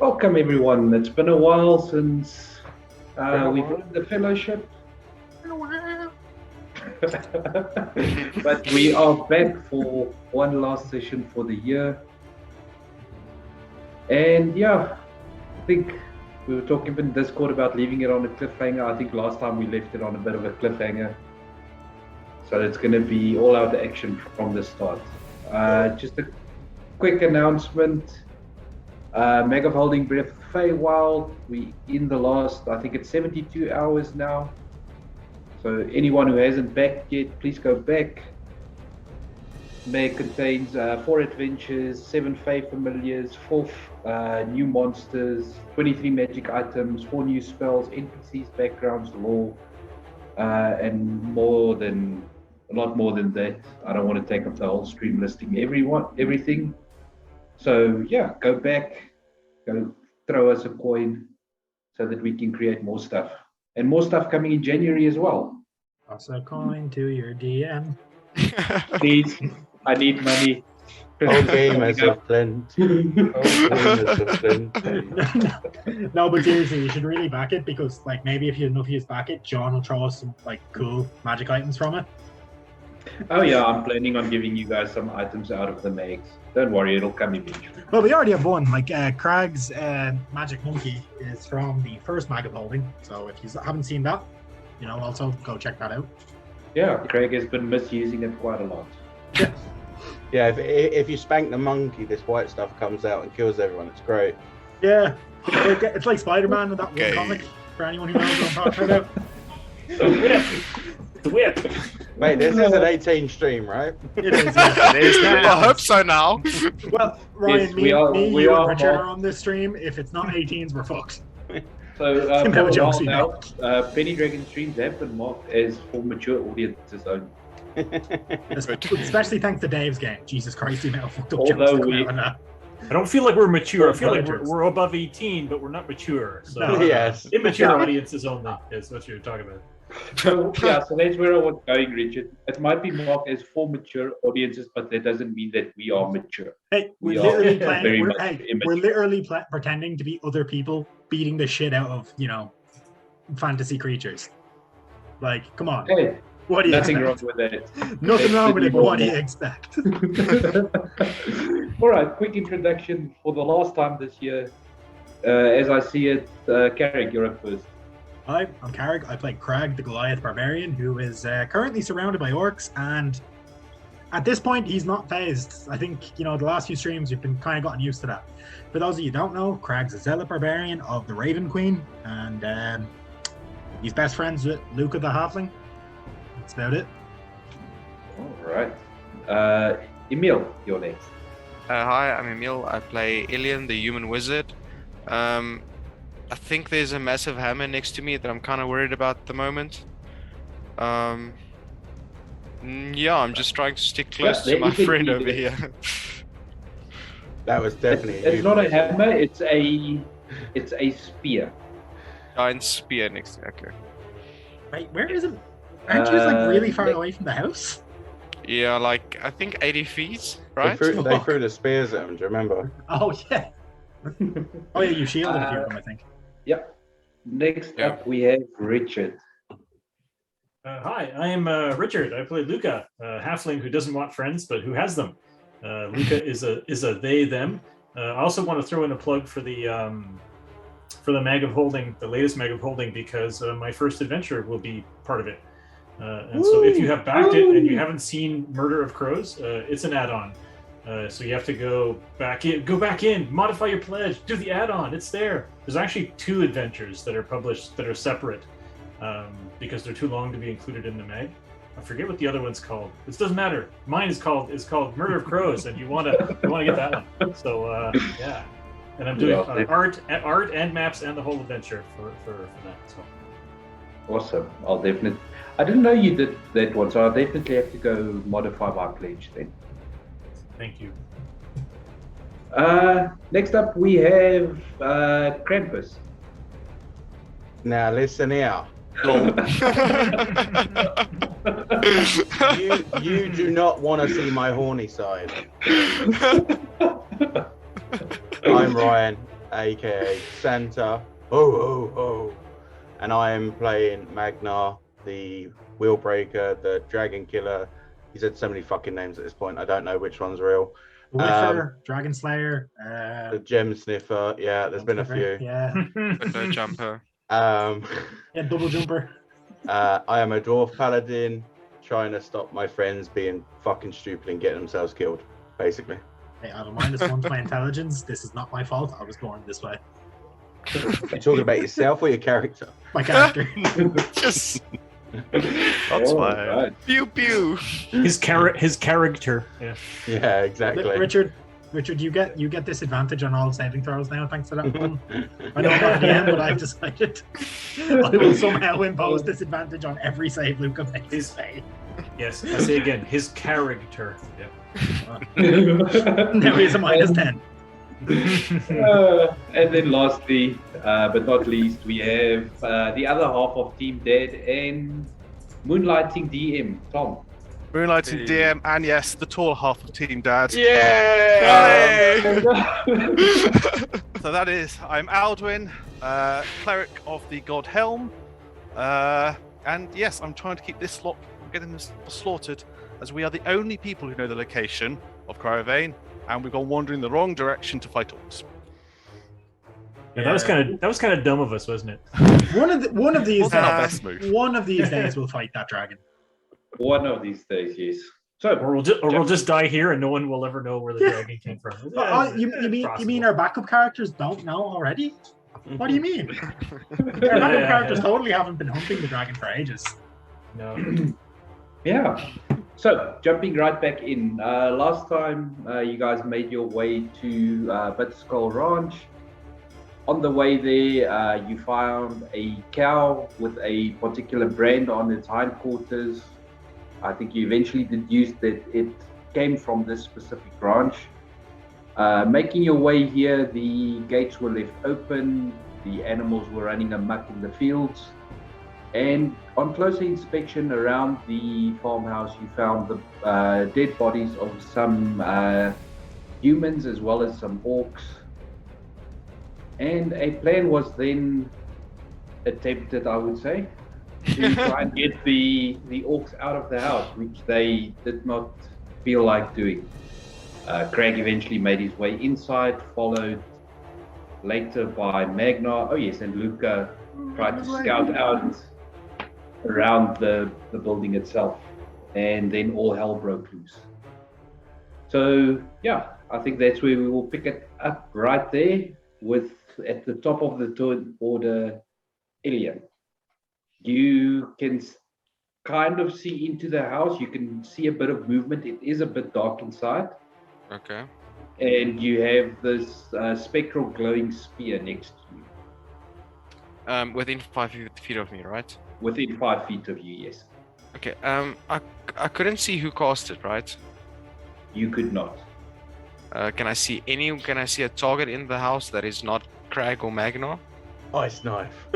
Welcome, everyone. It's been a while since we've run the fellowship, but we are back for one last session for the year. And yeah, I think we were talking in Discord about leaving it on a cliffhanger. I think last time we left it on a bit of a cliffhanger. So it's going to be all out action from the start. Just a quick announcement. Meg of Holding Breath of Feywild. We in the last, I think it's 72 hours now. So anyone who hasn't backed yet, please go back. Meg contains 4 adventures, 7 Fey familiars, 4 new monsters, 23 magic items, 4 new spells, NPCs, backgrounds, lore, and a lot more than that. I don't want to take up the whole stream listing everything. So yeah, go back, go throw us a coin so that we can create more stuff. And more stuff coming in January as well. Toss a coin to your DM. Please, I need money. Oh, gamers of plenty. Oh, gamers of plenty. No, but seriously, you should really back it because, like, maybe if you enough use back it, John will throw us some like cool magic items from it. Oh yeah, I'm planning on giving you guys some items out of the mags. Don't worry, it'll come eventually. Well, we already have one. Like, Craig's magic monkey is from the first Mag of Holding. So if you haven't seen that, also go check that out. Yeah, Craig has been misusing it quite a lot. Yeah, if you spank the monkey, this white stuff comes out and kills everyone. It's great. Yeah, it's like Spider-Man with that one comic. For anyone who knows what I'm talking about. The whip. Wait, this is an 18 stream, right? It is. Yeah. It is now. I hope so now. Well, Ryan, Yes, me, we you, are and Richard are on this stream. If it's not 18s, we're fucked. So Never for jokes, now, Penny Dragon streams have been marked as for mature audiences only. Especially thanks to Dave's game. Jesus Christ, the amount of fucked up Although jokes that come we- out on that. I don't feel like we're mature. I feel like Intelligence. we're above 18, but we're not mature. So No. Yes. immature audiences only is what you're talking about. So yeah, so that's where I was going, Richard. It might be marked as for mature audiences, but that doesn't mean that we are mature. Hey, We we're are literally very playing. much We're immature. literally pretending to be other people, beating the shit out of fantasy creatures. Like, come on, Hey, what do you nothing wrong expect? with that. Nothing wrong with it, but what do you Normal. expect? All right, quick introduction for the last time this year. As I see it, Carrick, you're up first. Hi, I'm Carrick. I play Crag, the Goliath Barbarian, who is currently surrounded by orcs, and at this point, he's not phased. I think, the last few streams, you've been kind of gotten used to that. For those of you who don't know, Crag's a Zealot Barbarian of the Raven Queen, and he's best friends with Luca the Halfling. That's about it. All right. Emil, you're next. Hi, I'm Emil. I play Ilian, the human wizard. I think there's a massive hammer next to me that I'm kind of worried about at the moment. Yeah, I'm just trying to stick close Yeah, to my you can friend do over that. here. That was definitely. It's not a hammer. It's a spear. Giant spear next to me. Okay. Wait, where is it? Aren't you really far like- away from the house? Yeah, like I think 80 feet, They right? threw the spears at him. Do you remember? Oh, yeah. Oh, yeah, you shielded a few of them, I think. Yep. Next Yeah. up, we have Richard. Hi, I am Richard. I play Luca, a halfling who doesn't want friends, but who has them. Luca is a they them. I also want to throw in a plug for the Mag of Holding, the latest Mag of Holding, because my first adventure will be part of it. And so if you have backed it and you haven't seen Murder of Crows, it's an add-on. So you have to go back in, modify your pledge, do the add-on. It's there. There's actually 2 adventures that are published that are separate because they're too long to be included in the mag. I forget what the other one's called. It doesn't matter. Mine is called Murder of Crows, and you want to get that one. So yeah, and I'm doing art and maps and the whole adventure for that. So Awesome. I didn't know you did that one, so I'll definitely have to go modify my pledge then. thank you. Next up, we have Krampus. Now listen here. You do not want to see my horny side. I'm Ryan. aka Santa. Oh. And I am playing Magnar, the Wheel Breaker, the Dragon Killer. He said so many fucking names at this point. I don't know which one's real. Whiffer, Dragon Slayer, The Gem Sniffer. Yeah, there's been a few. Yeah. Window jumper. Um, Yeah, double jumper. I am a Dwarf Paladin, trying to stop my friends being fucking stupid and getting themselves killed, basically. Hey, I have a -1 to my intelligence. This is not my fault. I was born this way. You're talking about yourself or your character? My character. Yes. That's fine. right. Pew pew. His character. Yeah. Yeah, exactly. Richard, you get disadvantage on all saving throws now, thanks to that one. I know I'm not at the end, but I've decided I will somehow impose disadvantage on every save Luca makes. Yes. I say again, his character. Yeah. Now he's a -10. And then lastly, but not least, we have the other half of Team Dead and Moonlighting DM, Tom. Moonlighting DM, and yes, the tall half of Team Dad. Yeah! So that is, I'm Aldwin, cleric of the God Helm, and yes, I'm trying to keep this slot from getting slaughtered, as we are the only people who know the location of Cryovane, and we've gone wandering the wrong direction to fight orcs. Yeah, that was kind of dumb of us, wasn't it? One of these Wasn't our best move. one of these days we'll fight that dragon. One of these days, yes. So, Or we'll just die here and no one will ever know where the dragon came from. You mean our backup characters don't know already? What do you mean? Our backup characters totally haven't been hunting the dragon for ages. No. yeah. So, jumping right back in. Last time, you guys made your way to Bitskull Ranch. On the way there, you found a cow with a particular brand on its hindquarters. I think you eventually deduced that it came from this specific ranch. Making your way here, the gates were left open, the animals were running amok in the fields, and on closer inspection around the farmhouse, you found the dead bodies of some humans as well as some orcs. And a plan was then attempted, I would say, to try and get the orcs out of the house, which they did not feel like doing. Craig eventually made his way inside, followed later by Magnar. Oh yes, and Luca tried to scout out around the building itself, and then all hell broke loose. So yeah, I think that's where we will pick it up right there, with at the top of the turn order, Ilian. You can kind of see into the house. You can see a bit of movement. It is a bit dark inside. Okay. And you have this spectral glowing spear next to you. Within 5 feet of me, right? Within 5 feet of you, yes. Okay. I couldn't see who cast it, right? You could not. Can I see a target in the house that is not Craig or Magnar? Ice knife.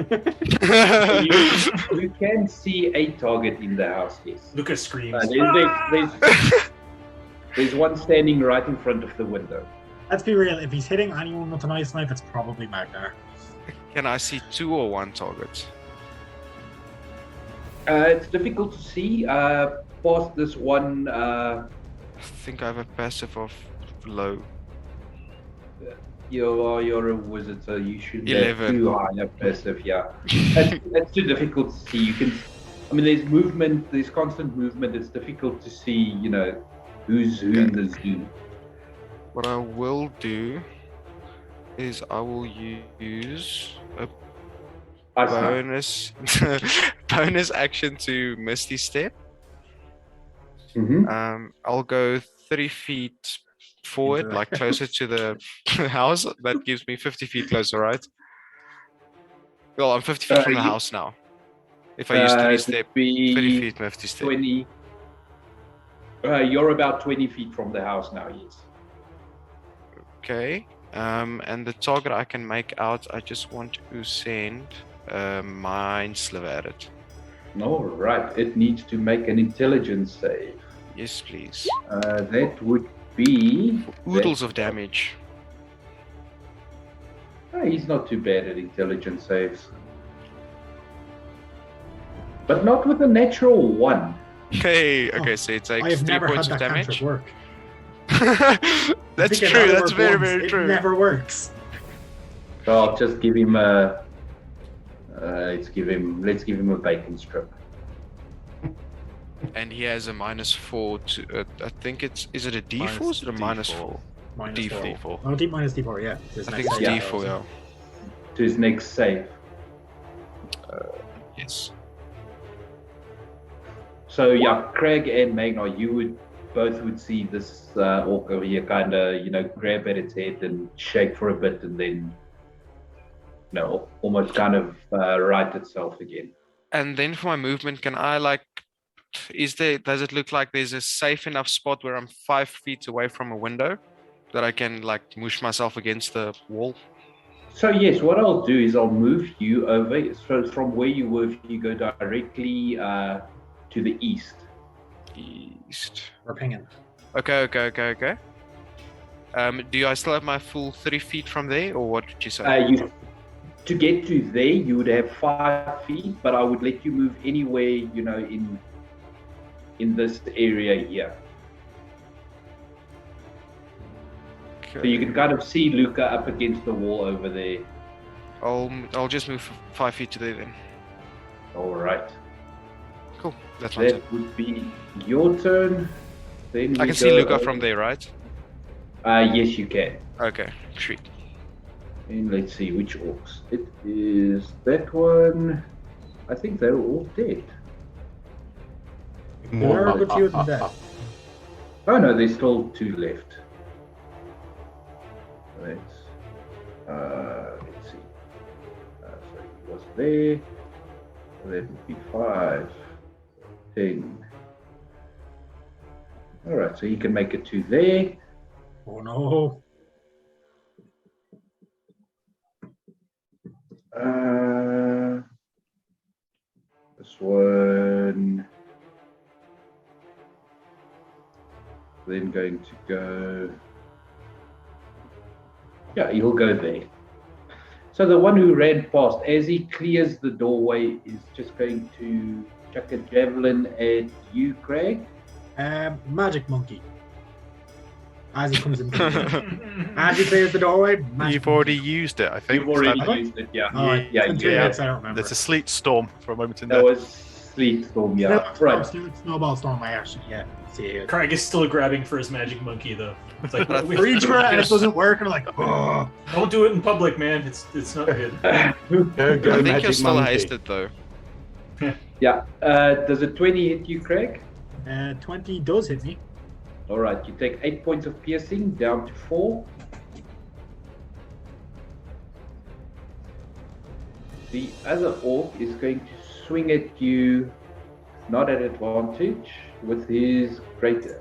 You can see a target in the house, yes. Lucas screams. There's one standing right in front of the window. Let's be real, if he's hitting anyone with an ice knife, it's probably Magnar. Can I see 2 or 1 targets? It's difficult to see past this one. I think I have a passive of low. You're a wizard, so you shouldn't 11. have too high a passive. Yeah, that's too difficult to see. You can, I mean, there's movement, there's constant movement. It's difficult to see, who's who in the zoo. What I will do is I will use a bonus action to Misty Step. Mm-hmm. I'll go 30 feet forward, like closer to the house. That gives me 50 feet closer, right? Well, I'm 50 feet from the house now. If I use 30 step, 30 feet, 50 step. 20. You're about 20 feet from the house now, yes. Okay. And the target I can make out, I just want to send Mind Sliver at it. All right. It needs to make an intelligence save. Yes, please. That would be Oodles of damage. He's not too bad at intelligence saves. But not with a natural 1. Okay, so it I takes have 3 never had points of that cantrip damage. work. That's I think true. it That's worked very, once. very It true. never works. So I'll just give him a. Let's give him a bacon strip. And he has a -4 to. I think is it a D4 or is it a -4? Minus D4. 4. Oh, minus D4, yeah. His I next think it's save D4, yeah. To his next save. Yes. So yeah, Craig and Magnar, you would see this orc over here kind of, grab at its head and shake for a bit, and then, almost kind of right itself again. And then for my movement, can I does it look like there's a safe enough spot where I'm 5 feet away from a window that I can mush myself against the wall? So yes, what I'll do is I'll move you over. So from where you were, if you go directly to the east. East. We're pinging. Okay. Do I still have my full 30 feet from there, or what did you say? To get to there, you would have 5 feet, but I would let you move anywhere, in this area here. So you can kind of see Luca up against the wall over there. I'll just move 5 feet to there then. All right. Cool. That's my turn. That would be your turn. Then I can see Luca from there, right? Yes, you can. Okay, sweet. And let's see which orcs. It is that one. I think they're all dead. There are a good few of them dead. Oh no, there's still 2 left. Let's see. So he was there. That would be 5, 10. All right, so he can make it to there. Oh no. This one. Then going to go. Yeah, he'll go there. So the one who ran past, as he clears the doorway, is just going to chuck a javelin at you, Craig. Magic monkey. As he comes in. As he clears the doorway, You've alady used it, I think. You've already Is that- used it, yeah. Oh, Yeah, in 2 yeah. minutes, I don't remember. There's a sleet storm for a moment in That there. was Sleet Storm, yeah. Right. Snowball storm, I actually, yeah. See it. Craig is still grabbing for his magic monkey though. It's like But we- Reach for it and it doesn't work, and I'm like, oh. don't do it in public, man. It's not good. Go, I think magic you're still monkey. hasted though. Yeah. Does a 20 hit you, Craig? 20 does hit me. All right. You take 8 points of piercing, down to 4. The other orc is going to swing at you, not at advantage, with his great axe.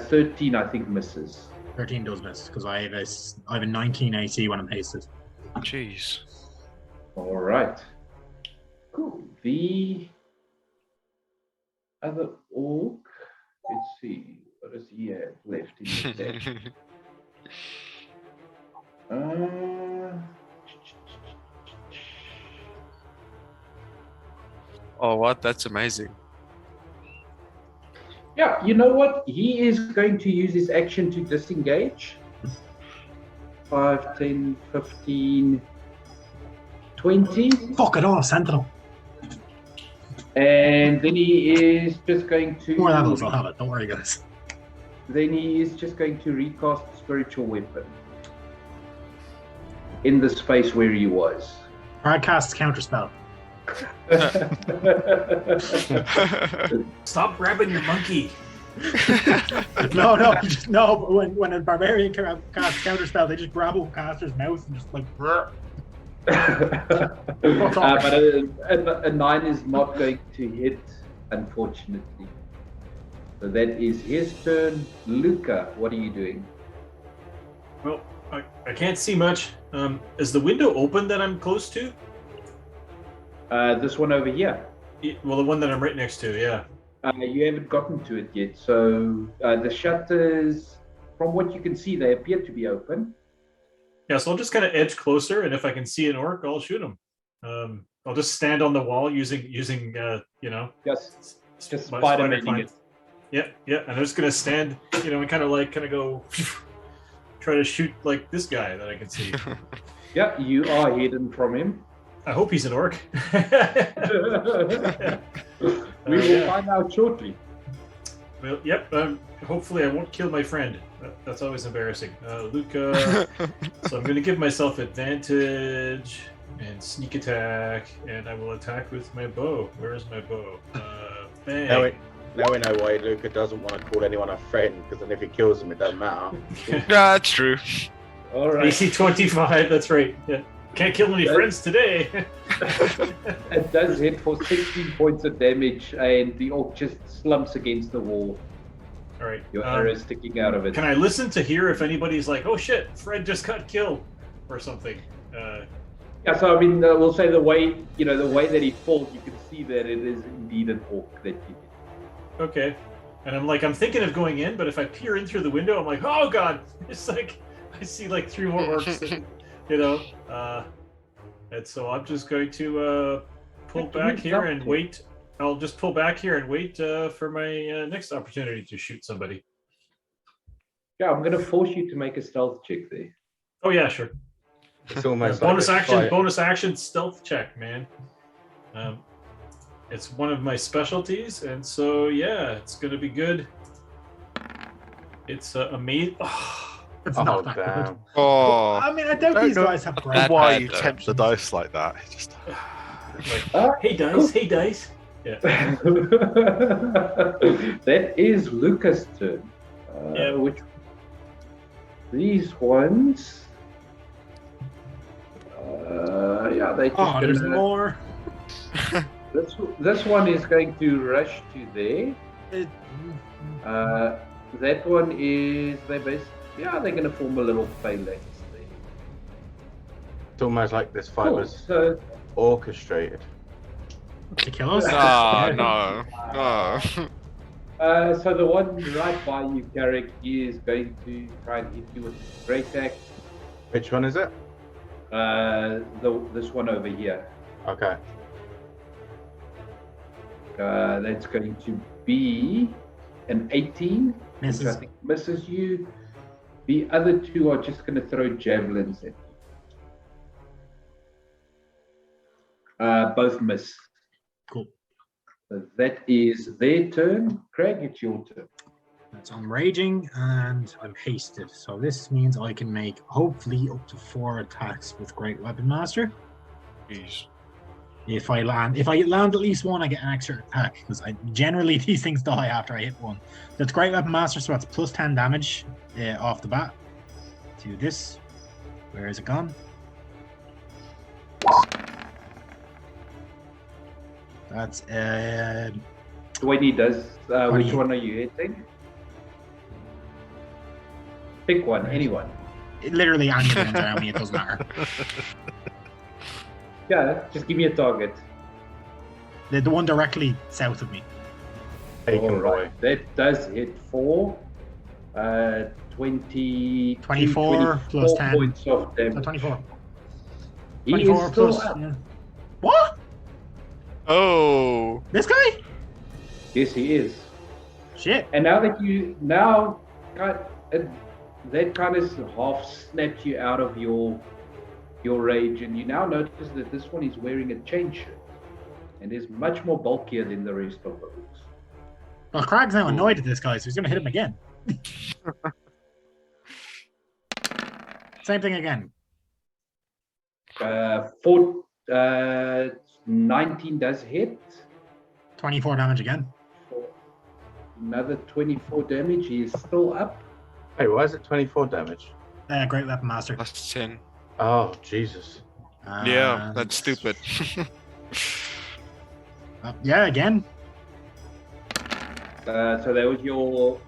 13, I think, misses. 13 does miss, because I have a 19 AC when I'm hasted. Jeez. All right. Cool. The other orc, let's see, what does he have left in his deck? Oh, what? That's amazing. Yeah, you know what? He is going to use his action to disengage. 5, 10, 15, 20. Fuck it all, Sentinel. And then he is just going to... More levels, I'll have it. Don't worry, guys. Then he is just going to recast Spiritual Weapon. In the space where he was. Brad casts Counterspell. Stop grabbing your monkey. No, but when a barbarian casts Counterspell, they just grab a caster's mouth and just like... But a 9 is not going to hit, unfortunately. So that is his turn. Luca, what are you doing? Well, I can't see much. Is the window open that I'm close to? This one over here. Well, the one that I'm right next to, yeah. You haven't gotten to it yet. So the shutters from what you can see, they appear to be open. Yeah, so I'll just kind of edge closer, and if I can see an orc, I'll shoot him. I'll just stand on the wall using Just my Spider-Man-ing climb. it. Yeah, and I'm just gonna stand, and kind of go try to shoot like this guy that I can see. Yeah, you are hidden from him. I hope he's an orc. We will find out shortly. Well, yep. Hopefully, I won't kill my friend. That's always embarrassing. Luca. So I'm going to give myself advantage and sneak attack, and I will attack with my bow. Where is my bow? Bang. Now we know why Luca doesn't want to call anyone a friend, because then if he kills them, it doesn't matter. Yeah, that's true. All right. AC 25. That's right. Yeah. Can't kill any friends today. It does hit for 16 points of damage, and the orc just slumps against the wall. All right. Your arrow sticking out of it. Can I listen to hear if anybody's like, "Oh shit, Fred just got killed," or something? Yeah, so I mean, we'll say the way that he falls, you can see that it is indeed an orc that he did. Okay. And I'm thinking of going in, but if I peer in through the window, I'm like, "Oh god!" It's like I see like 3 more orcs. And so I'm just going to pull back here and wait. I'll just pull back here and wait for my next opportunity to shoot somebody. Yeah, I'm going to force you to make a stealth check there. Oh yeah, sure. It's almost bonus like action, bonus action, stealth check, man. It's one of my specialties, and so yeah, it's going to be good. It's amazing. It's not that damn. good. Oh, I mean, I doubt these guys have great. Why bad, you though. tempt the dice like that? It's just Hey dice, hey dice. Yeah. That is Lucas' turn. Yeah. Which these ones? They just There's gonna, more. this one is going to rush to there. That one is they're going to form a little phalanx there. It's almost like this fight Cool. was So orchestrated. To kill us? no. So the one right by you, Garrick, is going to try and hit you with his great axe. Which one is it? This one over here. Okay. That's going to be an 18, Misses. which I think misses you. The other two are just going to throw javelins at you. Both miss. Cool. So that is their turn. Craig, it's your turn. So I'm raging and I'm hasted. So this means I can make hopefully up to 4 attacks with Great Weapon Master. Jeez. If I land at least one, I get an extra attack because generally these things die after I hit one. That's Great Weapon Master, so that's plus 10 damage off the bat to this. Where is it gone? That's 20 does. 20. Which one are you hitting? Pick one, anyone. literally any of the ones around me. It doesn't matter. Yeah, just give me a target. The one directly south of me. Taken All right. That does hit for 20, 24 plus 10. points of damage. 24. He 24 is still plus. up. Yeah. What? Oh. This guy? Yes, he is. Shit. And now that that kind of half snapped you out of your rage, and you now notice that this one is wearing a chain shirt and is much more bulkier than the rest of the orcs. Well, Crag's now annoyed at this guy, so he's going to hit him again. Same thing again. 19 does hit. 24 damage again. Another 24 damage. He is still up. Hey, why is it 24 damage? Great Weapon Master. Plus 10. Oh, Jesus. Yeah, And- that's stupid. yeah, again. So that was your.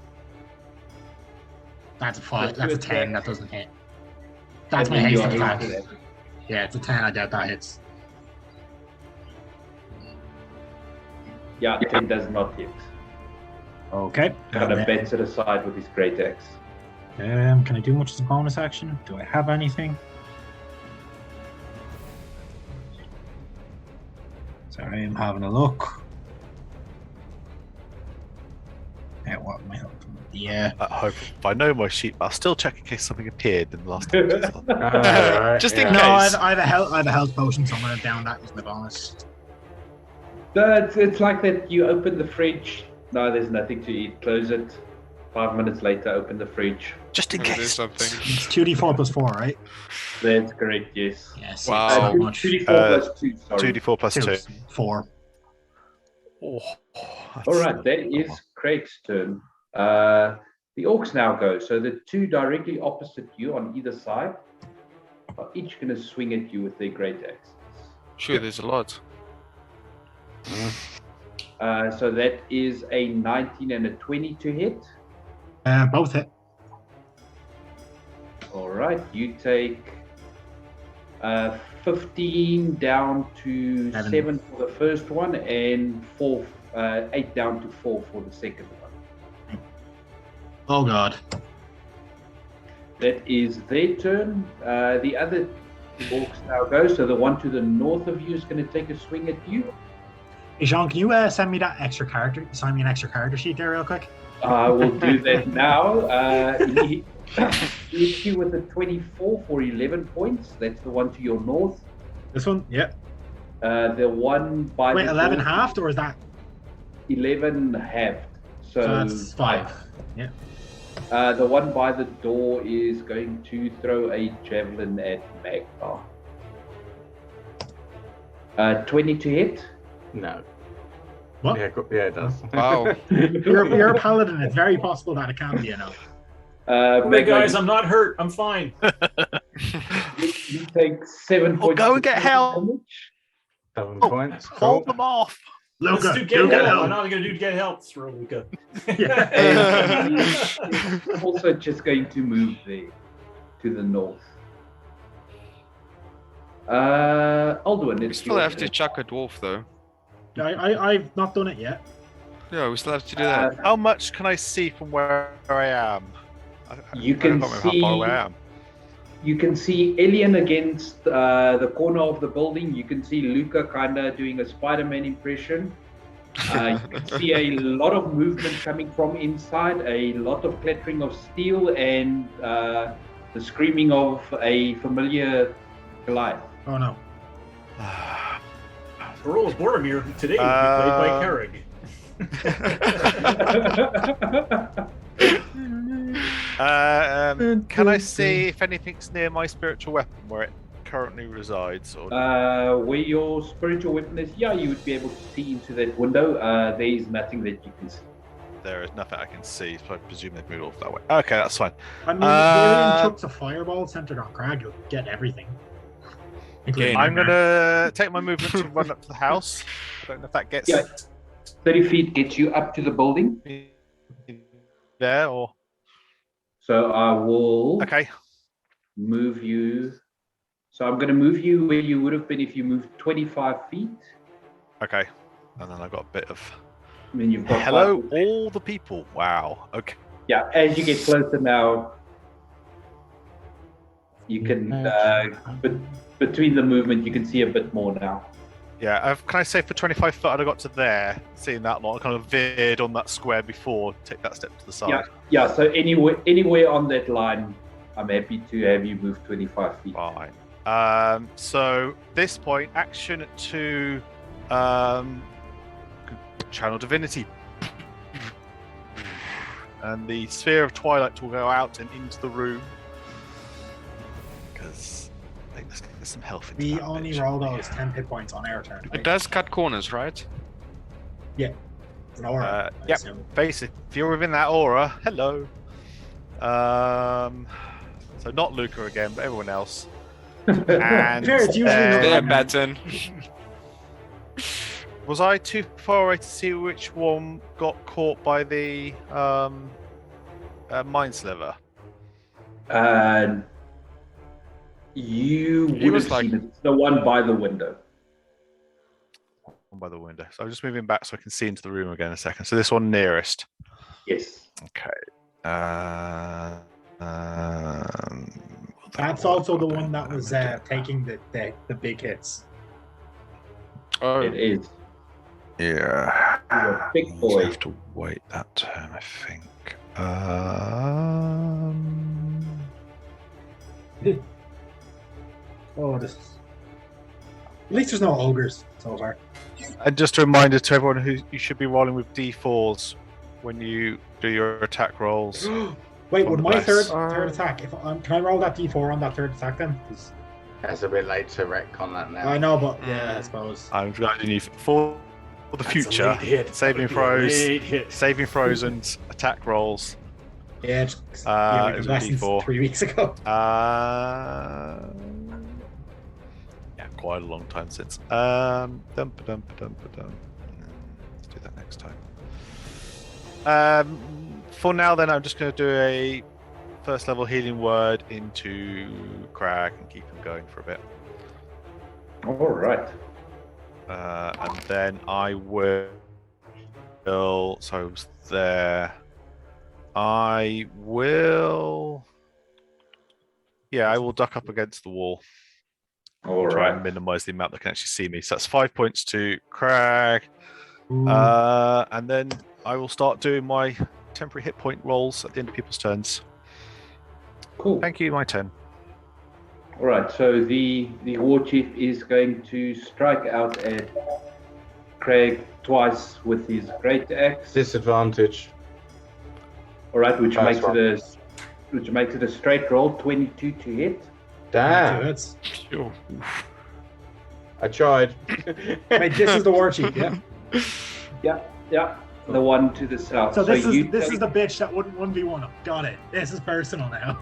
That's a 5. That's That's a good 10. attack. That doesn't hit. That's my and then haste your attack. haste attack. Yeah, it's a 10. I doubt that hits. Yeah, 10 does not hit. Okay. Kind of bends it aside with his great axe. Can I do much as a bonus action? Do I have anything? Sorry, I'm having a look. Yeah, what am I helping? Yeah. I hope if I know my sheet, I'll still check in case something appeared in the last time. Alright, Just in yeah. No, case. I have a health potion, so I'm gonna down that as my bonus. It's like that. You open the fridge. No, there's nothing to eat. Close it. 5 minutes later, open the fridge. Just in Maybe there's case. something. It's 2d4 plus 4, right? That's correct. Yes. Yes. Wow. It's not 2, much. 2d4 plus 2. Sorry. 2d4 plus 2. 4. Oh, All right, that is Craig's turn. The orcs now go. So the two directly opposite you on either side are each going to swing at you with their great axes. Sure, there's a lot. So that is a 19 and a 20 to hit. Both hit. All right, you take 15 down to 7 for the first one, and 8 down to 4 for the second one. Oh god. That is their turn. The other orcs now go. So the one to the north of you is going to take a swing at you. Hey Sean, can you send me that extra character? Sign me an extra character sheet there real quick. I will do that now. He hits you with a 24 for 11 points. That's the one to your north. This one? Yeah. The one by Wait, the 11 door, halved or is that? 11 halved. So that's 5. Yeah. The one by the door is going to throw a javelin at Magpie. 20 to hit. No. What? Yeah, yeah, it does. Wow. You're a paladin. It's very possible that it can be, you know. Okay, Magpie, guys, I'm not hurt. I'm fine. you take 7 points. go and of get help. damage. 7 points. Hold Cool. them off. Let's Luca, do get Luca, help. help. I'm not going to do get help. Throw Luca. And he's also just going to move there to the north. Alduin, We it's still your have to turn. chuck a dwarf though. I've not done it yet. Yeah, we still have to do that. How much can I see from where I am? You I can don't remember how far away see- I am. You can see Elian against the corner of the building. You can see Luca kind of doing a Spider-Man impression. You can see a lot of movement coming from inside, a lot of clattering of steel, and the screaming of a familiar Goliath. Oh no. The role of Boromir today will be played by Carrig. Can I see if anything's near my spiritual weapon where it currently resides? Or Where your spiritual weapon is, yeah, you would be able to see into that window. There is nothing that you can see. there is nothing I can see, so I presume they've moved off that way. Okay, that's fine. I mean, if Alien chucks a fireball centered on Crag, you'll get everything. Including I'm my gonna take my movement to run up to the house. I don't know if that gets Yeah. 30 feet gets you up to the building. me there or So I will okay. move you. So I'm going to move you where you would have been if you moved 25 feet. Okay. And then I got a bit of I mean, you've got hello, 5 all the people. Wow. Okay. Yeah, as you get closer now, you can between the movement, you can see a bit more now. Yeah, can I say for 25 foot I got to there, seeing that lot, I kind of veered on that square before, take that step to the side. Yeah. So anywhere on that line, I'm happy to have you move 25 feet. Fine. So this point, action to channel divinity, and the sphere of twilight will go out and into the room because let's get some health. Into We that only bitch. roll those 10 hit points on our turn. It does cut corners, right? It's an aura, I yep. assume. Basically, if you're within that aura, hello. So not Luca again, but everyone else. And Fair, it's usually not Their like- pattern. was I too far away to see which one got caught by the mind sliver? You He would was have like- seen it. It's the one by the window. One by the window. So I'm just moving back so I can see into the room again in a second. So this one nearest. Yes. Okay. That's also the one that was taking the big hits. Oh, It is. Yeah. You're a big You boy. have to wait that turn, I think. Oh, this. At least there's no ogres so far. And just a reminder to everyone who you should be rolling with D4s when you do your attack rolls. Wait, would my Bless. third attack? If can I roll that D4 on that third attack then? 'Cause That's a bit late to retcon that now. I know, but yeah, I suppose. I'm guiding you for the That's a future. late hit. Saving That would be a throws, late hit. saving throws, and attack rolls. Yeah, just, It yeah, was a lessons D4. 3 weeks ago. Yeah, quite a long time since. Let's do that next time. For now, then, I'm just going to do a first level healing word into Crag and keep him going for a bit. All right. And then I will. So I was there. I will. Yeah, I will duck up against the wall. All Try right. and minimize the amount that can actually see me. So that's 5 points to Crag. Ooh. And then I will start doing my temporary hit point rolls at the end of people's turns. Cool. Thank you, my turn. All right. So the war chief is going to strike out at Craig twice with his great axe. Disadvantage. All right, which Nice makes it a straight roll, 22 to hit. Damn. Hits. sure. I tried. Wait, this is the war chief, yeah. Yeah. The one to the south. So this is you this take- is the bitch that wouldn't 1v1 him. Got it. This is personal now.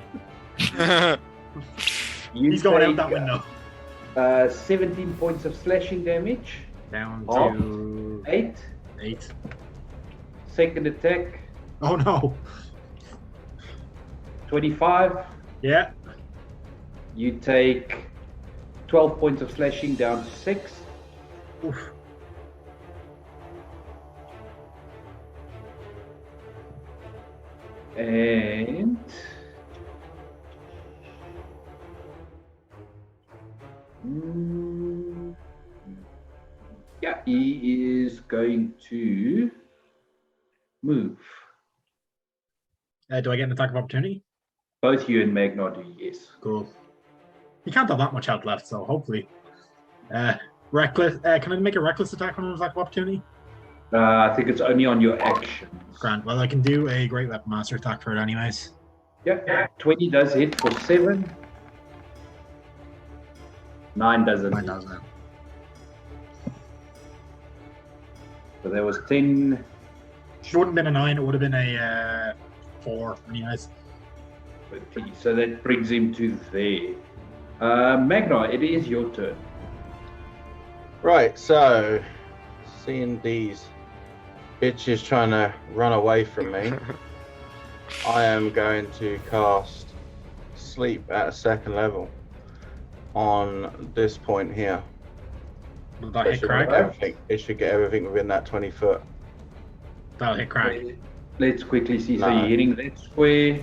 you He's going out take, that window. 17 points of slashing damage. Down Oh. to 8. 8. Second attack, Oh no. 25. Yeah. You take 12 points of slashing down to 6. Oof. And yeah, he is going to move. Do I get an attack of opportunity? Both you and Magna do, yes. Cool. He can't have that much health left, so hopefully. Reckless. Can I make a reckless attack on an attack of opportunity? I think it's only on your actions. Grant. Well, I can do a great weapon master attack for it, anyways. Yeah, 20 does hit for 7. 9 doesn't. Mine hit. doesn't. So there was 10. It wouldn't have been a 9. It would have been a 4, anyways. 20. So that brings him to there. Magna, it is your turn. Right, so seeing these bitches trying to run away from me, I am going to cast Sleep at a 2nd level on this point here. Will that It hit should, Craig? get everything, it should get everything within that 20 foot. That'll hit Craig. Let's quickly see. So No. you're hitting that square.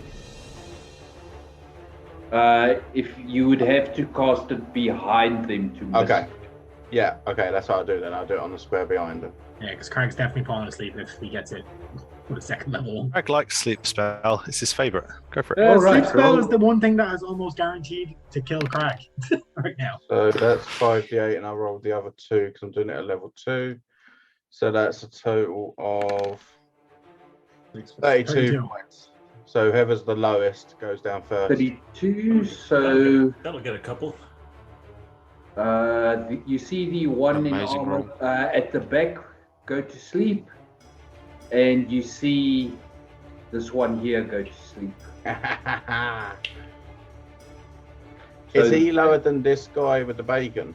If you would have to cast it behind them to miss. Okay. Yeah, okay, that's what I'll do then. I'll do it on the square behind them. Yeah, because Craig's definitely falling asleep if he gets it with a 2nd level one. Crag likes sleep spell. It's his favorite. Go for it. Yeah. Sleep right, spell roll. is the one thing that is almost guaranteed to kill Craig right now. So that's 5d8 and I'll roll the other 2 because I'm doing it at level 2. So that's a total of 32 points. So whoever's the lowest goes down first. 32. So That'll get a couple. you see the one in Amazing armor roll. at the back go to sleep, and you see this one here go to sleep. Is So- he lower than this guy with the bacon?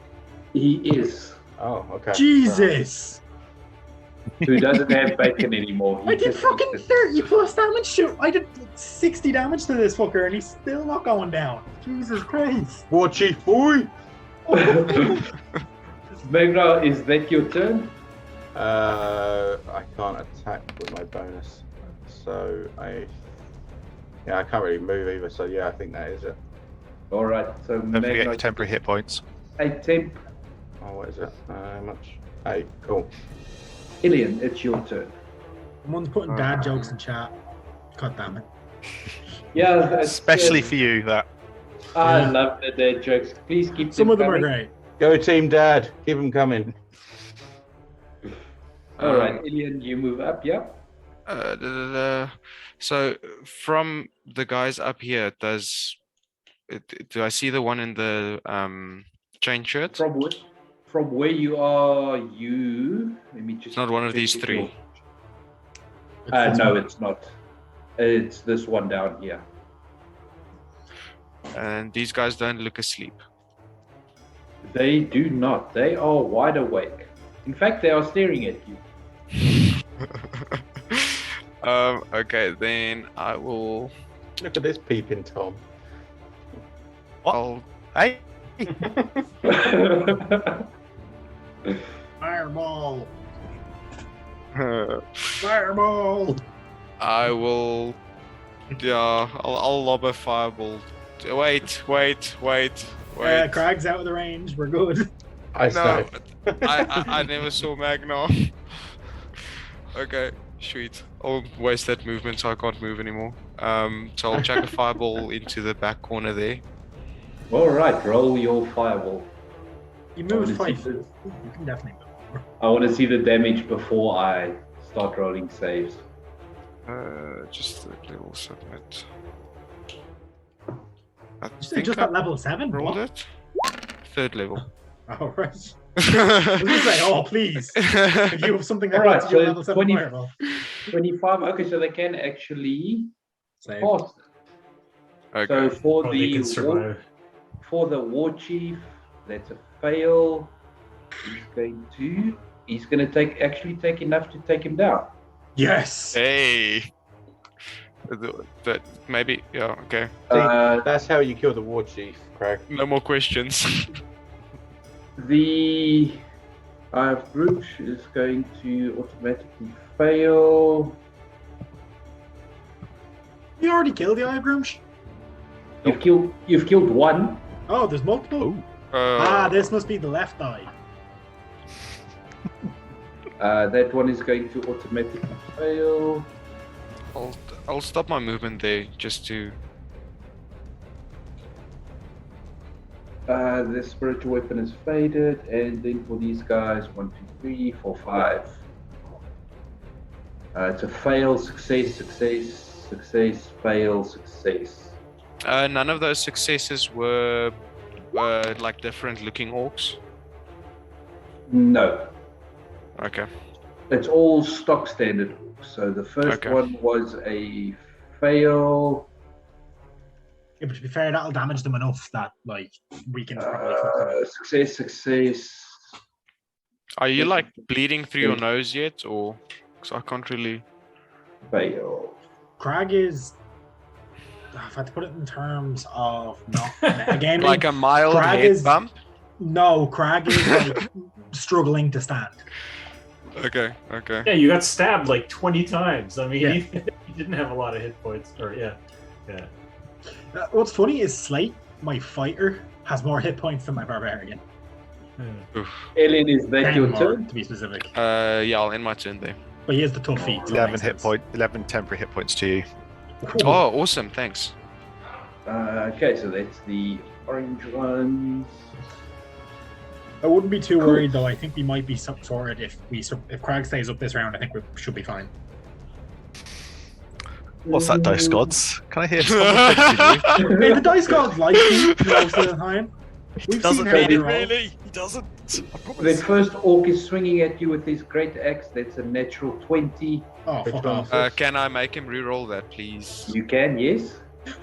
He is. Oh, okay. Jesus! So he doesn't have bacon anymore. He I did just fucking eats it. 30 plus damage to I did 60 damage to this fucker and he's still not going down. Jesus Christ. War Chief Boy! Magna, is that your turn? I can't attack with my bonus. So I can't really move either. So yeah, I think that is it. All right. So Don't forget your Magna, temporary hit points. 8 temp. Oh, what is it? How much? 8. Cool. Ilian, it's your turn. Someone's putting dad jokes in chat. God damn it. Yeah, it's, Especially for you, that. I Yeah. love the dad jokes. Please keep Some of them are coming. great. Go Team Dad. Keep them coming. All right, Ilian, you move up. Yeah. So from the guys up here, do I see the one in the chain shirt? From where you are, let me just. It's not one of check these if 3. you're- It's no, one. it's not. It's this one down here. And these guys don't look asleep. They do not. They are wide awake. In fact, they are staring at you. Okay, then I will. Look at this peeping Tom. I'll Hey, Fireball! Fireball! I will. Yeah, I'll lob a fireball. Wait. Crag's out of the range. We're good. I No, know. I never saw Magna. Okay, sweet. I'll waste that movement so I can't move anymore. So I'll chuck a fireball into the back corner there. All right, roll your fireball. You moved I wanna 5 see feet. You can definitely move more. I want to see the damage before I start rolling saves. Just the level submit. I You say think just I at level 7? rolled What? it. 3rd level. Oh, right. I was going to say, oh, please. If you have something that All right, gets you a so level 7 20 fireball. 25. Okay, so they can actually Save. pass. Okay. So for Oh, they can survive. for the war chief, that's a fail. He's going to take enough to take him down. Yes! Hey. That maybe, yeah, okay. That's how you kill the war chief, Craig. No more questions. The Brooch is going to automatically fail. You already killed the Eye of Grumsh? You've killed one. Oh, there's multiple? oh, This must be the left eye. That one is going to automatically fail. I'll stop my movement there just to. The spiritual weapon is faded, and then for these guys, 1, 2, 3, 4, 5. It's a fail, success, fail, success. None of those successes were like different looking orcs. No, Okay. it's all stock standard. So the first Okay. one was a fail. Yeah, but to be fair, that'll damage them enough that, like, we can probably fuck them up. Success. Are you like bleeding through your nose yet, or? Because I can't really. Fail. Crag is... If I had to put it in terms of... not again, Like a mild Crag head is- bump. No, Crag is, like, struggling to stand. Okay. Yeah, you got stabbed like 20 times. I mean, Yeah. he didn't have a lot of hit points. Or yeah. What's funny is Slate, my fighter, has more hit points than my barbarian. Oof. Ellen, is that 10 your more, turn? to be specific. Yeah, I'll end my turn there. But he has the tough feet. so it 11 makes hit sense. point, 11 temporary hit points to you. Cool. Oh, awesome! Thanks. Okay, so that's the orange ones. I wouldn't be too Cool. worried though. I think we might be sorted if Crag stays up this round. I think we should be fine. What's that, dice gods? Can I hear someone fixing you? Hey, the dice gods like me most of the time. We've Doesn't seen mean how it they roll. really. He doesn't. I The promise. first orc is swinging at you with his great axe. That's a natural 20. Oh, Which fuck one? off. Can I make him reroll that, please? You can, yes.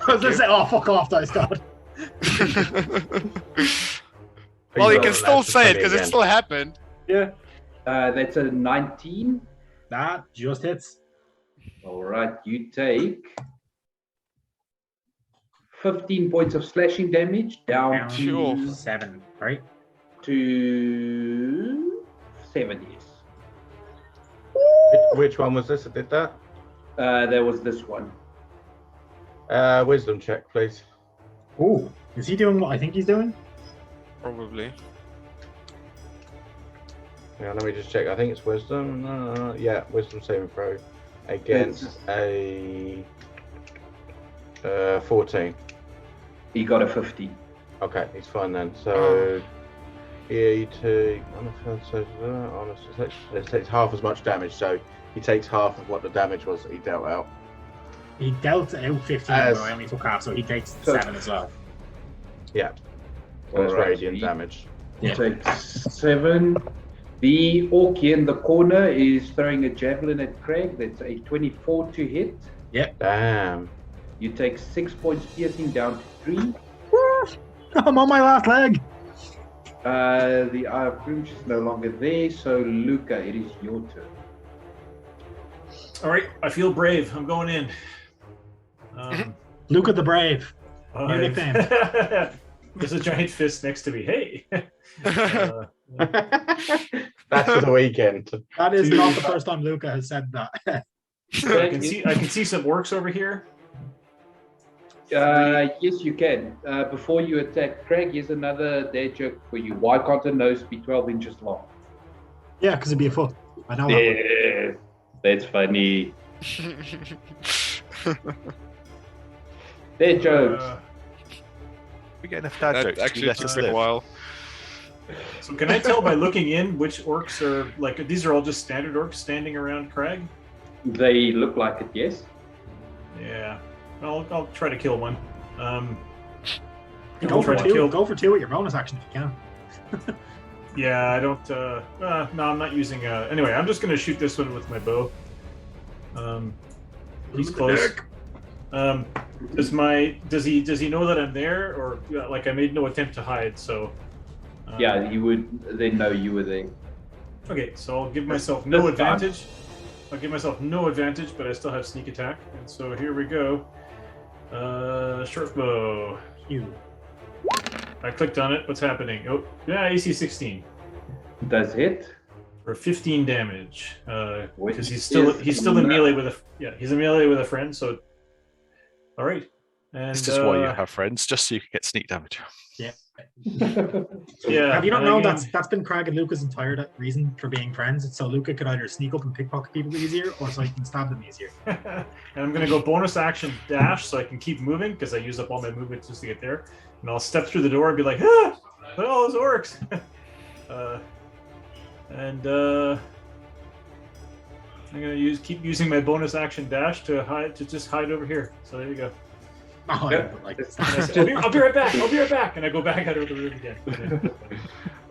I was gonna say, oh, fuck off, dice god. Well, you Roll can that still for say it 20 because it again. still happened. Yeah. That's a 19. That just hits. All right, you take 15 points of slashing damage down Sure. to 7, right? 7. Yes. Which one was this that did that? There was this one. Wisdom check, please. Ooh, Is he doing what I think he's doing? Probably. Yeah, let me just check. I think it's wisdom. Yeah, wisdom saving throw against a 14. He got a 15. Okay, he's fine then. So he takes it takes half as much damage. So he takes half of what the damage was that he dealt out. He dealt out 15, but I only took half, so he takes 7 as well. Yeah. So it's Alright, radiant he- damage. He takes 7. The orc here in the corner is throwing a javelin at Craig. That's a 24 to hit. Damn. You take 6 points piercing down to 3. I'm on my last leg. The Eye of Plumage is no longer there, so Luca, it is your turn. All right, I feel brave. I'm going in. Luca the Brave. New nickname. There's a giant fist next to me. Hey. That's for the weekend. That is not the first time Luca has said that. I can see some orcs over here. Yes, you can. Before you attack Craig, here's another dare joke for you. Why can't a nose be 12 inches long? Yeah, because it'd be a foot. I know that one. Yeah, that's funny. Dare jokes. We get enough dad That jokes. actually Let took us a live. while. So can I tell by looking in which orcs are like? These are all just standard orcs standing around Craig. They look like it, yes. Yeah, I'll try to kill one. Go for two. Go for 2 with your bonus action if you can. Yeah, I don't. No, I'm not using. Anyway, I'm just gonna shoot this one with my bow. He's close. Does he know that I'm there, or like I made no attempt to hide? So. Yeah, you would then know you were there. Okay, so I'll give myself no This time. advantage. I'll give myself no advantage, but I still have sneak attack. And so here we go. Short bow. You. I clicked on it. What's happening? Oh, yeah, AC 16 Does hit. for 15 damage. Which Because he's still in is melee with he's in melee with a friend. So, all right. And This is why you have friends, just so you can get sneak damage. Yeah. yeah. Have you not and known again- that's been Craig and Luca's entire reason for being friends? It's so Luca could either sneak up and pickpocket people easier, or so he can stab them easier. And I'm gonna go bonus action dash so I can keep moving because I use up all my movement just to get there. And I'll step through the door and be like, ah, look at all those orcs. I'm gonna keep using my bonus action dash to just hide over here. So there you go. Oh, Yeah. like And I say, I'll be right back. I'll be right back. And I go back out of the room again.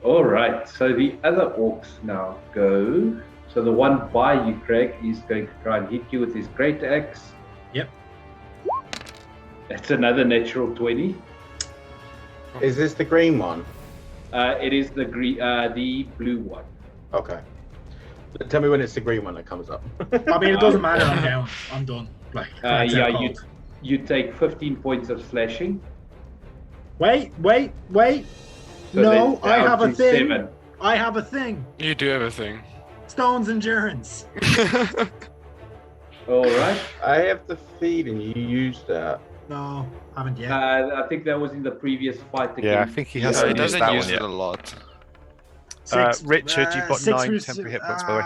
All right, so the other orcs now go. So the one by you, Craig, is going to try and hit you with his great axe. Yep. That's another natural 20. Is this the green one? It is the the blue one. Okay. Tell me when it's the green one that comes up. I mean, it doesn't matter. I'm down. I'm done. Like, Craig's out Yeah, cold. you take 15 points of slashing. Wait. So No, that's I down have a to thing. 7. I have a thing. You do everything. Stone's endurance. All right. I have the feeling you used that. No, haven't yet. I think that was in the previous fight again. Yeah, I think he No, hasn't he used doesn't that use one it yet. a lot. Richard, you've got 9 was- temporary hit points, by the way.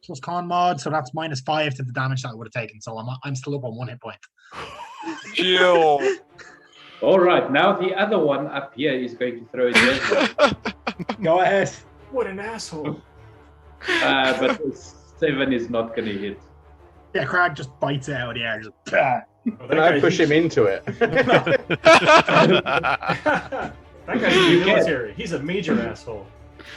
Plus con mod, so that's -5 to the damage that I would have taken. So I'm still up on 1 hit point. Chill. All right. Now the other one up here is going to throw a javelin. Go ahead. What an asshole. But 7 is not going to hit. Yeah, Craig just bites it out of the air. Just, Oh, Can I push him into it? That guy's in the military. He's a major asshole.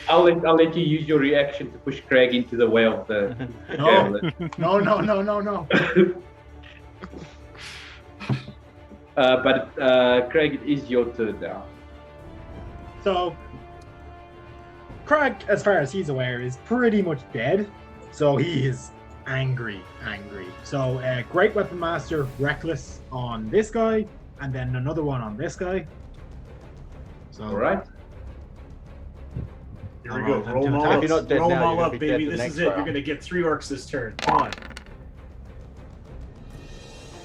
I'll let you use your reaction to push Craig into the way of the javelin. no. But Craig, it is your turn now. So, Craig, as far as he's aware, is pretty much dead. So he is angry. So, Great Weapon Master, Reckless on this guy, and then another one on this guy. So, All right. Here we go. Alright, Roll them all if up. you're not dead Roll them now, all you're up, gonna be dead baby. the This next is it. You're round. going to get 3 orcs this turn. Come on.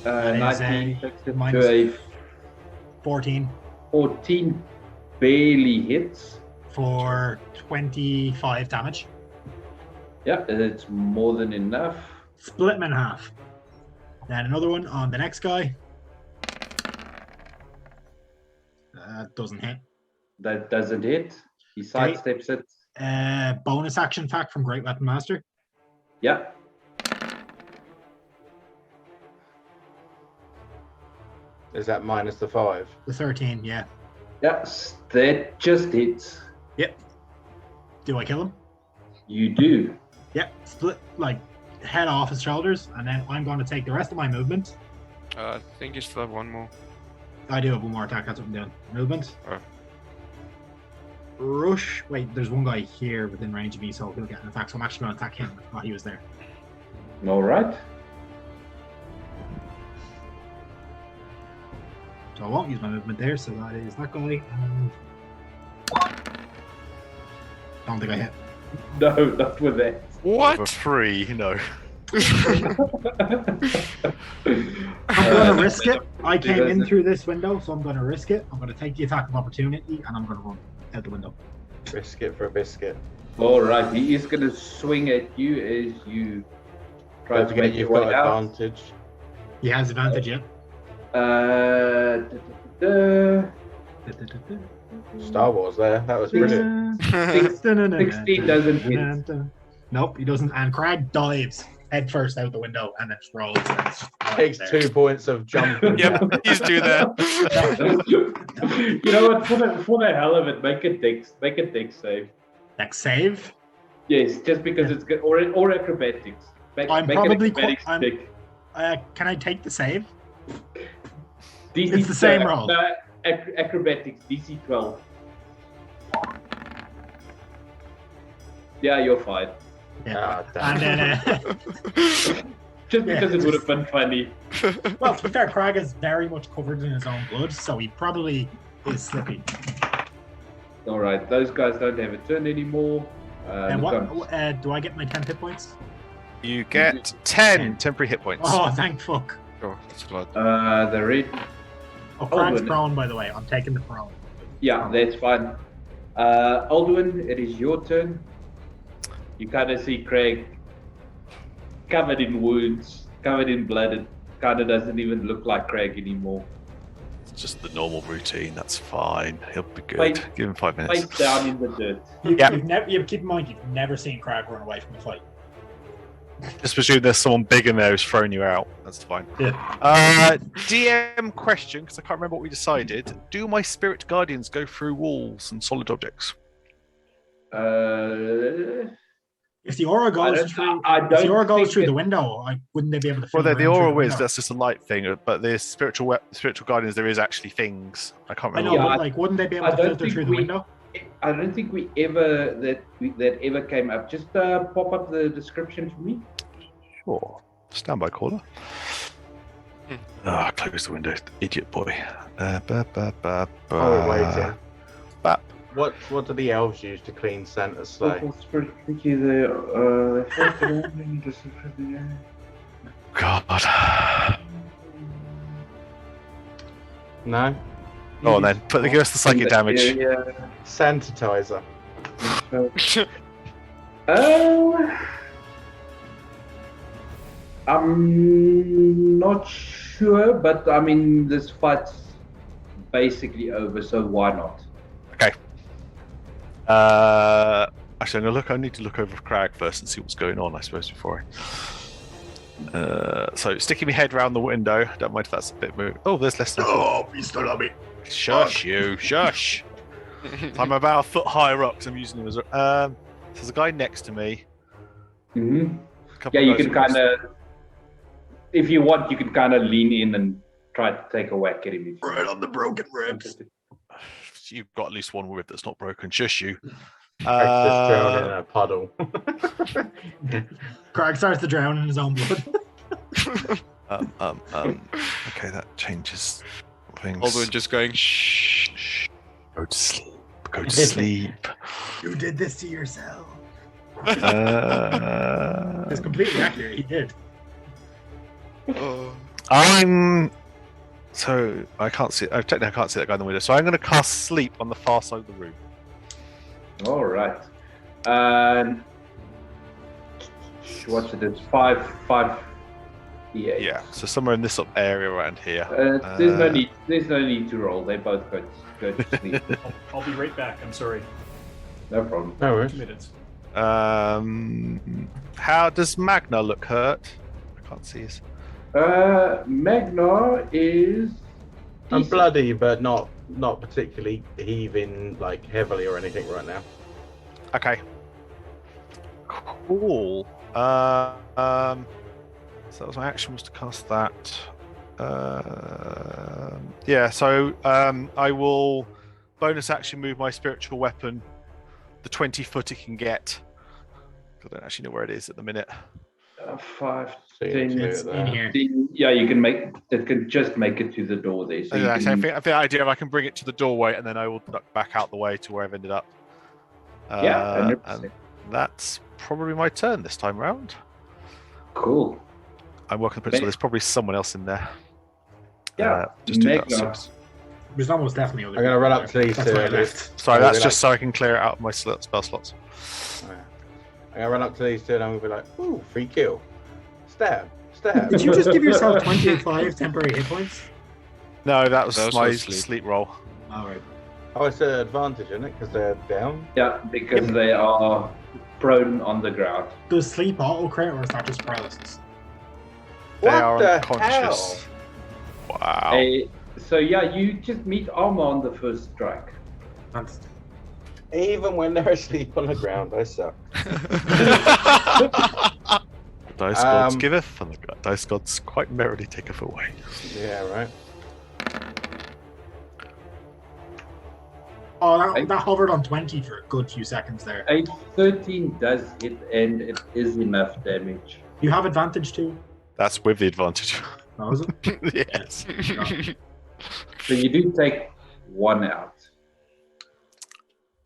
That is 19 takes it minus- to a 14. 14 barely hits. For 25 damage. Yeah, it's more than enough. Split him in half. Then another one on the next guy. Doesn't hit. That doesn't hit. He Okay. sidesteps it. Bonus action attack from Great Weapon Master. Yeah. Is that minus the 5? The 13, yeah. Yes, that just hits. Yep. Do I kill him? You do. Yep. Split, like, head off his shoulders, and then I'm going to take the rest of my movement. I think you still have one more. I do have one more attack, that's what I'm doing. Movement. Oh. Rush. Wait, there's one guy here within range of me, so he'll get an attack, so I'm actually going to attack him while he was there. All right. So I won't use my movement there, so that is that guy, and... Don't think I hit. No, not with that. What? Over 3, no. I'm going to risk it. I came in through this window, so I'm going to risk it. I'm going to take the attack of opportunity, and I'm going to run out the window. Risk it for a biscuit. All right, he is going to swing at you as you try Don't to forget make your you've got way out. advantage. He has advantage, yeah. Star Wars there. That was brilliant. 16 doesn't hit. Nope, he doesn't. And Crag dives head first out the window and then just rolls. And it's just right Takes there. 2 points of jumping. Yep, please do that. You know what? For the hell of it, make a dex save. Dex save. Yes, just because it's good, or acrobatics. I'm make probably an acrobatics I'm- check. Can I take the save? DC It's the same roll. Acrobatics, DC 12. Yeah, you're fine. Ah, damn. And then, Just because it would have been funny. well, to be fair, Crag is very much covered in his own blood, so he probably is slippy. All right, those guys don't have a turn anymore. And look, what do I get my 10 hit points? You get 10 temporary hit points. Oh, thank fuck. Oh, that's a lot. the red. Oh, Crag's Alduin. prone, by the way. I'm taking the prone. Yeah, that's fine. Alduin, it is your turn. You kind of see Craig covered in wounds, covered in blood. It kind of doesn't even look like Craig anymore. It's just the normal routine. That's fine. He'll be good. Wait. Give him 5 minutes. Face down in the dirt. Keep in mind, you've never seen Crag run away from a fight. Just presume there's someone big in there who's thrown you out. That's fine. Yeah. DM question, because I can't remember what we decided. Do my spirit guardians go through walls and solid objects? If the aura goes through the window, wouldn't they be able to? Well, film the around aura through the whiz, window? that's just a light thing. But the spiritual guardians, there is actually things. I can't I remember. know, Yeah, but wouldn't they be able I to don't filter think through the we- window? I don't think we ever came up. Just pop up the description for me. Sure. Standby caller. Close the window, idiot boy. Oh, we're waiting. Bap. What do the elves use to clean Santa's sleigh? God. No? Go on then. Give us the psychic damage. Sanitizer. I'm not sure, but I mean, this fight's basically over, so why not? Okay. Actually, I need to look over Crag first and see what's going on, I suppose, before I. So, sticking my head round the window. Don't mind if that's a bit moved. Oh, there's less than. Oh, he's still on me. Shush, you. Shush. I'm about a foot higher up because I'm using him as a. There's a guy next to me. Mm-hmm. Couple Yeah, you of guys can across- kind of, if you want, you can kind of lean in and try to take a whack at him. Right on the broken ribs. You've got at least one rib that's not broken. Shush, you. Craig's just drowned in a puddle. Crag starts to drown in his own blood. Okay, that changes things. Alduin just going shh. Go to sleep. Go to sleep. You did this to yourself. Uh, It's completely accurate. He did. Oh. I'm So I can't see. Technically, I can't see that guy in the window. So I'm going to cast sleep on the far side of the room. All right. What's it? It's 5. Yeah. So somewhere in this sort of area around here. There's no need. There's no need to roll. They both go to sleep. I'll be right back. I'm sorry. No problem. No 2 worries. minutes. How does Magna look hurt? I can't see his. Magnar is. I'm decent. bloody, but not particularly heaving like heavily or anything right now. Okay. Cool. So that was my action, was to cast that. Yeah. So I will bonus action move my spiritual weapon the 20 foot it can get. I don't actually know where it is at the minute. 5, So 10, It's in here. Yeah, you can make it. Can just make it to the door there. So you I can, think the idea of I can bring it to the doorway and then I will duck back out the way to where I've ended up. yeah, 100%. And that's probably my turn this time round. Cool. I'm working the principle. There's probably someone else in there. Yeah, just do that. Magnar. So- There's almost definitely other I'm gonna people run there. up to these That's two. why I left. Sorry, I'll that's be just so I can clear it out of my spell slots. I'm gonna run up to these two and I'm gonna be like, ooh, free kill. Stab. Did you just give yourself 25 temporary hit points? No, that was That was my for sleep. sleep roll. All right. Oh, it's an advantage, isn't it? Because they're down. Yeah, because they are prone on the ground. Does sleep auto crit or is that just paralysis? They What are the unconscious. Wow. So yeah, you just meet armor on the first strike. That's Even when they're asleep on the ground, I suck. Dice gods giveth, and the dice gods quite merrily taketh away. Yeah, right. that hovered on 20 for a good few seconds there. A 13 does hit, and it is enough damage. You have advantage too. That's with the advantage. Oh, is it? Yes. So you do take 1 out.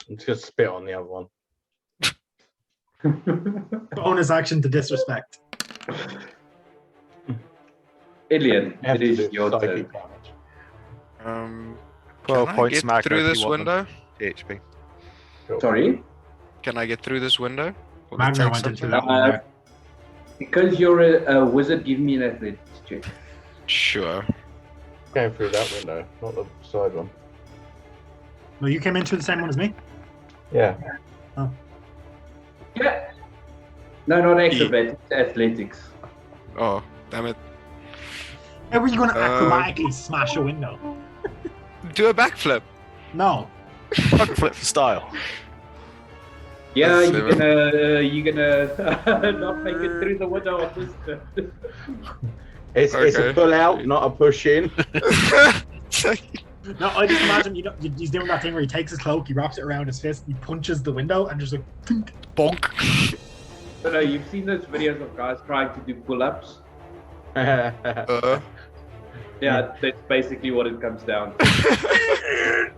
I'm just gonna spit on the other one. Bonus action to disrespect. Ilian, I have it to is do your psychic turn. damage. 12 Can I points get Magna through if this you want them. window? HP. Cool. Sorry? Can I get through this window? Will it Magna take went some into time? that one there. Because you're a wizard, give me an athletics check. Sure. Going through that window, not the side one. No, you came in through the same one as me? Yeah. Yeah. No, not acrobatics, athletics. Oh, damn it. How were you going to acrobatically smash a window? Do a backflip. No. Flip for style. Yeah, That's you're gonna not make it through the window on this turn. It's a Okay. pull out, not a push in. No, I just imagine he's doing that thing where he takes his cloak, he wraps it around his fist, he punches the window, and just like, tink. Bonk. But no, you've seen those videos of guys trying to do pull-ups. Uh, Yeah, that's basically what it comes down to.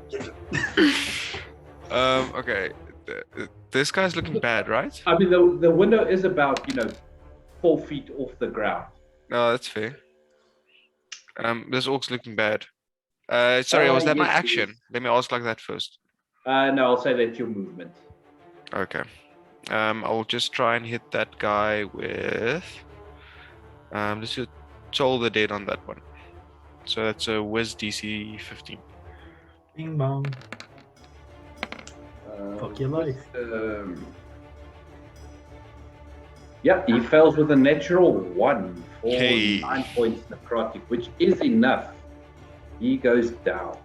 okay. This guy's looking bad, right? I mean, the window is about 4 feet off the ground. No, that's fair. This orc's looking bad. Sorry, was that my yes, it action? is. Let me ask like that first. No, I'll say that's your movement. Okay. I'll just try and hit that guy with. Let's do Toll the Dead on that one. So that's a Wiz DC 15. Bing bong. Fuck your life. Yeah, he fails with a natural 1 for Hey. 9 points necrotic, which is enough. He goes down.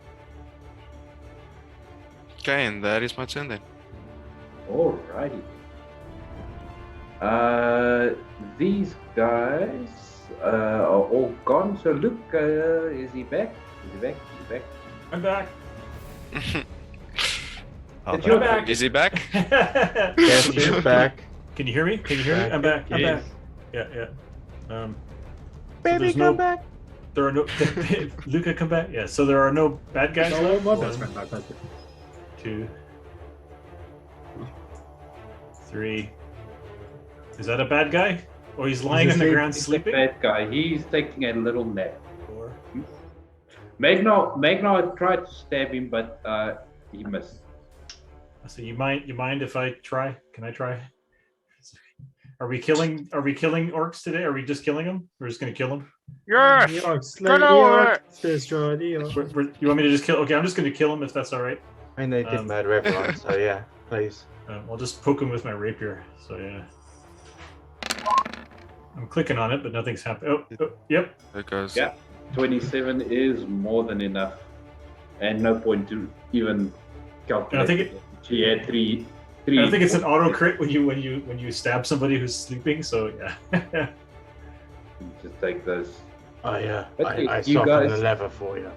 Okay, and that is my turn then. Alrighty. These guys are all gone. So Luke, is he back? Is he back? Is he back? I'm back. Oh, It's your I'm turn. back. Is he back? Yes, he's back. Can you hear me? Can you hear me? I'm back. I'm Yes. back. Yeah. Baby, there's come no- back. There are no. Luca, come back. Yeah. So there are no bad guys Oh, left. my best 1, friend back there. 2, 3. Is that a bad guy? Or he's lying on the ground He's a sleeping? bad guy. He's taking a little nap. 4, Magnar tried to stab him, but he missed. So you mind if I try? Can I try? Are we killing orcs today? Are we just killing them? We're just gonna kill them. Yes! The orcs, slay Get the over orcs, destroy the orcs. You want me to just kill? Okay, I'm just gonna kill them if that's all right. I mean, they did murder everyone, so yeah, please. I'll just poke him with my rapier. So yeah. I'm clicking on it, but nothing's happening. Oh, yep. There it goes. Yeah, 27 is more than enough, and no point to even calculate. I think she had three. I think it's an auto crit when you stab somebody who's sleeping. So yeah. Just take those. Oh yeah, Okay, I you softened guys- the leather for you.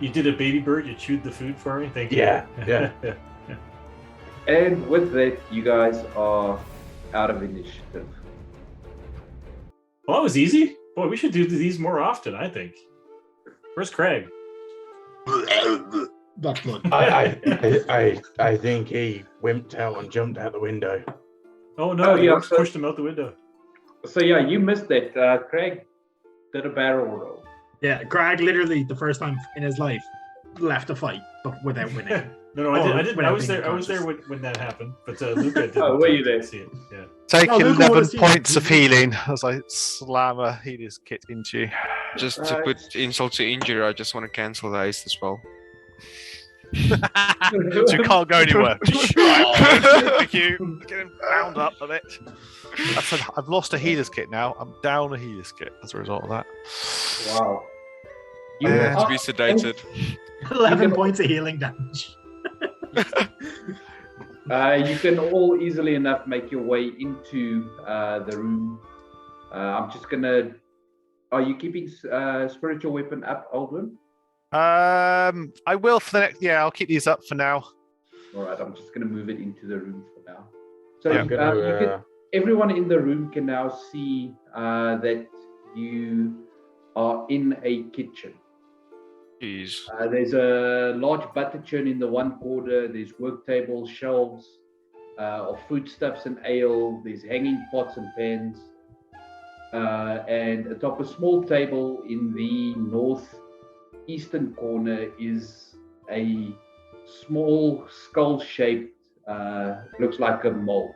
You did a baby bird. You chewed the food for me. Thank you. Yeah, yeah. And with that, you guys are out of initiative. Well, that was easy. Boy, we should do these more often. I think. Where's Craig? That's blood. I think he wimped out and jumped out the window. Oh no! Oh, The yeah, orcs so- pushed him out the window. So yeah, you missed that. Craig did a barrel roll. Yeah, Craig literally the first time in his life left a fight, but without winning. No, Oh, I did. I without was being there. I was there when that happened. But Luca didn't. Oh, were you there? See it. Yeah. Take No, Luca 11 would've seen points it. of healing as I slam a healer's kit into you. Just to put insult to injury, I just want to cancel the haste as well. So you can't go anywhere. Thank you. Get him bound up a bit. I've lost a healer's kit now. I'm down a healer's kit as a result of that. Wow. You Yeah. To be sedated. 11 points of healing damage. You can all easily enough make your way into the room. I'm just gonna. Are you keeping spiritual weapon up, Aldwin? I will for the next. Yeah, I'll keep these up for now. All right. I'm just gonna move it into the room for now. So I'm gonna, you can, everyone in the room can now see that you are in a kitchen. Jeez. There's a large butter churn in the one corner. There's work tables, shelves of foodstuffs and ale. There's hanging pots and pans. And atop a small table in the northeastern corner is a small skull-shaped, looks like a mold.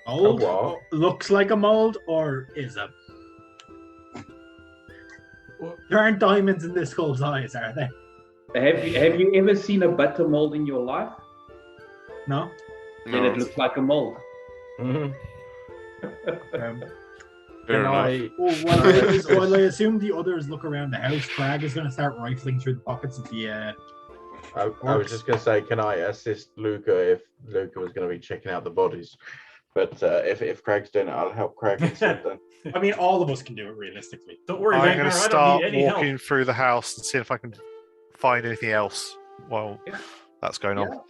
Mold? wow. Looks like a mold, or is it? There aren't diamonds in this skull's eyes, are there? Have you ever seen a butter mold in your life? No? Then it looks like a mold. Mhm. Fair Can enough. I? While I assume the others look around the house, Craig is going to start rifling through the pockets of the. I was just going to say, can I assist Luca if Luca was going to be checking out the bodies? But if Craig's doing it, I'll help Craig instead then. I mean, all of us can do it realistically. Don't worry, I'm Ragnar, going to I don't start need any walking help. through the house and see if I can find anything else while that's going on.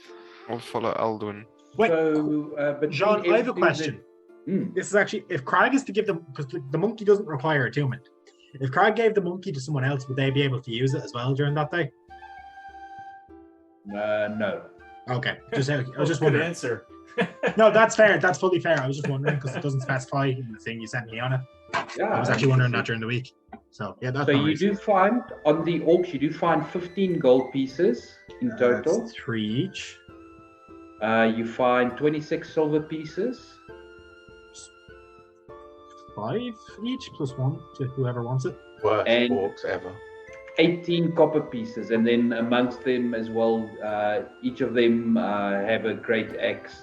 I'll follow Alduin. Wait, So, but Jean, I have a question. Hmm. This is actually, if Craig is to give them, because the monkey doesn't require attunement. If Craig gave the monkey to someone else, would they be able to use it as well during that day? No. Okay, I was just Good wondering. answer. No, that's fair. That's fully fair. I was just wondering because it doesn't specify in the thing you sent me on it. Yeah. I was actually wondering that during the week. So yeah, that's So no you worries. do find on the auction, you do find 15 gold pieces in total. That's 3 each. You find 26 silver pieces. 5 each plus 1 to whoever wants it. Worst And- orcs ever. 18 copper pieces, and then amongst them as well, each of them have a great axe.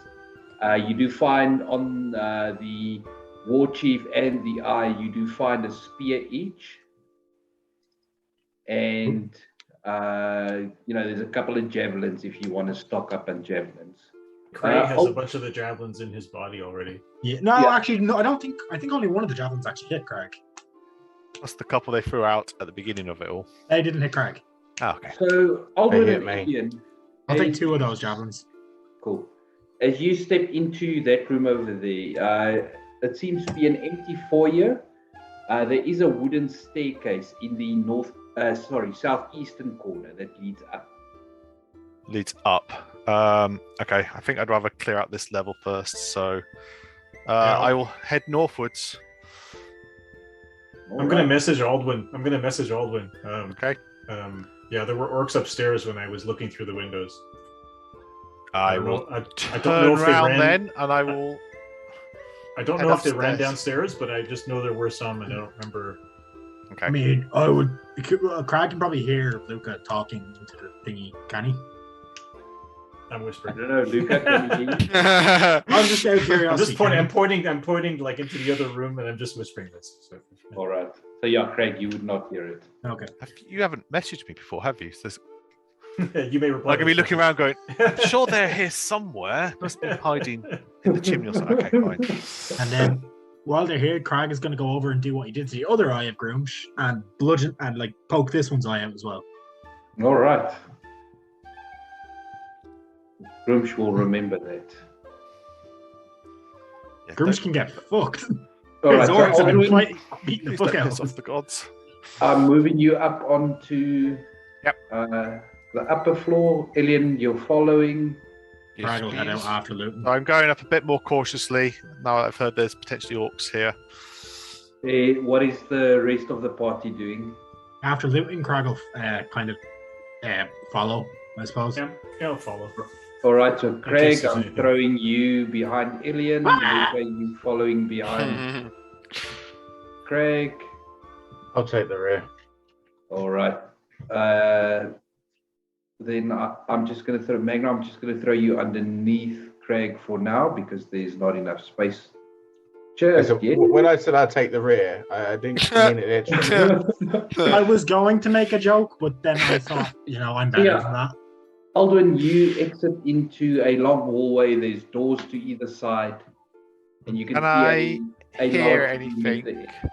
You do find on the war chief and the eye, you do find a spear each, and there's a couple of javelins if you want to stock up on javelins. Craig has oh. a bunch of the javelins in his body already. Yeah. No, Yeah. actually, no. I think only one of the javelins actually hit Craig. That's the couple they threw out at the beginning of it all. They didn't hit Craig. Oh, okay. So Aldrin hit and me. Ian, I'll take as- 2 of those javelins. Cool. As you step into that room over there, it seems to be an empty foyer. There is a wooden staircase in the southeastern corner that leads up. Leads up. Okay, I think I'd rather clear out this level first. So I will head northwards. I'm gonna message Aldwin. Okay. Yeah, there were orcs upstairs when I was looking through the windows. I don't will know- I don't turn know if they around ran- then, and I will. I don't Head know if they ran upstairs. downstairs, but I just know there were some, and I don't remember. Okay. I mean, I would. Craig can probably hear Luca talking into the thingy, can he? I'm I whispering. don't know, Luca, can you hear? I'm just out of I'm curiosity. just pointing. I'm pointing like into the other room, and I'm just whispering this. So. All right. So yeah, Craig, you would not hear it. Okay. You haven't messaged me before, have you? So You may reply. I'm gonna be looking around, going, "I'm sure they're here somewhere. Must be hiding in the chimney or something." Okay, fine. And then while they're here, Craig is going to go over and do what he did to the other eye of Groomsh and bludgeon and like poke this one's eye out as well. All right. Groomsh will remember that. Yeah, Groomsh can get fucked. All right. His So orcs have been Aldwin, beating the please fuck don't out piss of off him. the gods. I'm moving you up onto Yep. the upper floor. Ilian, you're following. Yes, Craig will head out please. after Luton. I'm going up a bit more cautiously now that I've heard there's potentially orcs here. What is the rest of the party doing? After Luton, Craig will kind of follow, I suppose. Yeah, I'll follow. All right. So case Craig, there's I'm anything. throwing you behind Ilian. Luca, you following behind Craig. I'll take the rear. All right. Then I'm just going to throw Magna. I'm just going to throw you underneath Craig for now because there's not enough space. Just So yet. when I said I'd take the rear, I didn't mean it literally. I was going to make a joke, but then I thought, I'm better Yeah. than that. Aldwin, you exit into a long hallway. There's doors to either side, and you can Can see a hear large anything? room there.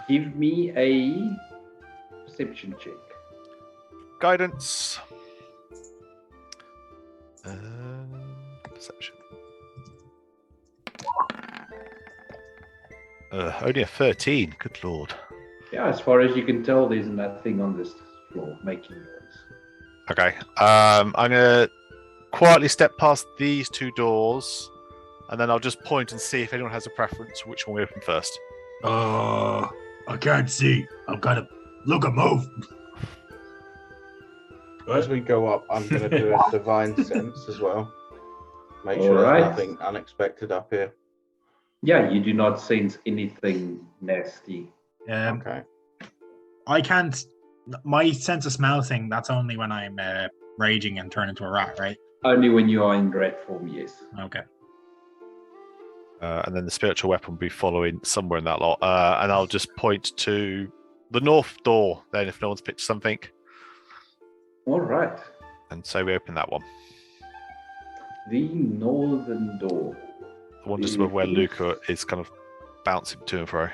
Give me a perception check. Guidance. Perception. Only a 13. Good lord. Yeah, as far as you can tell, there's nothing on this floor making noise. Okay. I'm gonna quietly step past these two doors, and then I'll just point and see if anyone has a preference which one we open first. I can't see. I've got to look a move. As we go up, I'm going to do a divine sense as well. Make sure All right. there's nothing unexpected up here. Yeah, you do not sense anything nasty. Okay. I can't. My sense of smell thing, that's only when I'm raging and turn into a rat, right? Only when you are in rat form, yes. Okay. And then the spiritual weapon will be following somewhere in that lot. And I'll just point to the north door then if no one's picked something. All right. And so we open that one. The northern door. The one just above where Luca is kind of bouncing to and fro.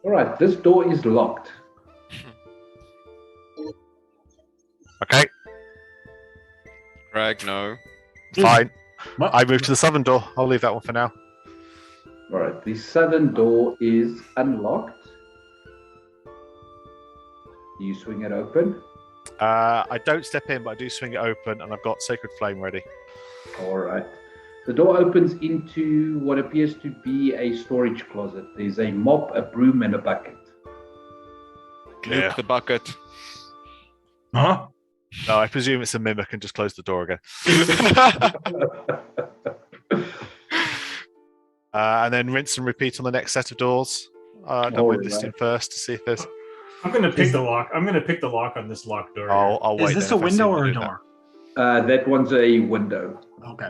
All right, this door is locked. Okay, Greg, no. fine. What? I move to the southern door. I'll leave that one for now. All right, the southern door is unlocked. You swing it open. I don't step in, but I do swing it open, and I've got Sacred Flame ready. All right. The door opens into what appears to be a storage closet. There's a mop, a broom, and a bucket. Yeah. Luke the bucket. Huh? No, I presume it's a mimic and just close the door again. And then rinse and repeat on the next set of doors. I'll read this in first to see if there's. I'm gonna pick the lock. I'm gonna pick the lock on this locked door. I'll wait. Is this then a if I see window one or a do that. door? That one's a window. Okay.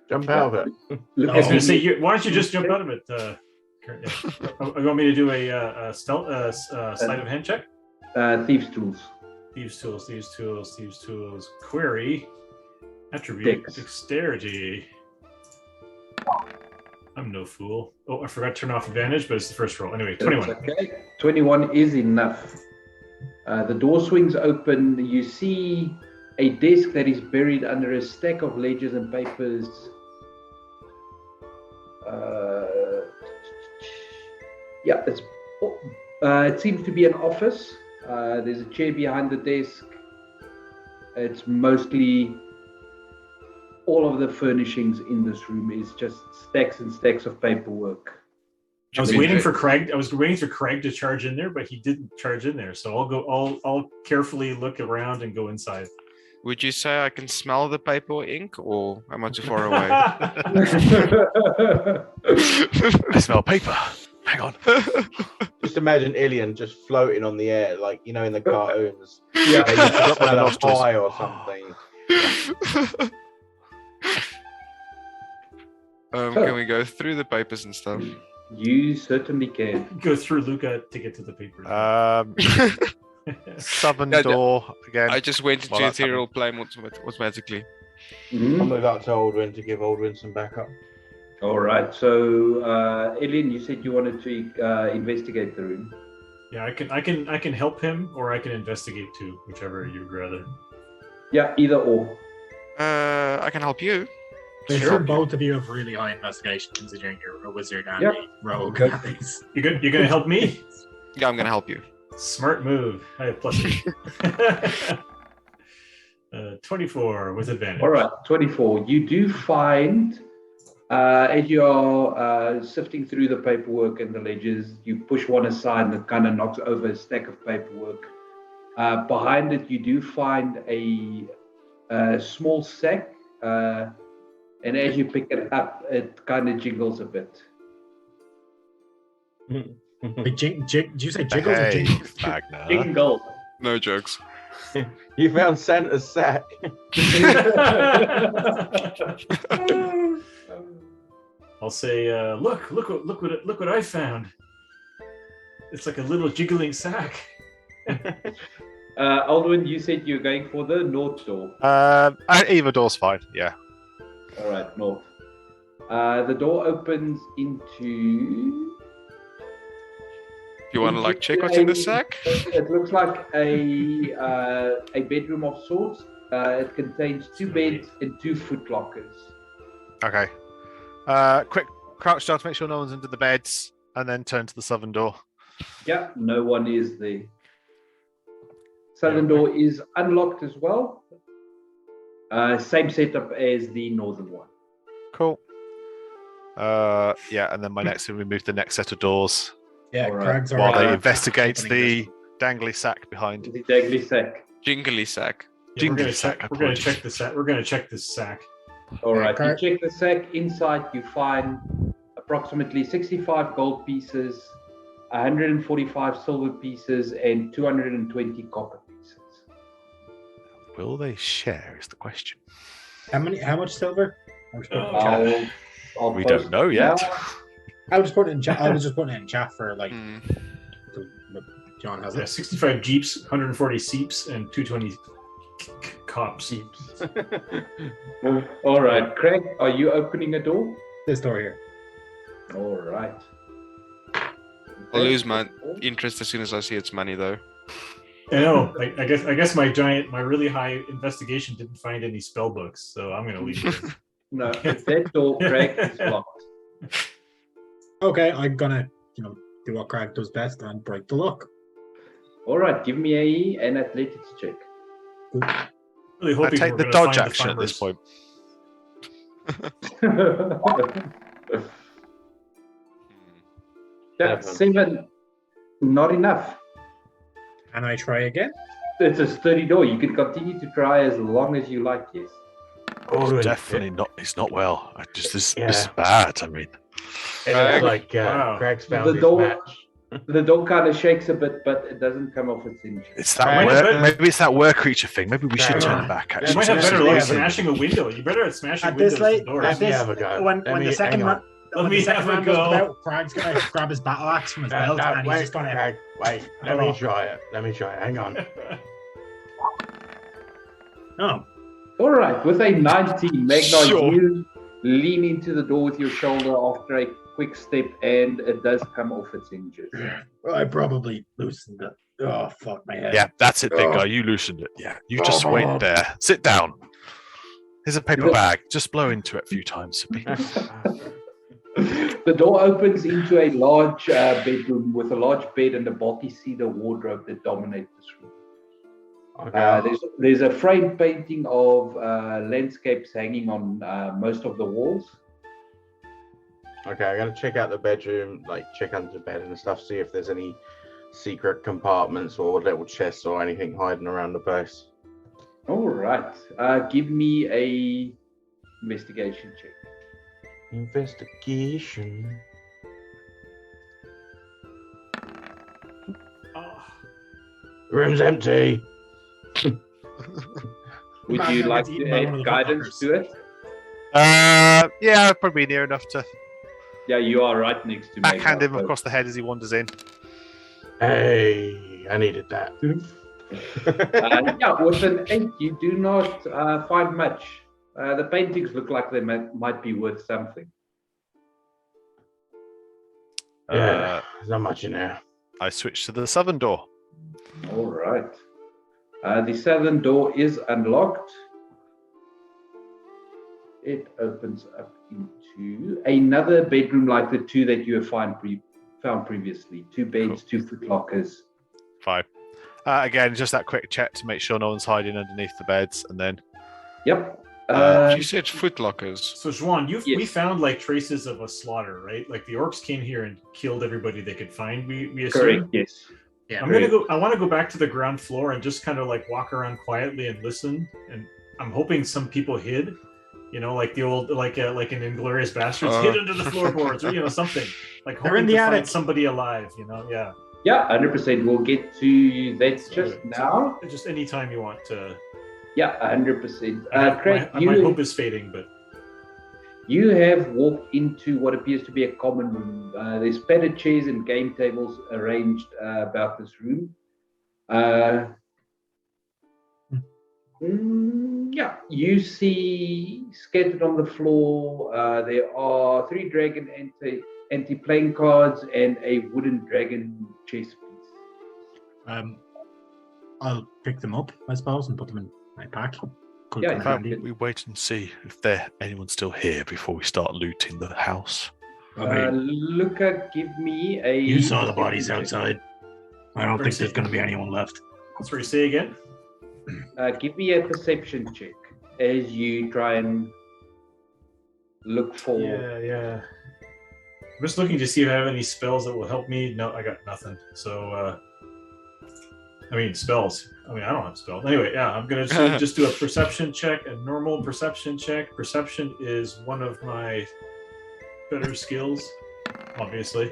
Jump out of it. Look I was at gonna say, me. why don't you just jump out of it? Kurt, yeah. You want me to do a stealth sleight of hand check? Thieves' tools. Thieves tools. Query. Attribute. Dex. Dexterity. I'm no fool. Oh, I forgot to turn off advantage, but it's the first roll. Anyway, 21. Okay. 21 is enough. The door swings open. You see a desk that is buried under a stack of ledgers and papers. It seems to be an office. There's a chair behind the desk. It's mostly all of the furnishings in this room is just stacks and stacks of paperwork. I was waiting for Craig. I was waiting for Craig to charge in there, but he didn't charge in there. So I'll go. I'll carefully look around and go inside. Would you say I can smell the paper or ink, or am I too far away? I smell paper. Hang on. Just imagine Ilian just floating on the air, like in the cartoons. Yeah. They just Up with the smell a nostrils. pie or something. Can we go through the papers and stuff? You certainly can. Go through Luca to get to the paper. Southern No, door again. I just went into Well, that's ethereal plane automatically. I'll Mhm. move out to Aldwin to give Aldwin some backup. All right. So, Elian, you said you wanted to investigate the room. Yeah, I can help him, or I can investigate too, whichever you'd rather. Yeah, either or. I can help you. I'm Sure. sure both of you have really high investigation considering you're a wizard and Yep. a rogue. Okay. at least. You're gonna help me? Yeah, I'm gonna help you. Smart move. I have plus 24 with advantage. All right, 24. You do find, as you are sifting through the paperwork and the ledgers, you push one aside and it kind of knocks over a stack of paperwork. Behind it, you do find a small sack, and as you pick it up, it kind of jiggles a bit. Like, did you say jiggles or Hey, jingles? Magna. Jingle. No jokes. You found Santa's sack. I'll say, look what I found. It's like a little jiggling sack. Aldwin, you said you're going for the north door. Either door's fine. Yeah. All right, north. The door opens into. You want to like check what's in the sack? It looks like a bedroom of sorts. It contains 2 beds and 2 foot lockers. Okay. Quick crouch down to make sure no one's under the beds, and then turn to the southern door. Yeah, no one is there. Southern door is unlocked as well. Same setup as the northern one. Cool. Yeah, and then my next thing, we move the next set of doors Yeah, All right. Craig's while already they investigate opening the dangly sack behind. The dangly sack. Jingly sack. Yeah, we're gonna Jingly sack, check. We're gonna apologies. check the sack. We're gonna check this sack. All right, you Okay. check the sack. Inside, you find approximately 65 gold pieces, 145 silver pieces, and 220 copper pieces. Will they share? Is the question. How much silver? I'll We post don't know it yet. now. I was just putting it in chat. I was just putting it in chat for like Hmm. John has Yeah, it. 65 jeeps, 140 seeps, and 220 cops. All right, Craig, are you opening a door? This door here. All right. I'll lose my interest as soon as I see its money, though. I know. I guess my really high investigation didn't find any spell books, so I'm gonna leave it. No, that door, Craig, is locked. Okay, I'm gonna do what Craig does best and break the lock. All right, give me an athletics check. Really I hoping take we're the gonna dodge find action at this farmers. point. That's 7. Not enough. Can I try again? It's a sturdy door. You can continue to try as long as you like, yes. It's definitely not. It's not well. This is Yeah. bad. I mean, It looks like Wow. Craig's found The his door, match. the door kind of shakes a bit, but it doesn't come off its hinges. it's that Right. were, maybe it's that were creature thing. Maybe we should turn it back. You You Actually, might have better Yeah, luck but- smashing a window. You better at smashing At this windows late, and doors. at me this, have a go. when Let the me- second hang man, on. when me the second have a man goes go. about, Craig's gonna grab his battle axe from his belt and he's wait, just gonna. Craig, wait. Let me try it. Hang on. No, All right, with a 19, Magnar, Sure. you lean into the door with your shoulder after a quick step, and it does come off its hinges. I probably loosened it. Oh fuck my head. yeah, that's it, big guy. You loosened it. Yeah, you just wait there. Sit down. Here's a paper bag. Just blow into it a few times. The door opens into a large bedroom with a large bed and a bulky cedar wardrobe that dominate this room. There's a framed painting of landscapes hanging on most of the walls. Okay, I'm gonna check out the bedroom, like check under the bed and stuff, see if there's any secret compartments or little chests or anything hiding around the place. All right. Give me a investigation check. Investigation. Oh, Room's empty. Would Imagine you I like get to eaten by one of add the guidance footlockers. to it? Yeah, I'd probably be near enough to Yeah, you are right next to me. backhand him across the head as he wanders in. Hey, I needed that. Yeah, with an 8, you do not find much. The paintings look like they might be worth something. Yeah, there's not much in there. I switch to the southern door. All right. The southern door is unlocked. It opens up into another bedroom like the two that you have found previously. 2 beds, 2 footlockers. 5. Again, just that quick check to make sure no one's hiding underneath the beds, and then Yep. You said footlockers. so Juan, we Yes. found like traces of a slaughter, right? Like the orcs came here and killed everybody they could find. We assume. Correct, yes. Yeah. I'm gonna go. I want to go back to the ground floor and just kind of like walk around quietly and listen. And I'm hoping some people hid. You know, like the old, like an Inglorious Bastards, hid under the floorboards, or something. Like They're hoping in the to find attic. somebody alive. Yeah. Yeah, 100%. We'll get to that So- just now. Just any time you want to. Yeah, 100%. My Craig, my hope is fading, but you have walked into what appears to be a common room. There's padded chairs and game tables arranged about this room. Yeah, you see scattered on the floor, there are 3 dragon anti-playing cards and a wooden dragon chess piece. I'll pick them up, I suppose, and put them in my pack. Could Yeah, come in in fact, handy. we wait and see if anyone's still here before we start looting the house. Luca, give me a... You saw the bodies perception check. outside. I don't think there's going to be anyone left. sorry, say again. Give me a perception check as you try and look for... Yeah. I'm just looking to see if I have any spells that will help me. No, I got nothing. So, spells. I don't have spells. Anyway, yeah, I'm going to just do a perception check, a normal perception check. Perception is one of my better skills, obviously.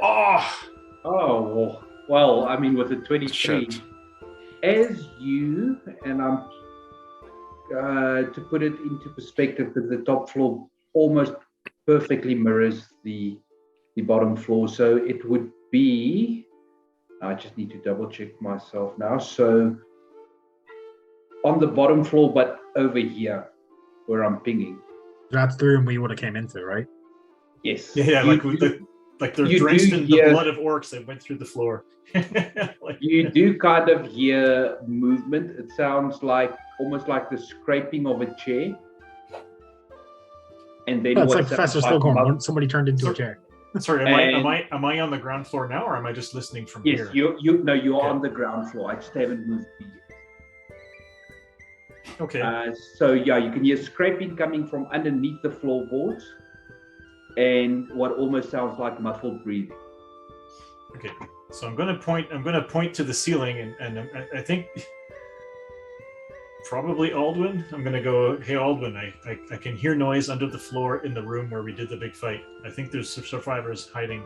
Oh, well, with the 23, Shit. as you, and I'm to put it into perspective, because the top floor almost perfectly mirrors the bottom floor, so it would be, I just need to double check myself now, so on the bottom floor, but over here, where I'm pinging. That's the room we would have came into, right? Yes. Yeah, like they're you drenched do in hear- the blood of orcs that went through the floor. You do kind of hear movement. It sounds almost like the scraping of a chair. And then Well, it's what like Professor sounds Slughorn. like- Somebody turned into a chair. Sorry, And- am I on the ground floor now, or am I just listening from Yes, here? you are Okay. on the ground floor. I just haven't moved yet. Okay. So yeah, you can hear scraping coming from underneath the floorboards, and what almost sounds like muffled breathing. Okay. So I'm gonna point to the ceiling, and I think probably Aldwin. I'm gonna go, hey Aldwin, I can hear noise under the floor in the room where we did the big fight. I think there's some survivors hiding.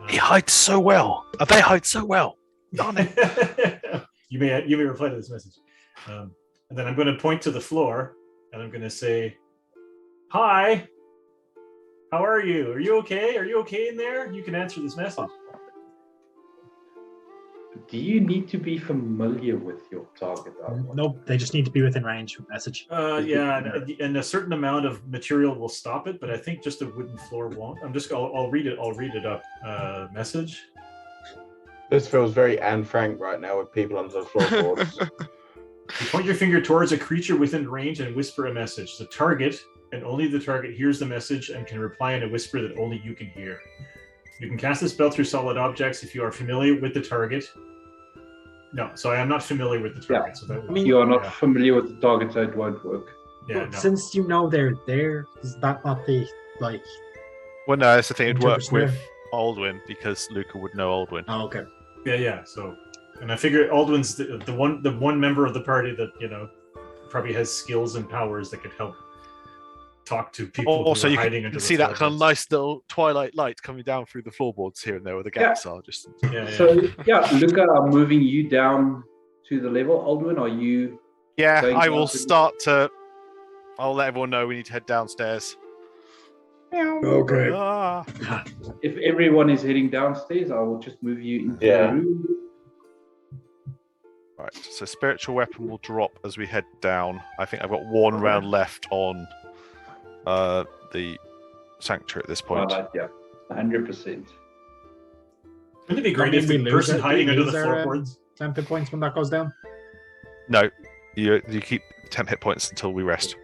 He hides so well. They hide so well. Darn it. you may reply to this message, and then I'm going to point to the floor, and I'm going to say, "Hi, how are you? Are you okay? Are you okay in there? You can answer this message." Do you need to be familiar with your target? Nope, they just need to be within range of message. Yeah, and a certain amount of material will stop it, but I think just a wooden floor won't. I'll read it. I'll read it up. Message. This feels very Anne Frank right now with people under the floorboards. You point your finger towards a creature within range and whisper a message. The target, and only the target, hears the message and can reply in a whisper that only you can hear. You can cast the spell through solid objects if you are familiar with the target. No, so I am not familiar with the target. So that You are not familiar with the target, so it won't work. Yeah, no. Since you know they're there, is that not the Like, Well, no, that's the thing. It'd work Interpreter. with Aldwin because Luca would know Aldwin. oh, okay. Yeah. So, and I figure Aldwin's the one member of the party that probably has skills and powers that could help talk to people Also, who are you hiding can under the see that kind of floorboards. nice little twilight light coming down through the floorboards here and there where the gaps are. Just Yeah. So, Luca, I'm moving you down to the level. Aldwin, are you? yeah, Going I down will to- start to. I'll let everyone know we need to head downstairs. Okay. Ah. If everyone is heading downstairs, I will just move you into Yeah. the room. Right, so spiritual weapon will drop as we head down. I think I've got one round left on the sanctuary at this point. Right, yeah, 100%. Wouldn't it be great I if mean, the we person lose hiding we under the lose our, floorboards? Temp points when that goes down. No, you keep 10 hit points until we rest.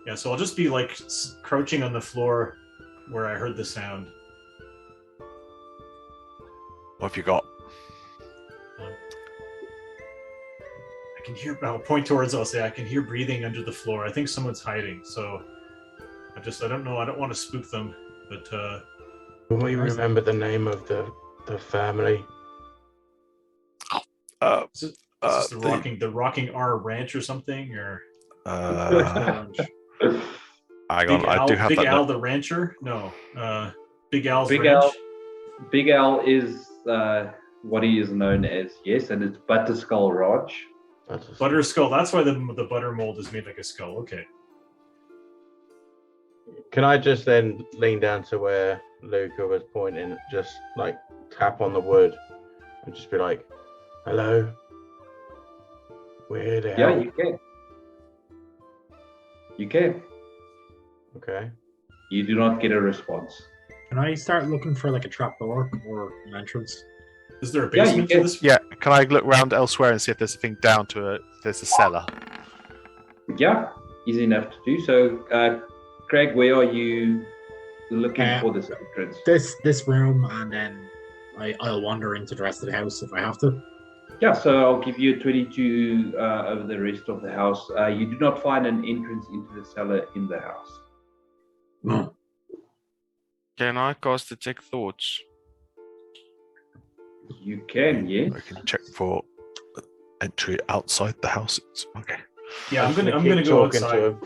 Yeah, so I'll just be like crouching on the floor where I heard the sound. What have you got? I can hear. I'll point towards. I'll say I can hear breathing under the floor. I think someone's hiding. So I don't know. I don't want to spook them, but Can we remember the name of the family? is this the rocking R Ranch or something or Hang on, Big I Al, do have Big that. Al the Rancher? No, Big Al's Big Ranch. Al. Big Al is what he is known as, yes, and it's Butterskull Ranch. Butter skull. That's why the butter mold is made like a skull. Okay. Can I just then lean down to where Luca was pointing, just like tap on the wood and just be like, hello? We're here to Yeah, help. you can. You can. Okay. You do not get a response. Can I start looking for like a trap door or an entrance? Is there a Yeah, you basement can. to this? Yeah, can I look around elsewhere and see if there's a thing down to there's a cellar? Yeah, easy enough to do. So, Craig, where are you looking for this entrance? This room, and then I'll wander into the rest of the house if I have to. Yeah, so I'll give you a 22 over the rest of the house. You do not find an entrance into the cellar in the house. No. Can I cast Detect Thoughts? You can, yes. I can check for entry outside the house. Okay. Yeah, I'm gonna keep go talking to outside. him.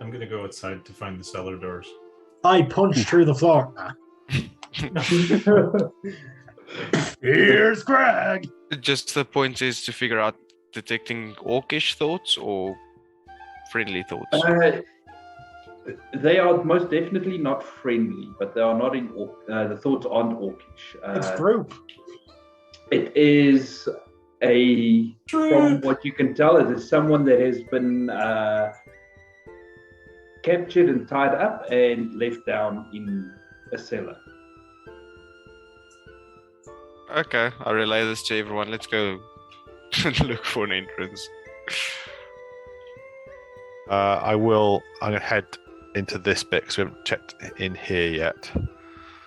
I'm gonna go outside to find the cellar doors. I punched through the floor. Here's Greg. Just the point is to figure out detecting orcish thoughts or friendly thoughts. They are most definitely not friendly, but they are not in the thoughts aren't orcish. It's group. It is from what you can tell, it is someone that has been captured and tied up and left down in a cellar. Okay, I'll relay this to everyone. Let's go look for an entrance. I'm gonna head into this bit because we haven't checked in here yet.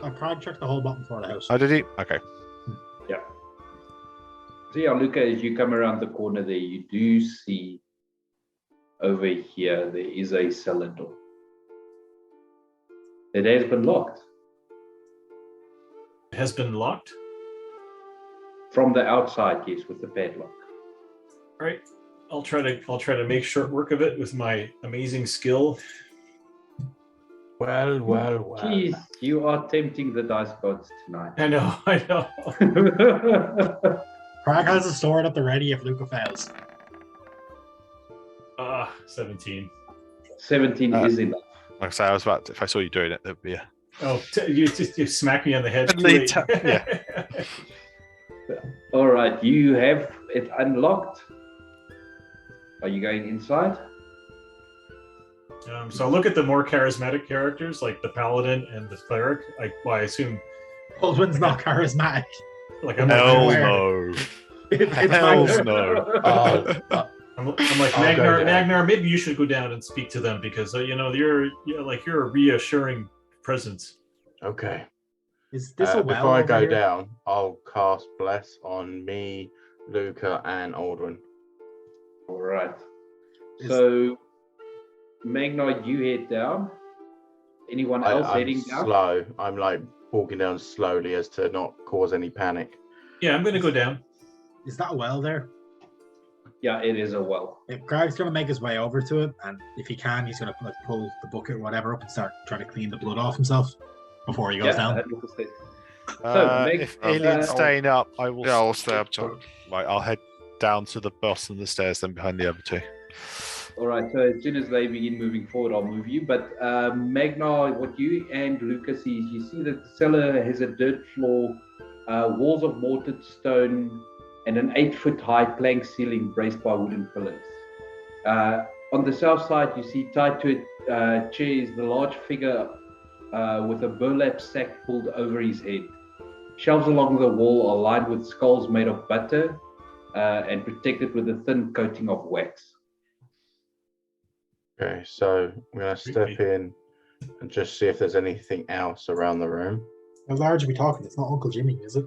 I probably checked the whole bottom floor of the house. Oh, did he? Okay. Yeah. So yeah, Luca, as you come around the corner there, you do see over here there is a cellar door. It has been locked It has been locked. from the outside, yes, with the padlock. All right. I'll try to make short work of it with my amazing skill. Well. Jeez, you are tempting the dice gods tonight. I know. Craig has a sword at the ready if Luca fails. 17. 17 is enough. Like I say, I was about to, if I saw you doing it, there'd be a. Oh, you smack me on the head. Too Deadly late. yeah. All right, you have it unlocked. Are you going inside? So I'll look at the more charismatic characters like the paladin and the cleric. I assume Baldwin's not charismatic. like I'm Hell like, no. It's Hell fine. no. I'm like I'll go Magnar. down. Magnar, maybe you should go down and speak to them because you're a reassuring presence. Okay. Is this a well before I over go here? down, I'll cast Bless on me, Luca, and Aldrin. All right. So, Magnar, you head down. Anyone else I'm heading down? slow. I'm like walking down slowly as to not cause any panic. Yeah, I'm going to go down. Is that a well there? Yeah, it is a well. Craig's going to make his way over to it, and if he can, he's going to pull the bucket or whatever up and start trying to clean the blood off himself before he goes down. 100%. So, Meg, If Alien's staying up, I will. Yeah, I'll stay up top. Right, I'll head down to the bottom of the stairs, then behind the other two. All right, so as soon as they begin moving forward, I'll move you. But Magnar, what you and Lucas see is you see that the cellar has a dirt floor, walls of mortared stone, and an 8-foot high plank ceiling braced by wooden pillars. On the south side, you see tied to a chair is the large figure with a burlap sack pulled over his head. Shelves along the wall are lined with skulls made of butter and protected with a thin coating of wax. Okay, so I'm gonna step in and just see if there's anything else around the room. How large are we talking? It's not Uncle Jimmy, is it?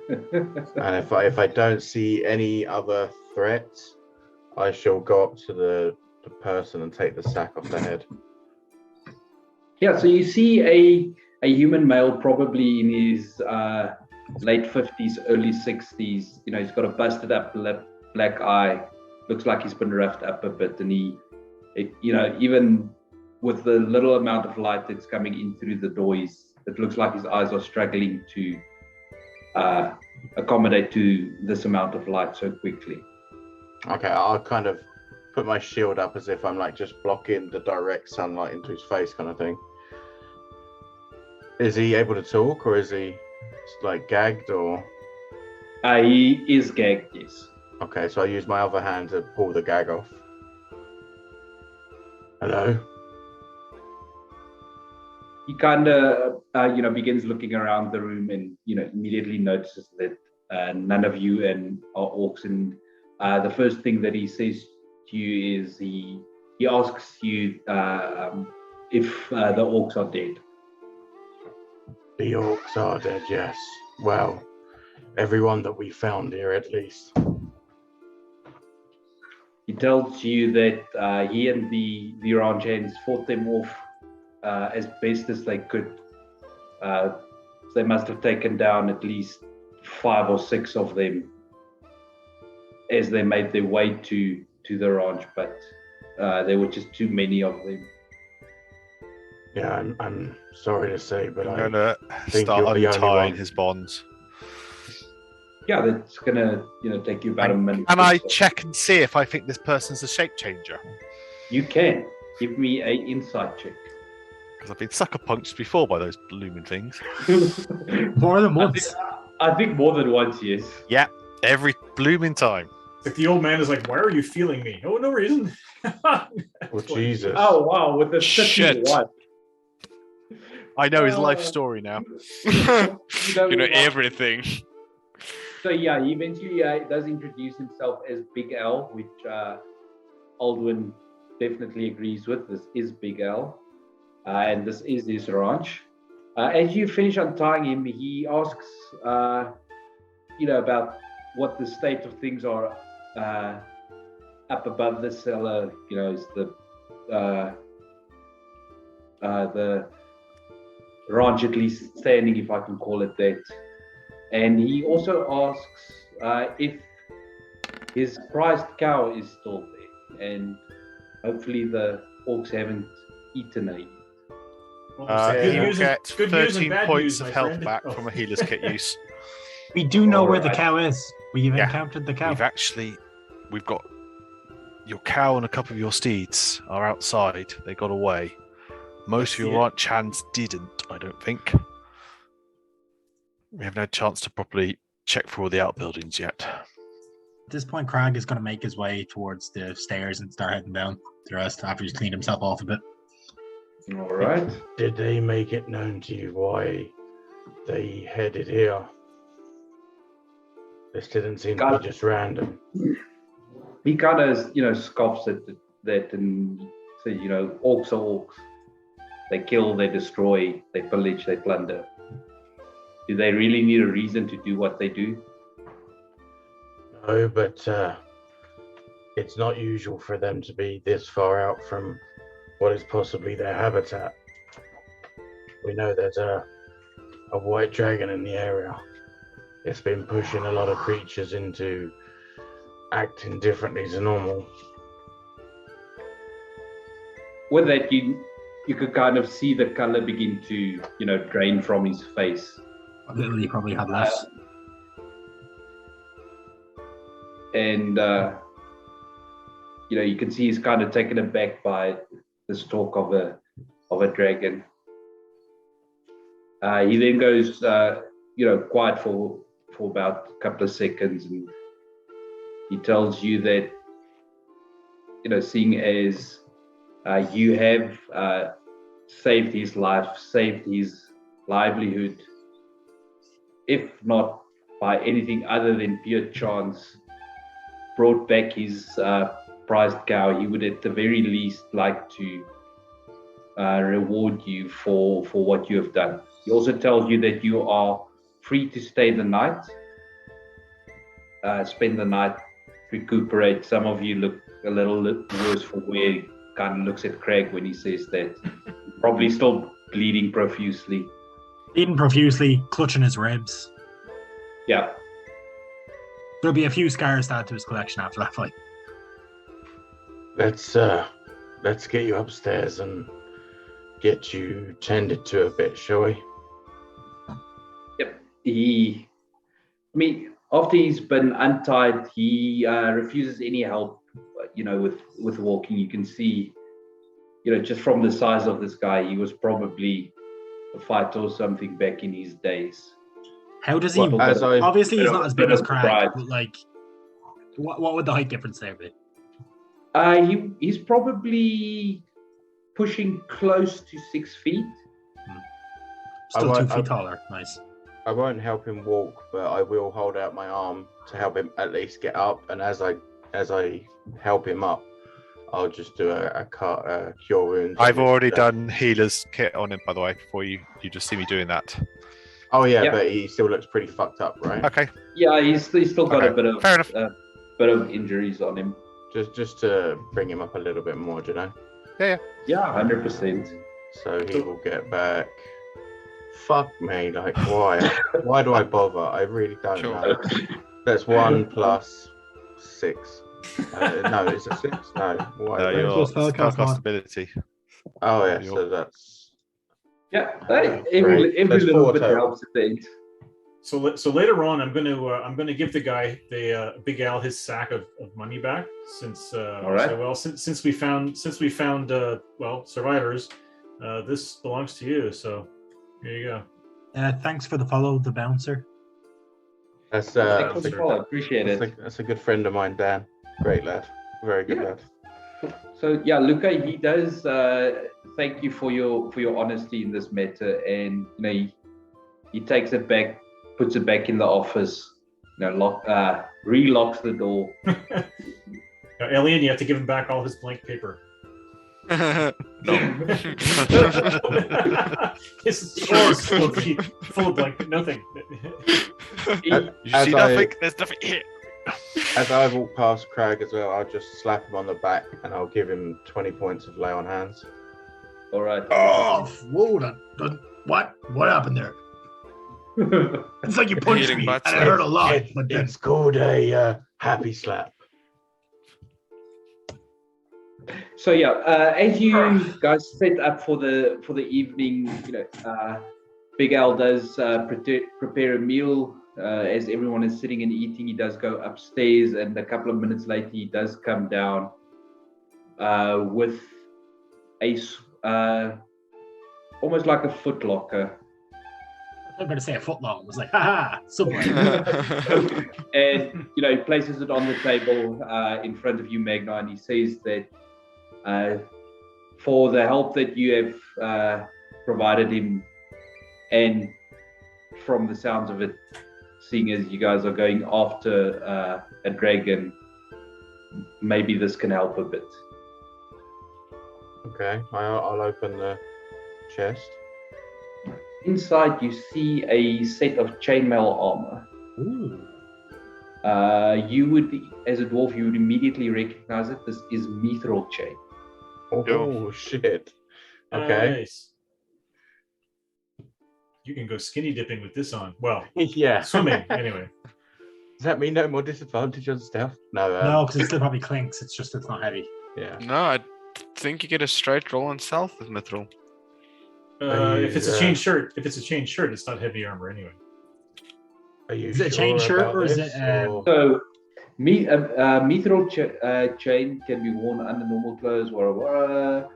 And if I don't see any other threats, I shall go up to the person and take the sack off the head. Yeah, so you see a human male, probably in his late 50s, early 60s. You know, he's got a busted up black eye. Looks like he's been roughed up a bit, and even with the little amount of light that's coming in through the doors, it looks like his eyes are struggling to accommodate to this amount of light so quickly. Okay, I'll kind of put my shield up as if I'm like just blocking the direct sunlight into his face kind of thing. Is he able to talk, or is he like gagged, or? He is gagged, yes. Okay, so I use my other hand to pull the gag off. Hello? He kind of, begins looking around the room and, immediately notices that none of you are orcs. And the first thing that he says to you is he asks you if the orcs are dead. The orcs are dead, yes. Well, everyone that we found here at least. He tells you that he and the ranch hands fought them off as best as they could. They must have taken down at least 5 or 6 of them as they made their way to the ranch, but there were just too many of them. Yeah, I'm sorry to say, but I'm I gonna think start you're the only untying one. his bonds. Yeah, that's gonna take you about a minute. Can or I so. check and see if I think this person's a shape changer? You can give me an insight check. Because I've been sucker punched before by those blooming things. More than once. I think more than once, yes. Yeah, every blooming time. Like the old man is like, "Why are you feeling me?" Oh, no reason. Oh, Jesus. Oh wow, with the Shit. 51. I know his life story now. You know everything. So yeah, he eventually does introduce himself as Big L, which Aldwin definitely agrees with. This is Big L, and this is his ranch. As you finish untying him, he asks, about what the state of things are up above the cellar. Is the ranch at least standing, if I can call it that. And he also asks if his prized cow is still there, and hopefully the orcs haven't eaten it. He will get good news and 13 bad points news, of my health friend. back Oh. from a healer's kit use. We do know where the Alright. cow is. We've Yeah. encountered the cow. We've got your cow and a couple of your steeds are outside. They got away. Most of your Yeah. ranch hands didn't, I don't think. We haven't had a chance to properly check for all the outbuildings yet. At this point, Crag is going to make his way towards the stairs and start heading down the rest after he's cleaned himself off a bit. All right. Did they make it known to you why they headed here? This didn't seem to be just random. He kind of, scoffs at that and says, orcs are orcs. They kill, they destroy, they pillage, they plunder. Do they really need a reason to do what they do? No, but it's not usual for them to be this far out from what is possibly their habitat. We know there's a white dragon in the area. It's been pushing a lot of creatures into acting differently to normal. With that, you could kind of see the color begin to, drain from his face. Literally, probably had less. And you can see he's kind of taken aback by this talk of a dragon. He then goes, quiet for about a couple of seconds, and he tells you that, seeing as you have saved his life, saved his livelihood, if not by anything other than pure chance, brought back his prized cow, he would at the very least like to reward you for what you have done. He also tells you that you are free to stay the night, spend the night, recuperate. Some of you look a little worse for wear. He kind of looks at Craig when he says that. Probably still bleeding profusely. Bleeding profusely, clutching his ribs. Yeah. There'll be a few scars to add to his collection after that fight. Let's get you upstairs and get you tended to a bit, shall we? Yep. After he's been untied, he refuses any help, with walking. You can see, just from the size of this guy, he was probably a fighter or something back in his days. How does he? Obviously, he's not as big as Craig, but what would the height difference there be? He's probably pushing close to 6 feet. Still 2 feet taller. Nice. I won't help him walk, but I will hold out my arm to help him at least get up. And as I help him up, I'll just do a cure wounds. I've already done healer's kit on him, by the way, before you just see me doing that. Oh yeah, but he still looks pretty fucked up, right? Okay. Yeah, he's still got a bit of fair enough. Bit of injuries on him. Just to bring him up a little bit more, do you know? Yeah, 100%. So he will get back. Fuck me, like why? Why do I bother? I really don't know. That's 1 plus 6. No, is it 6? No. Why? No, your spellcast ability. Oh yeah, so that's. Yeah, every little bit helps at the end. So later on, I'm gonna give the guy, the Big Al, his sack of money back, since all right. since we found survivors, this belongs to you. So here you go. Thanks for the follow, the bouncer. Thanks for the follow. Appreciate it. That's a good friend of mine, Dan. Great lad, very good lad. So yeah, Luca, he does thank you for your honesty in this matter, and he takes it back, puts it back in the office, relocks the door. Alien, you have to give him back all his blank paper. No. His drawers full of blank, nothing. You see nothing? There's nothing here. As I walk past Craig as well, I'll just slap him on the back and I'll give him 20 points of lay on hands. All right. Oh, whoa! What happened there? It's like you punched me, and it hurt a lot. It's called a happy slap. So yeah, as you guys set up for the evening, Big Al does prepare a meal. As everyone is sitting and eating, he does go upstairs, and a couple of minutes later, he does come down with a almost like a footlocker. I'm going to say a footlong. I was like, haha, subway. And he places it on the table in front of you, Magna, and he says that for the help that you have provided him, and from the sounds of it, seeing as you guys are going after a dragon, maybe this can help a bit. Okay, I'll open the chest. Inside, you see a set of chainmail armor. Ooh. You would, as a dwarf, you would immediately recognize it. This is mithril chain. Oh shit. Okay. Nice. You can go skinny dipping with this on. Well, Yeah. swimming anyway. Does that mean no more disadvantage on stealth? No. No, because it still probably clinks. It's just it's not heavy. Yeah. No, I think you get a straight roll on stealth with Mithril. If it's a chain shirt, it's not heavy armor anyway. Are you Is it a sure chain shirt about or is this, it, or- So, mithril chain can be worn under normal clothes or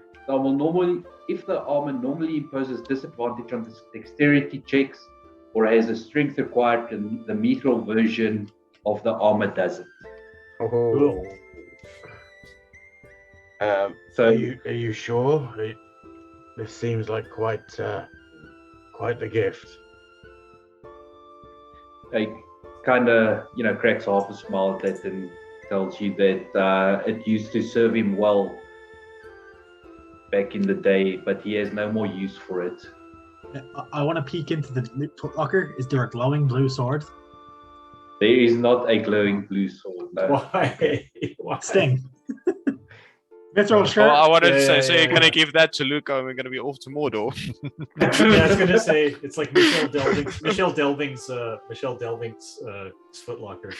if the armor normally imposes disadvantage on the dexterity checks or has a strength required, the mithril version of the armor doesn't. Oh. So Are you sure? This seems like quite the gift. he kind of cracks half a smile at that and tells you that it used to serve him well back in the day, but he has no more use for it. I want to peek into the locker. Is there a glowing blue sword? There is not a glowing blue sword. No. Why? Why? Sting. Mithril shirt. Well, I wanted to say, Yeah, so yeah, you're going to yeah. give that to Luca and we're going to be off to Mordor. Yeah, I was gonna say it's like Michelle Delving's footlocker.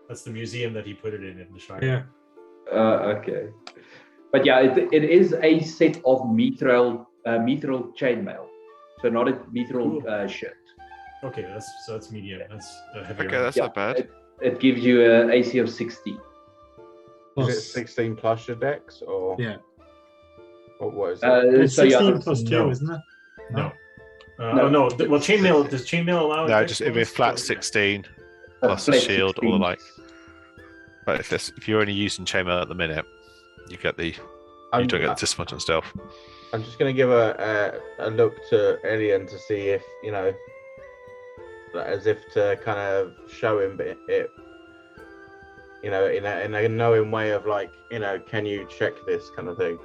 That's the museum that he put it in the Shire. Yeah. Okay. But yeah, it is a set of mithril chainmail. So not a mithril shirt. Okay, that's medium. That's heavy Okay, armor. that's not bad. It gives you an AC of 60. Is it 16 plus your dex, or Yeah. or what is it? It's So yeah, 16 plus 2, no. isn't it? No. No. No. Well, chainmail. Does chainmail allow? No, a just dex it'd be a bonus? flat Or- 16 a plus a flat shield or the 16. like. But if you're only using chainmail at the minute, you get the you don't get the disadvantage on stealth. I'm just going to give a look to Elian to see if, as if to kind of show him it, in a knowing way of like, can you check this kind of thing.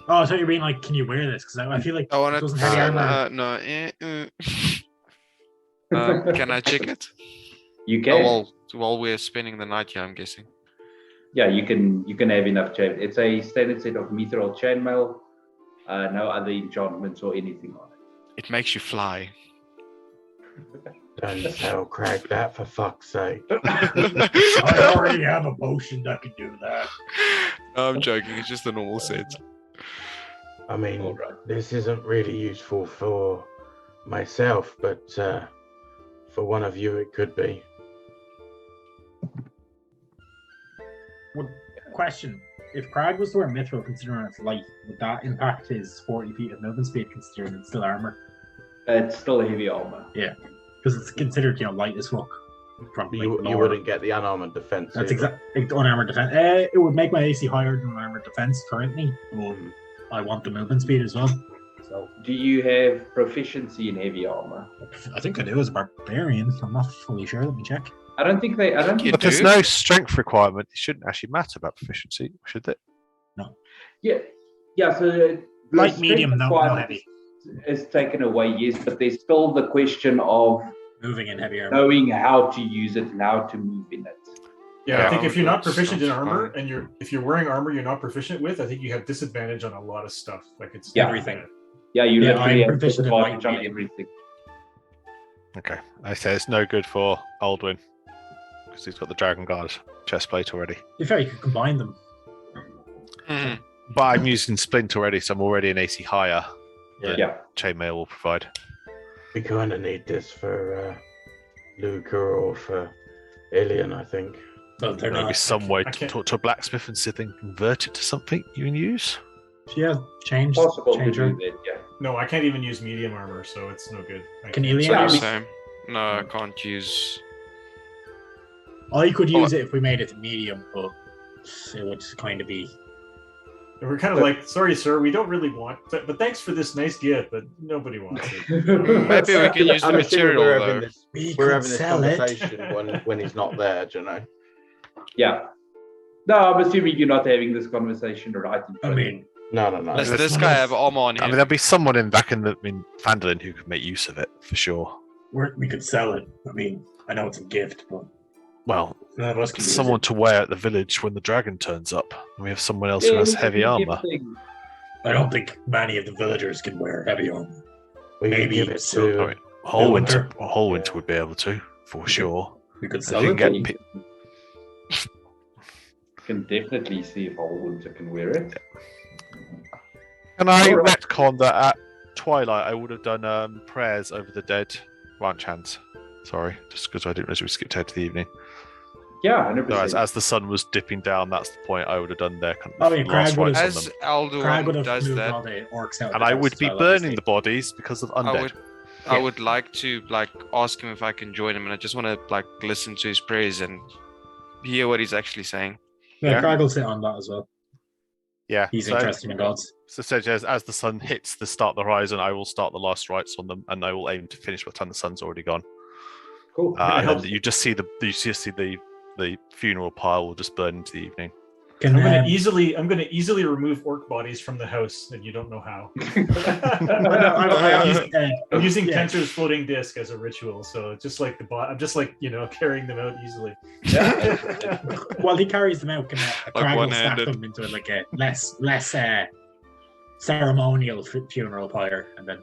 Oh, I thought you were being like, can you wear this? Because I feel like I want it to. doesn't heavy armor. No. Can I check it? You Oh, can. well, while we're spending the night here, I'm guessing. Yeah, you can have enough chain. It's a standard set of mithril chainmail. No other enchantments or anything on it. It makes you fly. Don't tell Craig that, for fuck's sake. I already have a potion that can do that. No, I'm joking. It's just the normal set. I mean, All right. this isn't really useful for myself, but for one of you it could be. Question. If Crag was to wear mithril considering it's light, would that impact his 40 feet of movement speed considering it's still armor? It's still heavy armor. Because it's considered, light as fuck. From, You lower. wouldn't get the unarmored defense. That's either. exactly unarmored defense. It would make my AC higher than unarmored defense currently. But I want the movement speed as well. So Do you have proficiency in heavy armor? I think I do as a barbarian. I'm not fully sure. Let me check. I don't think they. You But there's do? no strength requirement. It shouldn't actually matter about proficiency, should it? Yeah. So the Light, strength medium, no requirement heavy. is taken away, yes, but there's still the question of Moving in heavy armor. knowing how to use it and how to move in it. Yeah, Yeah, I think if you're not that proficient in sounds armor, fine. and if you're wearing armor you're not proficient with, I think you have disadvantage on a lot of stuff. Like it's Yeah. Everything. Yeah, you Yeah, literally I'm have proficient in light disadvantage on medium. everything. Okay. I say it's no good for Aldwin because he's got the Dragon Guard chest plate already. To be fair, you could combine them. Mhm. But I'm using Splint already, so I'm already an AC higher. than Yeah. Chainmail will provide. We kind of need this for Luca or for Ilian, I think. But they're Maybe not. some way I to can't- talk to a blacksmith and see if they can convert it to something you can use. Yeah, change. Possible to change do her. that, yeah. No, I can't even use medium armor, so it's no good. I Can can't. Elian Yeah, use? Same. No, I can't use. I could use it if we made it medium, but it would kind of be. And we're kind of like, sorry, sir, we don't really want, but thanks for this nice gift, but nobody wants it. Maybe we can use the I'm assuming material, we're though. having this, We we're could having this sell it. conversation when he's not there, do you know? Yeah. No, I'm assuming you're not having this conversation right in I front of you. mean, No. Does Let's- this guy have armor on I mean, him? there'll be someone in Vandalin who could make use of it for sure. we could sell it. I mean, I know it's a gift, but well, None of us can use someone it. to wear at the village when the dragon turns up. And we have someone else Yeah, who has we heavy can give armor. things. I don't think many of the villagers can wear heavy armor. We can Maybe give it so- to. I mean, Holwinter Holwinter? would be able to, for sure. We could If sell you it. can You get can definitely see if Holwinter can wear it. Can I Alright. retcon that at twilight I would have done prayers over the dead ranch hands? Sorry, just because I didn't realize we skipped ahead to the evening. Yeah, So 100%. as the sun was dipping down, that's the point I would have done their kind Oh, of yeah, last Crag would rites have- on As them. Crag would Alduin have does moved that, all the orcs out. And I would be burning the bodies because of undead. I would like to ask him if I can join him, and I just want to listen to his prayers and hear what he's actually saying. Yeah, Yeah. Crag will sit on that as well. Yeah, He's so, interested in gods. So essentially, as the sun hits the start of the horizon, I will start the last rites on them, and I will aim to finish by the time the sun's already gone. Cool. And helps. then you just see the funeral pile will just burn into the evening. Can I'm gonna easily remove orc bodies from the house, and you don't know how. I'm using yeah. Tensor's floating disc as a ritual, so it's just like I'm just carrying them out easily. While he carries them out, can Crag will stack one-handed. them into like a less ceremonial funeral pyre, and then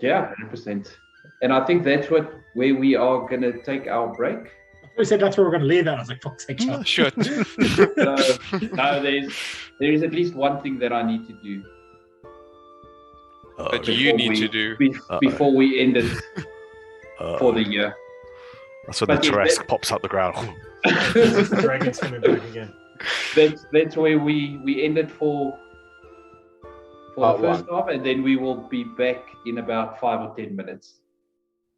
Yeah, 100%. And I think that's where we are going to take our break. We said that's where we're going to leave that. I was like, fuck's sake, Sean. Sure. No, there is at least one thing that I need to do Oh, But you need to do. before we end it for the year. That's when But the yeah, Teresk pops out the ground. The dragon's coming back again. That's where we end it for Part the first half, and then we will be back in about 5 or 10 minutes.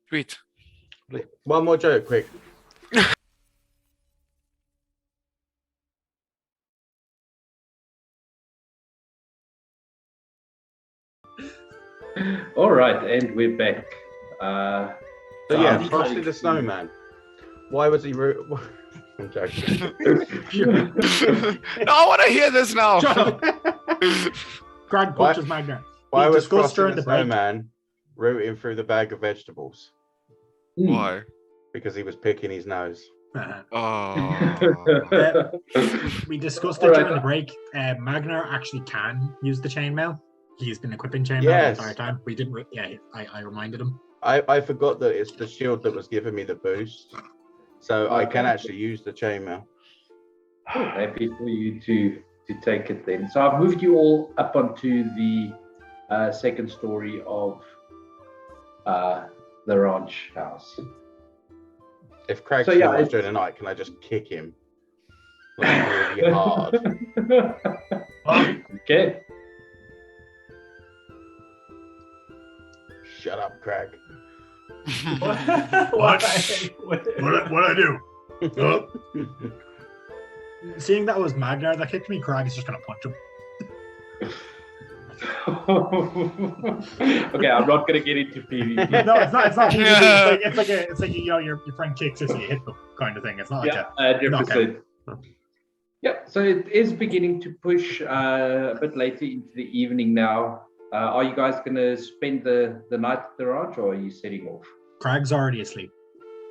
Sweet. One more joke, quick. All right, and we're back. So yeah, I think Frosty the Snowman. Why was he rude? I'm joking. No, I want to hear this now. Shut up. Crag punches Magna. Why We was discussed Frosty during the the break. Snowman rooting through the bag of vegetables? Why? Because he was picking his nose. Oh. We discussed it Alright. during the break. Magnar actually can use the chainmail. He's been equipping chainmail Yes. the entire time. We didn't. I reminded him. I forgot that it's the shield that was giving me the boost. So I can Okay. actually use the chainmail. Happy for you to take it then. So I've moved you all up onto the second story of the ranch house. If Craig So, yeah, snores it's- during the night, can I just kick him? Like really hard. Okay. Shut up, Craig. What I do? Seeing that was Magnar that kicked me, Crag is just gonna punch him. Okay, I'm not gonna get into PvP. No, it's not. It's not. It's like your friend kicks you, so you hit them kind of thing. It's not like Yeah, that. 100%. Yeah, so it is beginning to push a bit later into the evening now. Are you guys gonna spend the night at the ranch, or are you setting off? Crag's already asleep.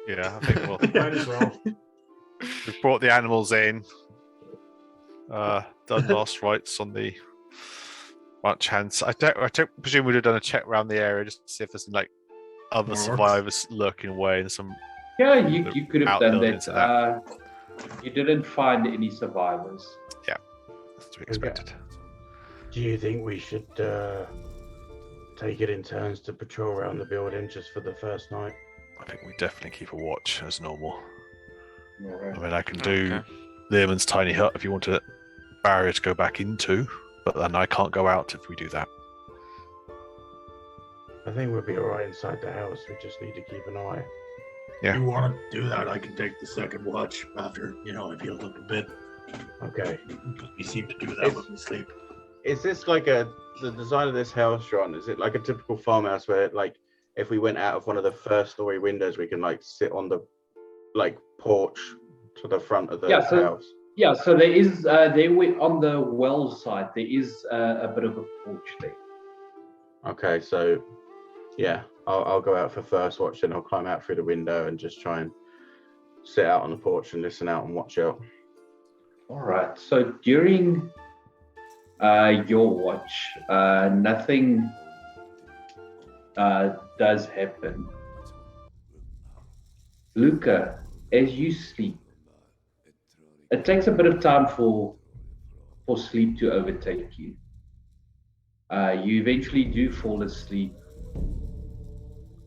Yeah, I think we'll. Might as well. We've brought the animals in. Done last rites on the ranch hands. I don't presume we'd have done a check around the area just to see if there's other More orcs? survivors lurking away and some. Yeah, you could have done Outbuildings that. of You didn't find any survivors. That's to be expected. Do you think we should take it in turns to patrol around the building just for the first night? I think we definitely keep a watch as normal. All right. I mean, I can do Okay. Learman's tiny hut if you want a barrier to go back into, but then I can't go out if we do that. I think we'll be alright inside the house. We just need to keep an eye. Yeah. If you want to do that, I can take the second watch after I've healed up a bit. Okay. We seem to do that when we sleep. Is this like the design of this house, John? Is it like a typical farmhouse where, like, if we went out of one of the first story windows, we can like sit on the porch to the front of the house? Yeah, so there is on the well side there is a bit of a porch there. Okay, so yeah, I'll go out for first watch, and I'll climb out through the window and just try and sit out on the porch and listen out and watch out. All right. So during your watch, nothing does happen. Luca, as you sleep, it takes a bit of time for sleep to overtake you. You eventually do fall asleep,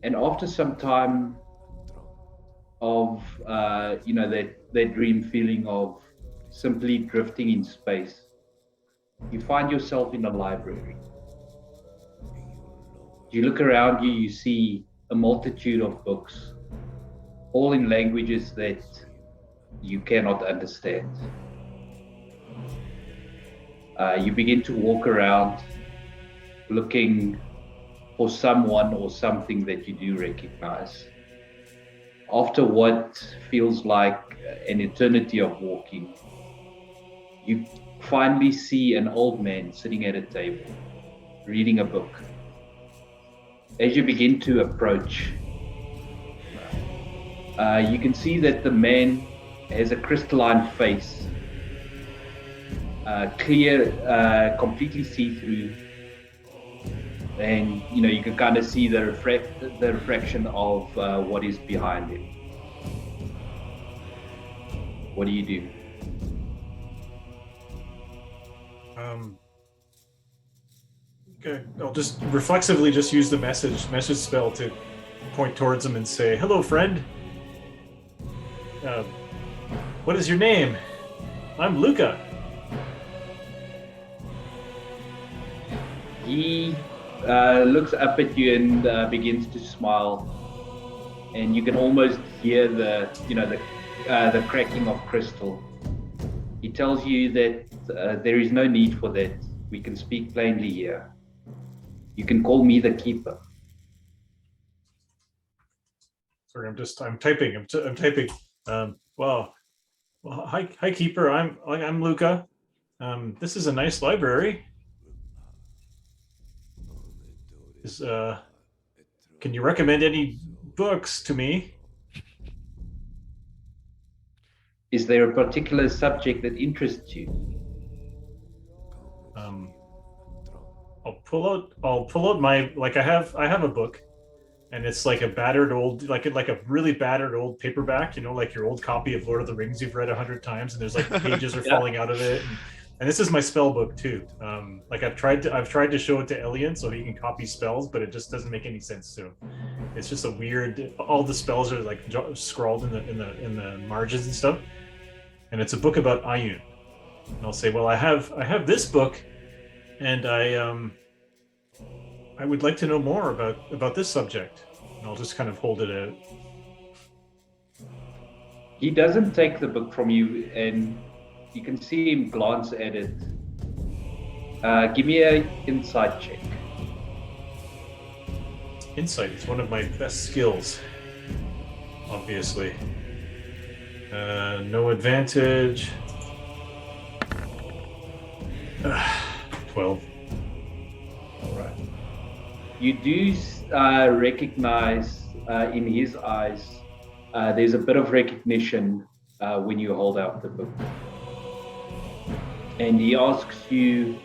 and after some time of that dream feeling of simply drifting in space, you find yourself in a library. You look around you, you see a multitude of books, all in languages that you cannot understand. You begin to walk around looking for someone or something that you do recognize. After what feels like an eternity of walking, you finally see an old man sitting at a table, reading a book. As you begin to approach, you can see that the man has a crystalline face, clear, completely see-through, and you can kind of see the refraction of what is behind him. What do you do? Okay, I'll just reflexively just use the message spell to point towards him and say, "Hello, friend. What is your name? I'm Luca." He looks up at you and begins to smile, and you can almost hear the cracking of crystal. He tells you that there is no need for that. We can speak plainly here. You can call me the Keeper. Sorry, I'm typing. I'm typing. Well, hi, Keeper. I'm Luca. This is a nice library. Can you recommend any books to me? Is there a particular subject that interests you? I'll pull out my I have a book, and it's like a battered old like a really battered old paperback, like your old copy of Lord of the Rings you've read 100 times, and there's like pages are falling out of it. And this is my spell book too. I've tried to show it to Elian so he can copy spells, but it just doesn't make any sense to him. It's just a weird. All the spells are like scrawled in the margins and stuff. And it's a book about Ayun. And I'll say, well, I have this book, and I would like to know more about this subject. And I'll just kind of hold it out. He doesn't take the book from you, and you can see him glance at it. Give me an insight check. Insight is one of my best skills, obviously. No advantage. 12. All right. You do recognize in his eyes, there's a bit of recognition when you hold out the book. And he asks you,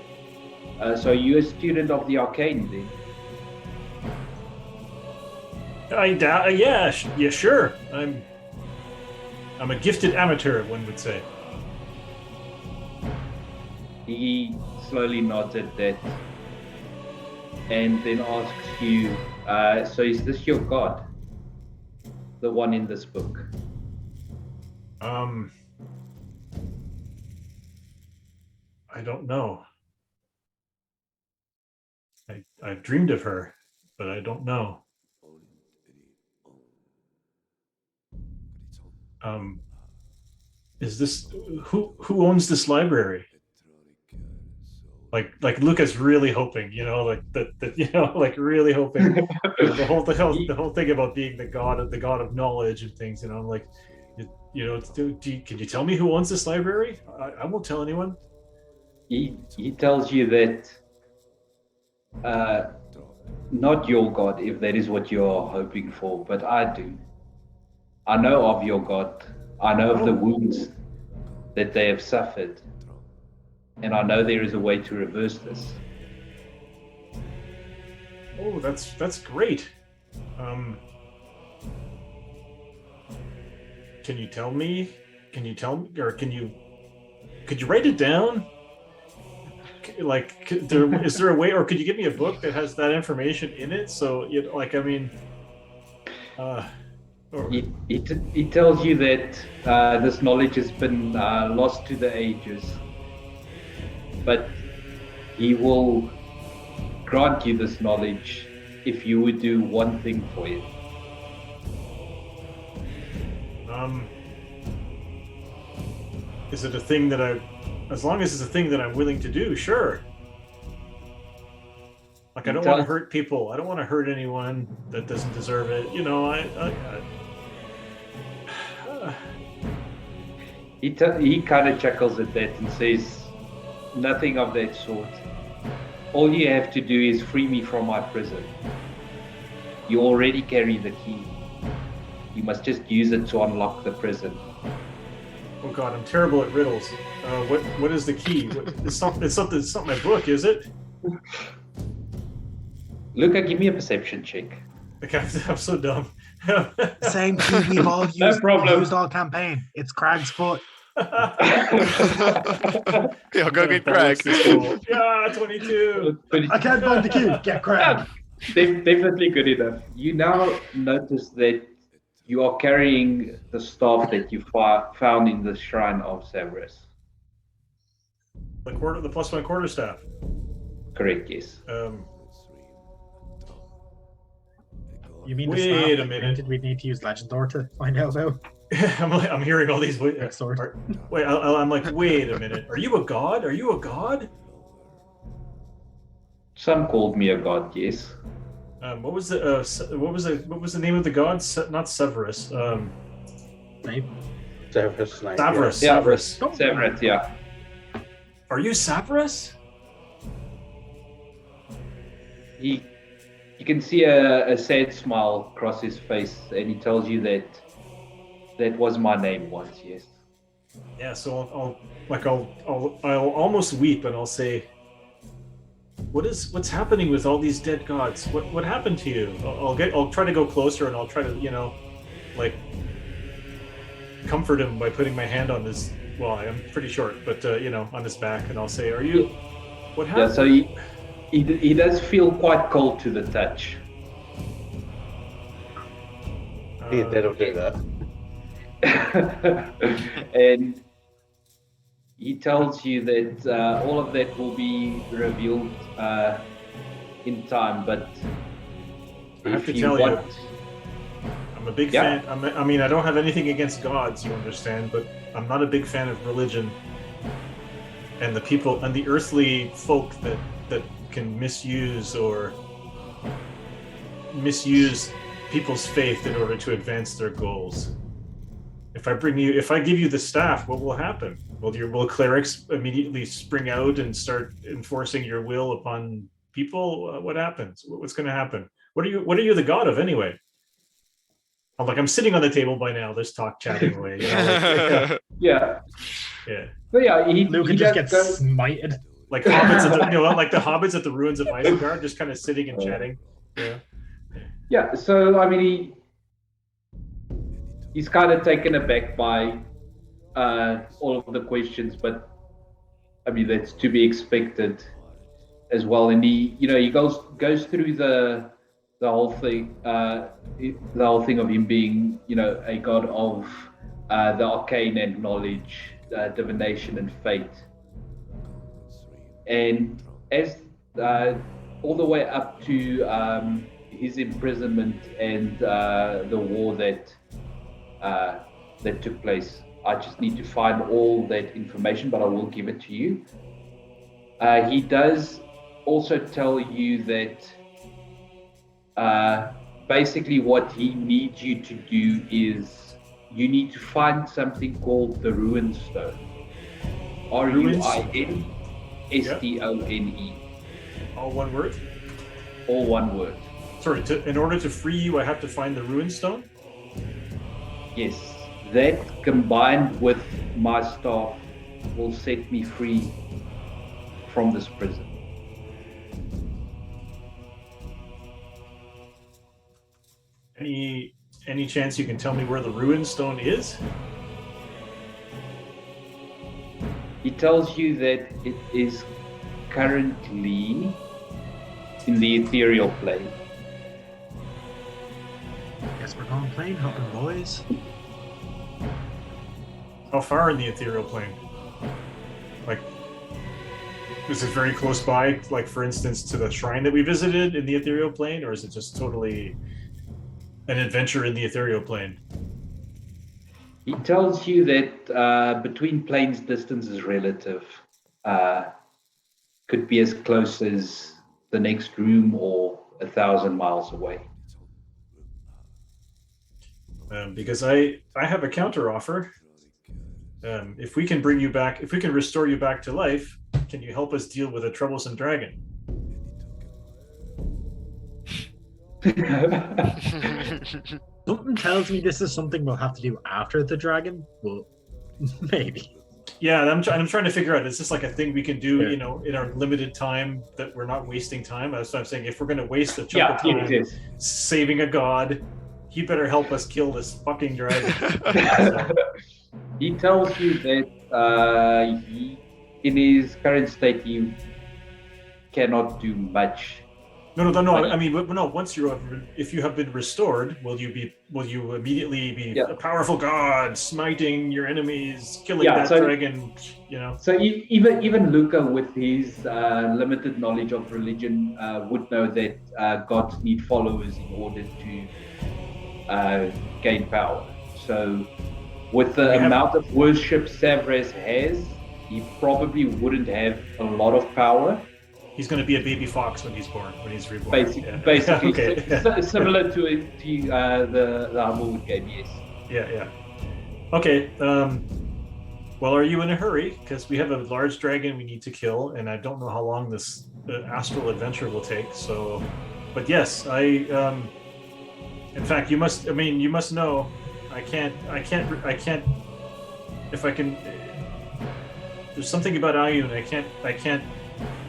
so you're a student of the arcane then? Yeah, sure. I'm a gifted amateur, one would say. He slowly nods at that and then asks you, so is this your god? The one in this book? I don't know. I've dreamed of her, but I don't know. Is this who owns this library? Like Luca's really hoping, really hoping. the whole thing about being the god of knowledge and things, can you tell me who owns this library? I won't tell anyone. He tells you that not your god, if that is what you're hoping for, but I do. I know of your god. I know of the wounds that they have suffered. And I know there is a way to reverse this. Oh, that's great. Can you tell me? Or could you write it down? Like, is there a way, or could you give me a book that has that information in it? So, He tells you that this knowledge has been lost to the ages, but he will grant you this knowledge if you would do one thing for him. Is it a thing that as long as it's a thing that I'm willing to do, sure. Like, I don't want to hurt people. I don't want to hurt anyone that doesn't deserve it. He kind of chuckles at that and says, nothing of that sort. All you have to do is free me from my prison. You already carry the key. You must just use it to unlock the prison. Oh God, I'm terrible at riddles. What is the key? It's not my book, is it? Luca, give me a perception check. Okay, I'm so dumb. Same key we've all used, No problem. used all campaign. It's Crag's foot. Yeah, go get Crag. Yeah, 22. I can't find the key. Get Crag. Definitely good enough. You now notice that you are carrying the staff that you found in the shrine of Severus. The +1 quarterstaff. Correct, yes. You mean Wait the staff a that minute. granted we need to use Legendore to find out about? I'm hearing all these. Wait, Sword. I'm like, wait a minute. Are you a god? Are you a god? Some called me a god, yes. What was the name of the god? Not Severus. Name? Severus Snape. Severus. Yeah. Severus. Severus, yeah. Are you Severus? You can see a sad smile cross his face, and he tells you that was my name once, yes. Yeah. So I'll almost weep, and I'll say, what's happening with all these dead gods? What happened to you? I'll try to go closer, and I'll try to comfort him by putting my hand on his. Well, I'm pretty short, but on his back, and I'll say, what happened? Yeah, so he does feel quite cold to the touch. That'll do that. And he tells you that all of that will be revealed in time, but I have if to you tell want, I'm a big Yeah. fan. I don't have anything against gods, you understand, but I'm not a big fan of religion and the people and the earthly folk that can misuse people's faith in order to advance their goals. If I give you the staff, what will happen? Will clerics immediately spring out and start enforcing your will upon people? What happens? What's going to happen? What are you the god of anyway? I'm sitting on the table by now. Let's talk chatting away. yeah. Yeah. But yeah, Luke he just does gets go- smited. Like hobbits at the, like the hobbits at the ruins of Aizendore, just kind of sitting and chatting. Yeah. Yeah, so I mean, he's kind of taken aback by all of the questions, but I mean that's to be expected as well. And he goes through the whole thing, of him being a god of the arcane and knowledge, divination and fate, and as all the way up to his imprisonment and the war that took place. I just need to find all that information, but I will give it to you. He does also tell you that basically what he needs you to do is you need to find something called the Ruinstone. Ruinstone. All one word? All one word. Sorry, in order to free you, I have to find the Ruinstone? Yes, that combined with my staff will set me free from this prison. Any chance you can tell me where the Ruinstone is? He tells you that it is currently in the ethereal plane. Guess we're going plane hopping, boys. How far in the ethereal plane? Like, is it very close by, like, for instance, to the shrine that we visited in the ethereal plane, or is it just totally an adventure in the ethereal plane? He tells you that between planes, distance is relative. Could be as close as the next room or 1,000 miles away. Because I have a counter offer. If we can bring you back, if we can restore you back to life, can you help us deal with a troublesome dragon? Something tells me this is something we'll have to do after the dragon. Well, maybe. Yeah, I'm trying to figure out, is this like a thing we can do, Yeah. you know, in our limited time, that we're not wasting time? That's what I'm saying. If we're going to waste a chunk of time yes. saving a god, he better help us kill this fucking dragon. He tells you that in his current state, he cannot do much. No. I mean, no. Once if you have been restored, will you immediately be a powerful god, smiting your enemies, killing that dragon? You know. So even Luca, with his limited knowledge of religion, would know that gods need followers in order to gain power. So, with the amount of worship Savras has, he probably wouldn't have a lot of power. He's going to be a baby fox when he's reborn. Basically, okay. Similar to the Humblewood game, yes. Yeah. Okay. Well, are you in a hurry? Because we have a large dragon we need to kill, and I don't know how long this astral adventure will take. So, but yes, in fact, you must know. I can't. If I can, there's something about Ayun. I can't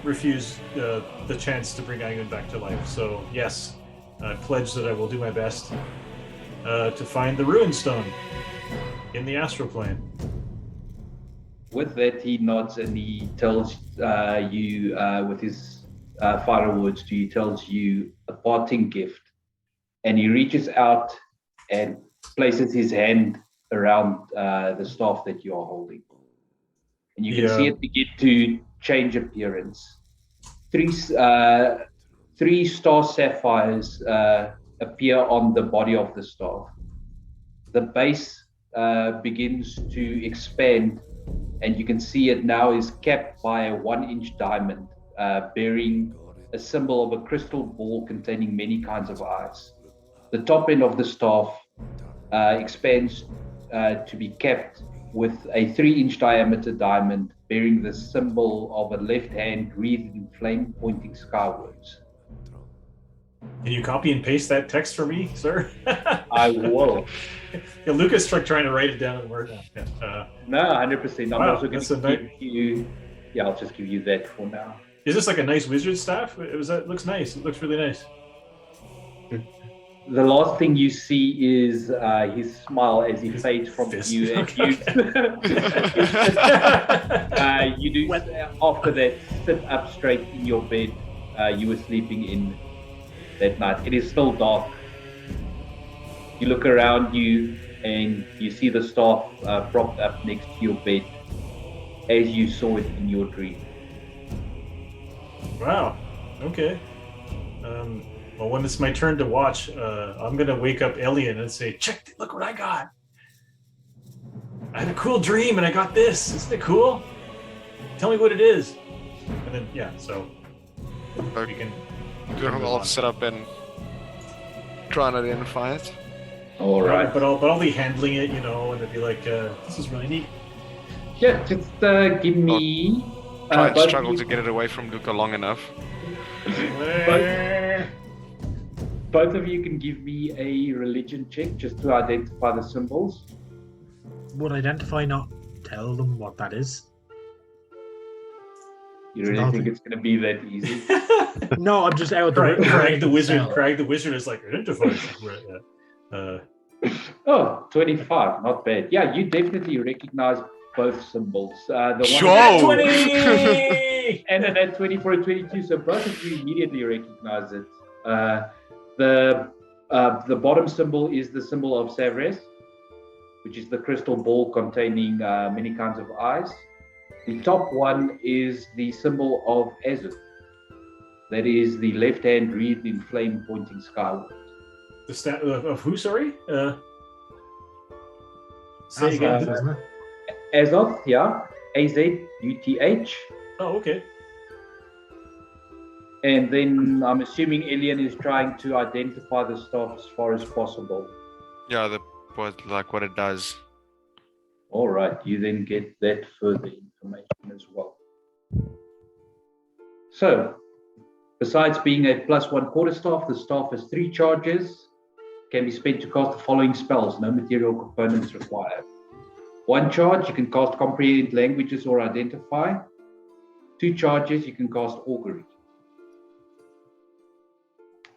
refuse the chance to bring Ayun back to life. So yes, I pledge that I will do my best to find the Ruinstone in the astral plane. With that, he nods and he tells you, with his final words to you, tells you a parting gift, and he reaches out and places his hand around the staff that you are holding, and you can see it begin to change appearance. Three star sapphires appear on the body of the staff. The base begins to expand, and you can see it now is capped by a 1-inch diamond bearing a symbol of a crystal ball containing many kinds of eyes. The top end of the staff expands to be capped with a 3-inch diameter diamond bearing the symbol of a left hand wreathed in flame pointing skywards. Can you copy and paste that text for me, sir? I will. Yeah, Lucas tried trying to write it down in Word. No, 100%. I'm wow, also going to give you... Yeah, I'll just give you that for now. Is this like a nice wizard staff? It looks nice. It looks really nice. The last thing you see is his smile as he fades from you. And you do, after that, sit up straight in your bed you were sleeping in that night. It is still dark. You look around you and you see the staff propped up next to your bed as you saw it in your dream. Wow. Okay. Well, when it's my turn to watch, I'm going to wake up Alien and say, check, look what I got. I had a cool dream and I got this. Isn't it cool? Tell me what it is. And then, yeah, so you can... I'll set up and try and identify it. All right. But I'll be handling it, you know, and it'll be like, this is really neat. Yeah, just give me... Try and struggle to get it away from Luca long enough. Both of you can give me a religion check just to identify the symbols. Would identify not tell them what that is? You really think it's going to be that easy? No, I'm just out there. Craig the wizard. Craig the wizard is like identified. Oh, 25, not bad. Yeah, you definitely recognize both symbols. The Sure. 20! and then at 24 and 22, so both of you immediately recognize it. The bottom symbol is the symbol of Savres, which is the crystal ball containing many kinds of eyes. The top one is the symbol of Aizendore. That is the left hand wreathed in flame pointing skyward. The stat of who? Sorry. Say again. Azoth, yeah. Azuth. Oh, okay. And then I'm assuming Elian is trying to identify the staff as far as possible. Yeah, what it does. All right, you then get that further information as well. So, besides being a +1 quarterstaff, the staff has 3 charges, can be spent to cast the following spells, no material components required. 1 charge, you can cast comprehend languages or identify. 2 charges, you can cast augury.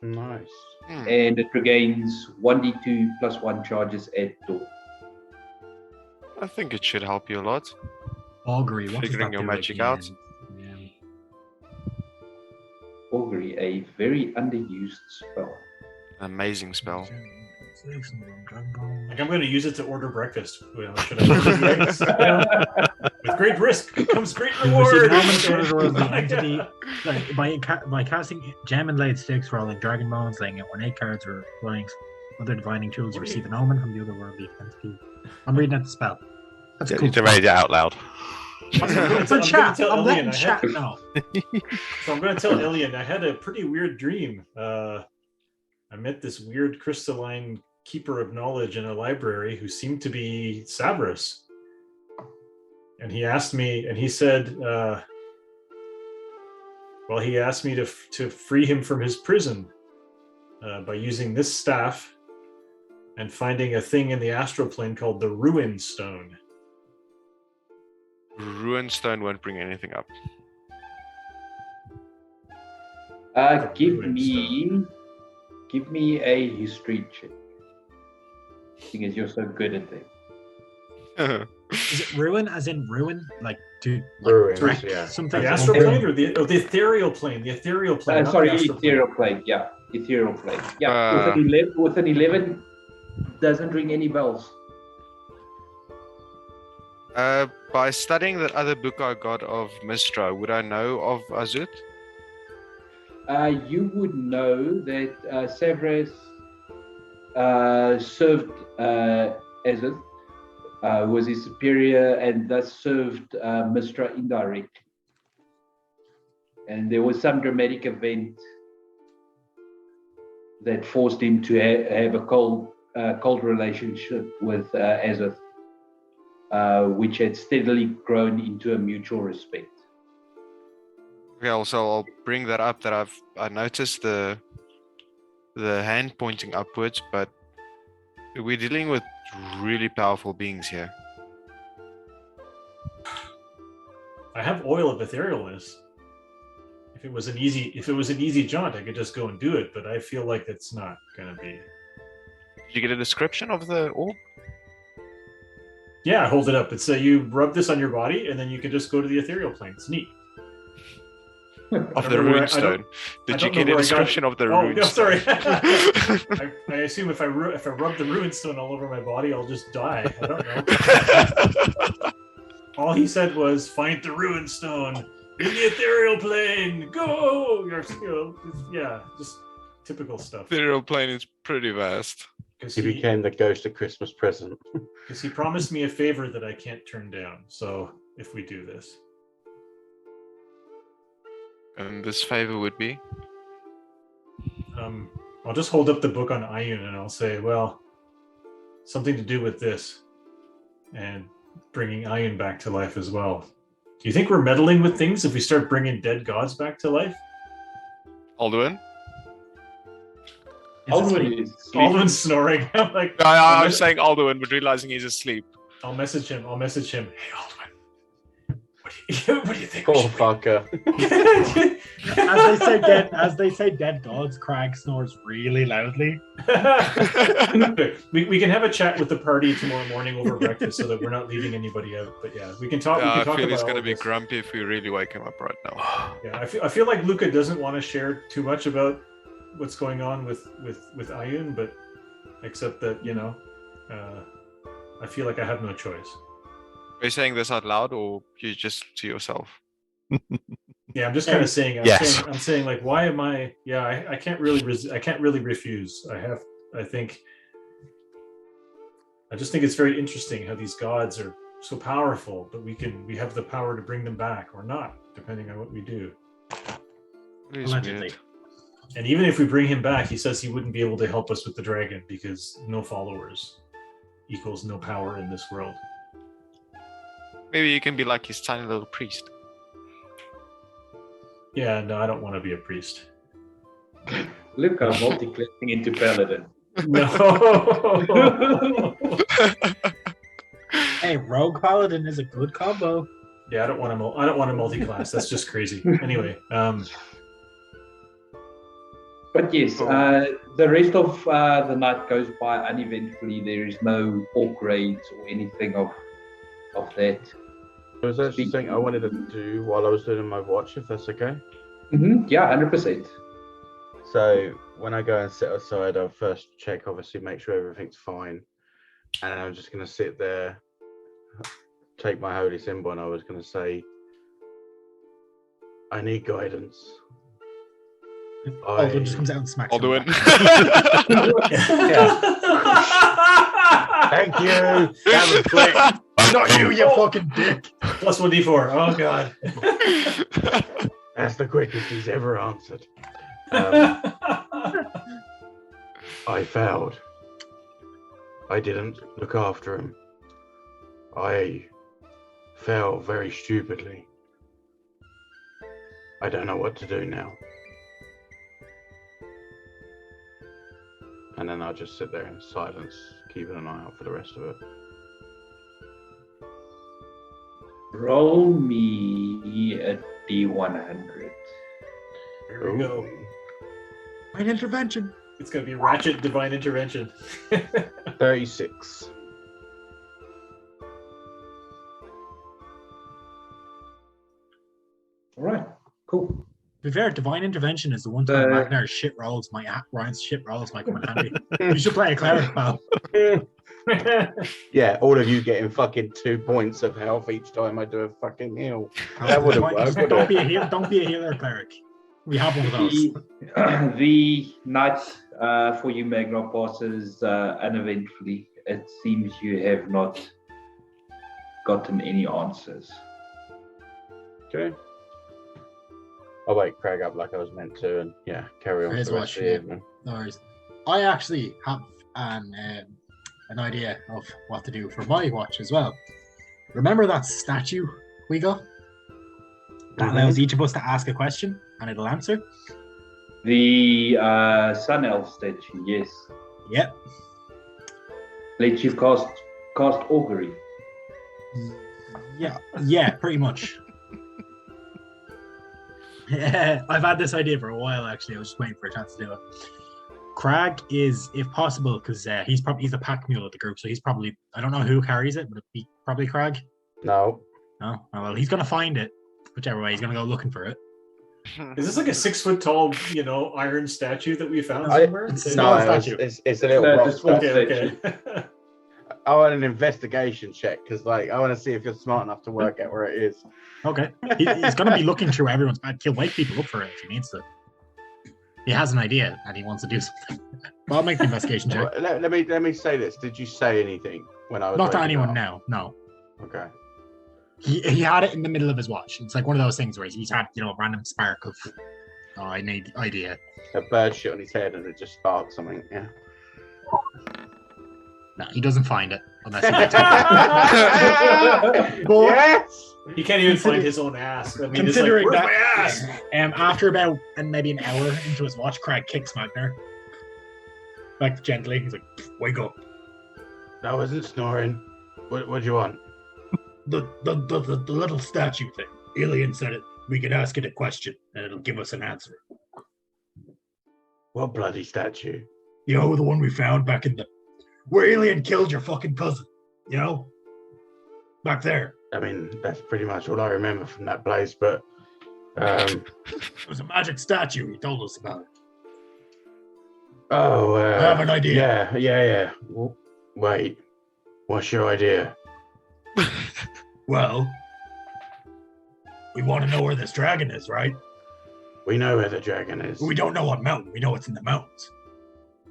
Nice. And it regains 1d2 +1 charges at dawn. I think it should help you a lot. Augury. What does Figuring that your do magic again? out. Yeah. Augury, a very underused spell. Amazing spell. Like I'm going to use it to order breakfast. Well, should I? With great risk comes great reward. The entity, by casting Gem and Blade Sticks, rolling Dragon Bones, laying out 1/8 cards, or applying other divining tools, receive an omen from the other worldly entity. I'm reading out the spell. That's You cool. need to read it out loud. For chat. I'm letting chat know. So I'm going to tell Elian, I had a pretty weird dream. I met this weird crystalline keeper of knowledge in a library who seemed to be Sabras. And he asked me, and he said, he asked me to free him from his prison by using this staff and finding a thing in the astral plane called the Ruinstone. Ruinstone won't bring anything up. Give me a history check. Seeing as you're so good at that. Is it ruin as in ruin? Like to Ruins, wreck yeah. something? The astral plane or the ethereal plane? The ethereal plane. not Sorry, the astral ethereal plane. Yeah, ethereal plane. Yeah, with an 11, doesn't ring any bells. By studying that other book I got of Mistra, would I know of Azuth? You would know that Savras served Azuth, was his superior, and thus served Mistra indirectly. And there was some dramatic event that forced him to have a cold relationship with Azuth, which had steadily grown into a mutual respect. Okay, also I'll bring that up that I noticed the hand pointing upwards, but we're dealing with really powerful beings here. I have oil of etherealness. If it was an easy jaunt, I could just go and do it, but I feel like it's not gonna be. Did you get a description of the orb? Yeah, hold it up. It's you rub this on your body, and then you can just go to the ethereal plane. It's neat. Of the Ruinstone. Did you get a description of the Ruinstone? Oh, no, sorry. I assume if I rub the Ruinstone all over my body, I'll just die. I don't know. All he said was, "Find the Ruinstone in the ethereal plane. Go!" Yeah, just typical stuff. The ethereal plane is pretty vast. He became the ghost of Christmas present. Because he promised me a favor that I can't turn down. So if we do this. And this favor would be? I'll just hold up the book on Ayun and I'll say, well, something to do with this and bringing Ayun back to life as well. Do you think we're meddling with things if we start bringing dead gods back to life? Alduin? Alduin is asleep. Alden's snoring. I'm like, I'm saying Alduin, but realizing he's asleep. I'll message him. Hey, Alduin, what do you think? Poor fucker. As they say dead gods, Crag snores really loudly. we can have a chat with the party tomorrow morning over breakfast so that we're not leaving anybody out. But yeah, we can talk. Yeah, we can I talk feel about he's all gonna of be this. grumpy if we really wake him up right now. Yeah, I feel like Luca doesn't want to share too much about what's going on with Ayun, but except that I feel like I have no choice. Are you saying this out loud, or you just to yourself? Yeah, I'm just kind of saying. I'm saying like, why am I? Yeah, I can't really. I can't really refuse. I just think it's very interesting how these gods are so powerful, but we have the power to bring them back or not, depending on what we do. It is Allegedly. weird. And even if we bring him back, he says he wouldn't be able to help us with the dragon because no followers equals no power in this world. Maybe you can be like his tiny little priest. Yeah, no, I don't want to be a priest. Look, I'm multi-classing into paladin. No. Hey, Rogue Paladin is a good combo. Yeah, I don't want to multi-class. That's just crazy. Anyway, But yes, the rest of the night goes by uneventfully. There is no orc raids or anything of that. There was actually something I wanted to do while I was doing my watch, if that's okay. Yeah, 100%. So when I go and sit aside, I'll first check, obviously, make sure everything's fine. And I'm just going to sit there, take my holy symbol, and I was going to say, I need guidance. Alduin just comes out and smacks him. Alduin. Thank you. That was quick. Not you, you fucking dick. plus 1d4. Oh god. That's the quickest he's ever answered. I failed. I didn't look after him. I fell very stupidly. I don't know what to do now. And then I'll just sit there in silence, keeping an eye out for the rest of it. Roll me a D100. Here we go. An intervention. It's gonna be Ratchet Divine Intervention. 36. All right, cool. To be fair, divine intervention is the one time Ragnar's shit rolls might come in handy. You should play a cleric, pal. Yeah, all of you getting fucking 2 points of health each time I do a fucking heal. That wouldn't work, would Don't it? be a healer. Don't be a healer cleric. We have one of those. The night for you, Magna, passes uneventfully. It seems you have not gotten any answers. Okay. I'll wake Craig up like I was meant to, and yeah, carry on For for his the rest watch, of the yeah. evening. No worries. I actually have an idea of what to do for my watch as well. Remember that statue we got? That allows each of us to ask a question and it'll answer. The Sun Elf statue, yes. Yep. Let you cast augury. Yeah, pretty much. Yeah, I've had this idea for a while actually. I was just waiting for a chance to do it. Crag is, if possible, because he's the pack mule of the group, so he's probably, I don't know who carries it, but it'd be probably Crag. No. Oh, well, he's gonna find it. Whichever way, he's gonna go looking for it. Is this like a 6 foot tall, iron statue that we found I- somewhere? it's No, not a statue. it's a little No, rock it's a small statue. Okay. I want an investigation check because, I want to see if you're smart enough to work out where it is. Okay. He's gonna be looking through everyone's bag. He'll wake people up for it if he needs to. He has an idea and he wants to do something. But I'll make the investigation check. Let me say this. Did you say anything when I was Not to waking anyone up? now. No. Okay. He had it in the middle of his watch. It's like one of those things where he's had, a random spark of, oh, I need idea. A bird shit on his head and it just sparked something. Yeah. No, he doesn't find it unless he gets it. Yes. He can't even find his own ass. I mean, Considering it's like, that, where's my ass? after about maybe an hour into his watch, Craig kicks Magnar. Like gently. He's like, wake up. I wasn't snoring. What do you want? The little statue thing. Alien said it. We can ask it a question and it'll give us an answer. What bloody statue? You know, the one we found back in the... Where Alien killed your fucking cousin. You know? Back there. I mean, that's pretty much all I remember from that place, but... It was a magic statue. He told us about it. Oh, I have an idea. Yeah. Wait, what's your idea? Well, we want to know where this dragon is, right? We know where the dragon is. We don't know what mountain. We know it's in the mountains.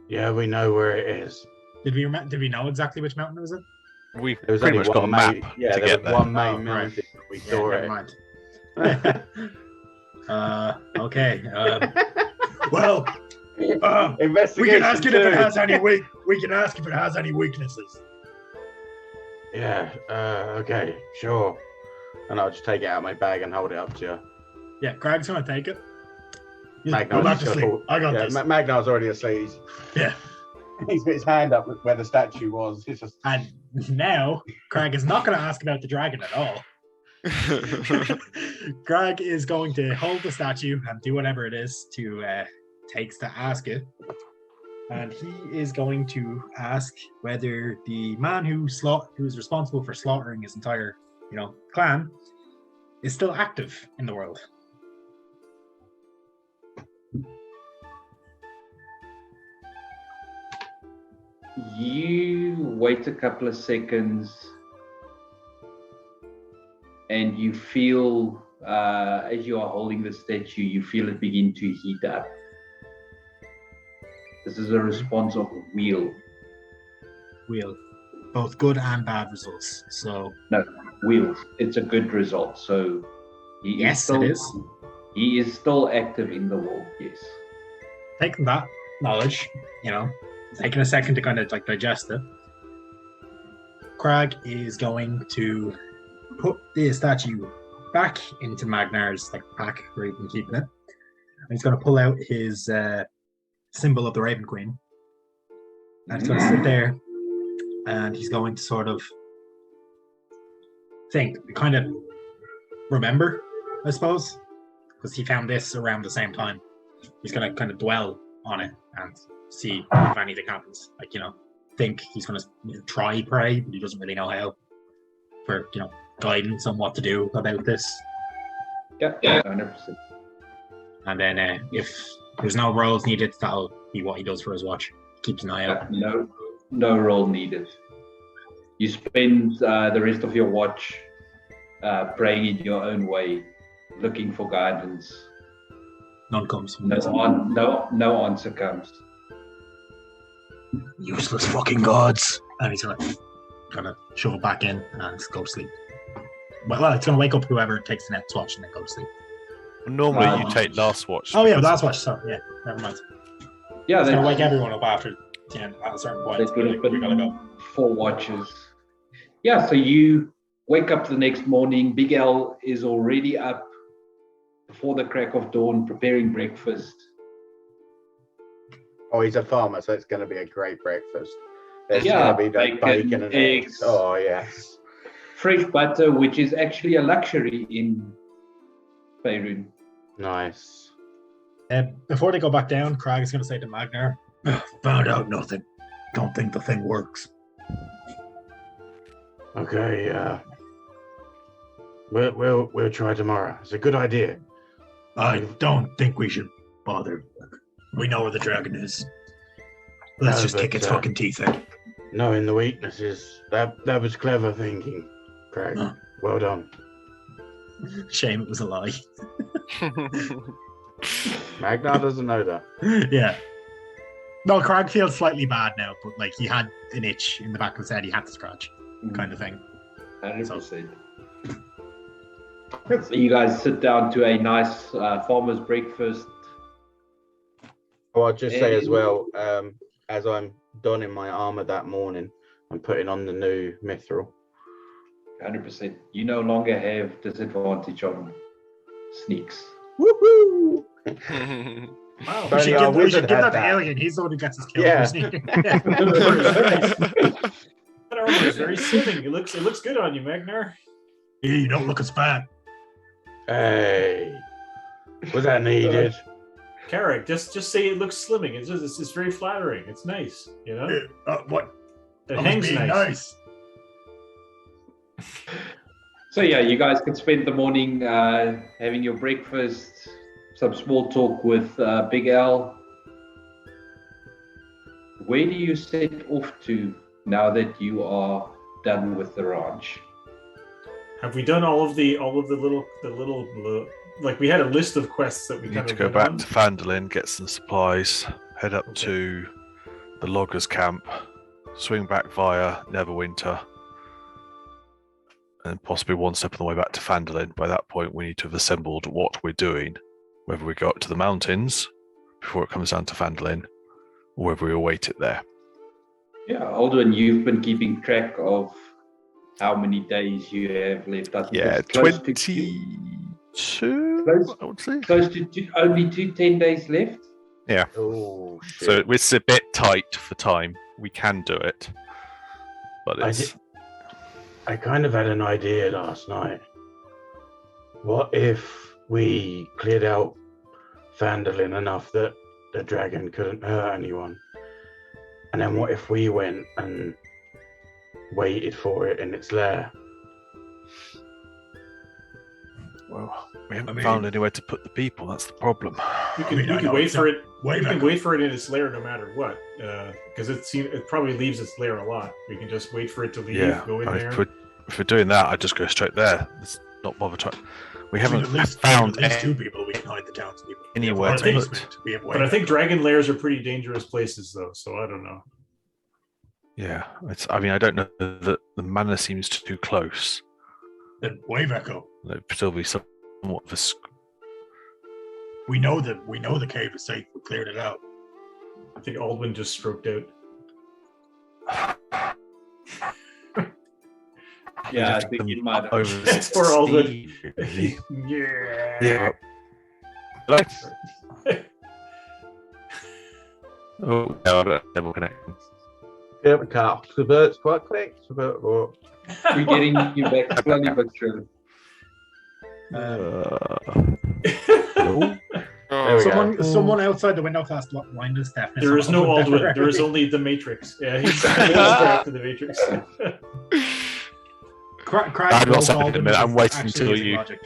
Yeah, we know where it is. Did we know exactly which mountain it was in? We've There was pretty only much got a one map main, yeah, to there get was there. one main Oh, right. mountain. We saw never it. mind. Okay. Well, we can ask it if it has any weak. We can ask if it has any weaknesses. Yeah. Okay. Sure. And I'll just take it out of my bag and hold it up to you. Yeah, Craig's gonna take it. He's like, Magnar's go back to just sleep. gonna- I got Yeah, this. Magnar's already asleep. Yeah. He's got his hand up where the statue was. He's just. And now Craig is not going to ask about the dragon at all. Craig is going to hold the statue and do whatever it is takes to ask it. And he is going to ask whether the man who is responsible for slaughtering his entire, clan is still active in the world. You wait a couple of seconds and you feel, as you are holding the statue, you feel it begin to heat up. This is a response of wheel. Wheel. Both good and bad results. So No, wheels. It's a good result. So he yes, is still, it is. He is still active in the world, yes. Taking that knowledge, taking a second to kind of digest it. Crag is going to put the statue back into Magnar's pack where he's been keeping it. And he's going to pull out his symbol of the Raven Queen. And he's going to sit there and he's going to sort of kind of remember, I suppose, because he found this around the same time. He's going to kind of dwell on it and see if anything happens. Think he's going to try pray, but he doesn't really know how, for guidance on what to do about this. Yeah, 100%. And then if there's no rolls needed, that'll be what he does for his watch. Keeps an eye out. No roll needed. You spend the rest of your watch praying in your own way, looking for guidance. None comes. No answer comes. Useless fucking gods. And he's gonna shove it back in and go to sleep. Well, it's gonna wake up whoever takes the next watch and then go to sleep. Normally, you take last watch. Oh yeah, last watch. Sorry, yeah, never mind. Yeah, It's they gonna wake everyone up after 10 at a certain point. They could have We gotta go. 4 watches. Yeah, so you wake up the next morning. Big L is already up before the crack of dawn, preparing breakfast. Oh, he's a farmer, so it's going to be a great breakfast. There's Yeah, going to be bacon and eggs. Oh, yes. Fresh butter, which is actually a luxury in Faerun. Nice. Before they go back down, Crag is going to say to Magnar, "Found out nothing. Don't think the thing works." Okay, we'll try tomorrow. It's a good idea. I don't think we should bother. We know where the dragon is. Let's No, just kick but, its fucking teeth in. Knowing the weaknesses, that was clever thinking, Craig. Huh. Well done. Shame it was a lie. Magnar doesn't know that. Yeah. No, Crag feels slightly bad now, but he had an itch in the back of his head he had to scratch, kind of thing. 100%. So you guys sit down to a nice farmer's breakfast. Oh, I'll just say as well, as I'm donning my armor that morning, I'm putting on the new mithril. 100%. You no longer have disadvantage on sneaks. Woohoo! Wow. But- We Only our should wizard give had that to that. Alien. He's the one who gets his kill Yeah. for sneaking. That armor is very slimming. It looks good on you, Magnar. Yeah, you don't look as fat. Hey, was that needed? Carrick, just say it looks slimming. It's very flattering. It's nice, you know. What? It I was hangs being nice. So yeah, you guys can spend the morning having your breakfast, some small talk with Big Al. Where do you set off to now that you are done with the ranch? Have we done all of the little like we had a list of quests that we We kind need to of go went back on? to Phandalin, get some supplies, head up to the loggers' camp, swing back via Neverwinter, and possibly one step on the way back to Phandalin. By that point, we need to have assembled what we're doing, whether we go up to the mountains before it comes down to Phandalin, or whether we await it there. Yeah, Alduin, you've been keeping track of how many days you have left. I think Yeah, it's close to 22, Close- I would say. close to only 10 days left. Oh shit! So it's a bit tight for time. We can do it, but it's I kind of had an idea last night. What if we cleared out Phandalin enough that the dragon couldn't hurt anyone? And then what if we went and waited for it in its lair? well, we haven't I mean- found anywhere to put the people. That's the problem. We I can, mean, we I can know wait it's for not it. way We can back. wait for it in its lair no matter what, because it probably leaves its lair a lot. We can just wait for it to leave, Yeah, go in I mean, there. if we're doing that, I'd just go straight there. Let's not bother trying. We I mean, haven't at least found at least two people. We can hide the townspeople. anywhere We have to our basement. We have But I think dragon lairs are pretty dangerous places, though. So I don't know. Yeah, I mean, I don't know that the manor seems too close. then wave echo. There'd still be somewhat of a. We know the cave is safe. We cleared it out. I think Aldwin just stroked out. Yeah, I think you might have. over Poor Aldwin. 60. Yeah. Yeah. Like, oh, no, I don't double connection. Yeah, we can't. Subvert's quite quick. Subvert, what? We're getting you back slowly but surely. Hello? There we go. Someone outside the window class blind us deafness. There is no Aldwin Aldwin. There is temporarily. only the Matrix. Yeah, he's after the Matrix. Craig I'm not broke saying Aldwin a minute, I'm with waiting actually until using you- logic.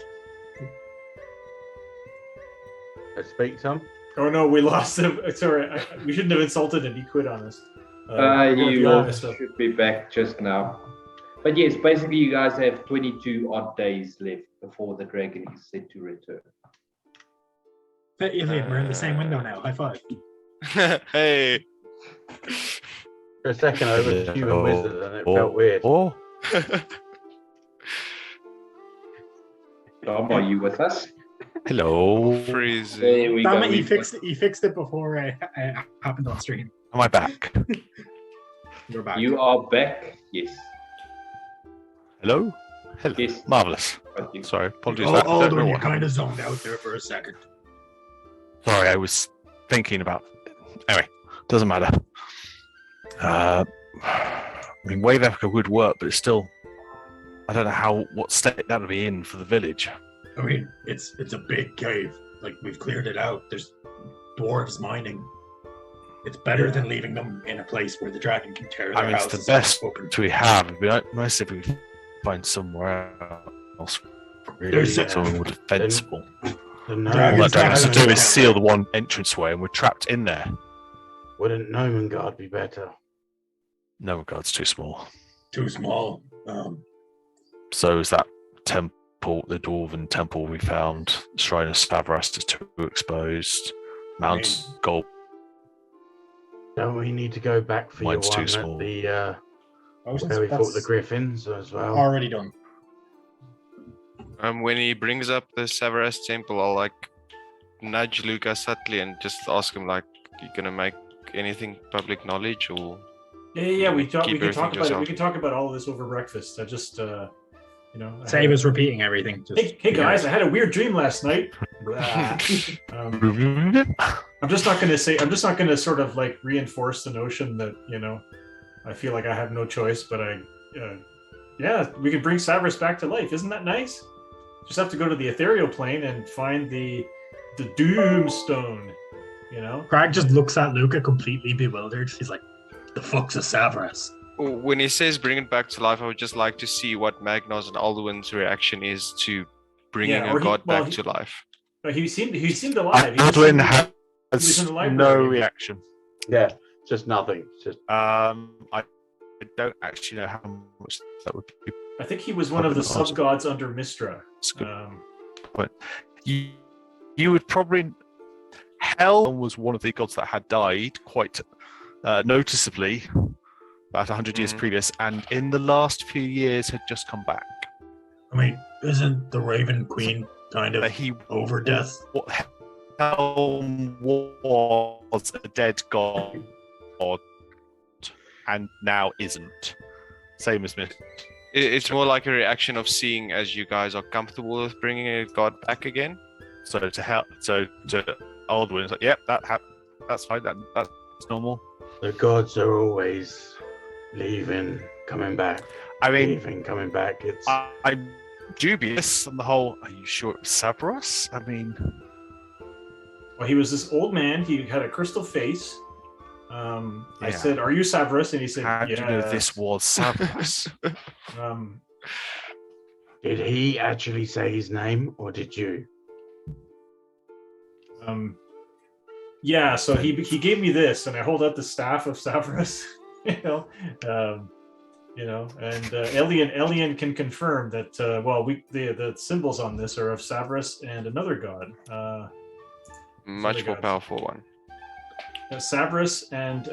Let's speak some. Oh no, we lost him. Sorry, we shouldn't have insulted him. He quit on us. We're gonna You be all honest, though. should be back just now. But yes, basically you guys have 22 odd days left before the dragon is set to return. Hey, Alien, we're in the same window now. High five. Hey. For a second, I was a human wizard, and it felt weird. Oh, Dom, are you with us? hello. Freezing. There we Damn go. it, We he fixed it before it happened on stream. Am I back? We're back. You are back. Yes. Hello? Hello. Yes. Marvelous. Okay. Sorry, apologies. Oh, I don't know Aldwin, you what kind happened. of zoned out there for a second. Sorry, I was thinking about. Anyway, doesn't matter. I mean, Wave Echo would work, but it's still. I don't know what state that would be in for the village. I mean, it's a big cave. Like, we've cleared it out. There's dwarves mining. It's better than leaving them in a place where the dragon can tear their I mean, it's the houses best open. we have. It'd be nice if we could find somewhere else. Really, There's somewhere more defensible. The Dragon All that Nomen dragon has to Guard- do is seal the one entranceway, and we're trapped in there. Wouldn't Nomen Guard be better? No regard's too small. Too small. So is that temple, the dwarven temple we found. Shrine of Stavros is too exposed. Mount Gold. Don't we need to go back for Mine's your too one small. at the Oceans, where we fought the that's Griffins as well? already done. When he brings up the Severus temple, I'll like nudge Luca subtly and just ask him like, "You gonna make anything public knowledge or?" Yeah. We Keep can everything talk to about it. We yourself. can talk about all of this over breakfast. I just, I Save had- us repeating everything. Just Hey guys, I had a weird dream last night. Blah. I'm just not going to sort of like reinforce the notion that I feel like I have no choice, but yeah, we can bring Savras back to life. Isn't that nice? Just have to go to the ethereal plane and find the Doomstone. Crag just looks at Luca completely bewildered. He's like, "The fuck's a Savras?" When he says bring it back to life, I would just like to see what Magnar's and Alduin's reaction is to bringing a god back to life. He seemed alive. Alduin was has in the library. no reaction. Yeah, just nothing. Just I don't actually know how much that would be. I think he was one of the sub-gods under Mistra. But you would probably... Hell was one of the gods that had died quite noticeably about 100 years previous, and in the last few years had just come back. I mean, isn't the Raven Queen kind of over death? What Helm was a dead god and now isn't. Same as Myth. It's more like a reaction of seeing as you guys are comfortable with bringing a god back again. So to Alduin, it's like, yep, that's fine. That's normal. the gods are always leaving, coming back. I mean, leaving, coming back. It's I'm dubious on the whole. Are you sure it was Savras? I mean, well, he was this old man. He had a crystal face. I said, "Are you Savras?" And he said, how do you know this was Savras? Did he actually say his name, or did you? Yeah. So he gave me this, and I hold out the staff of Savras. And Elian can confirm that. The symbols on this are of Savras and another god. Much more powerful one. Savras and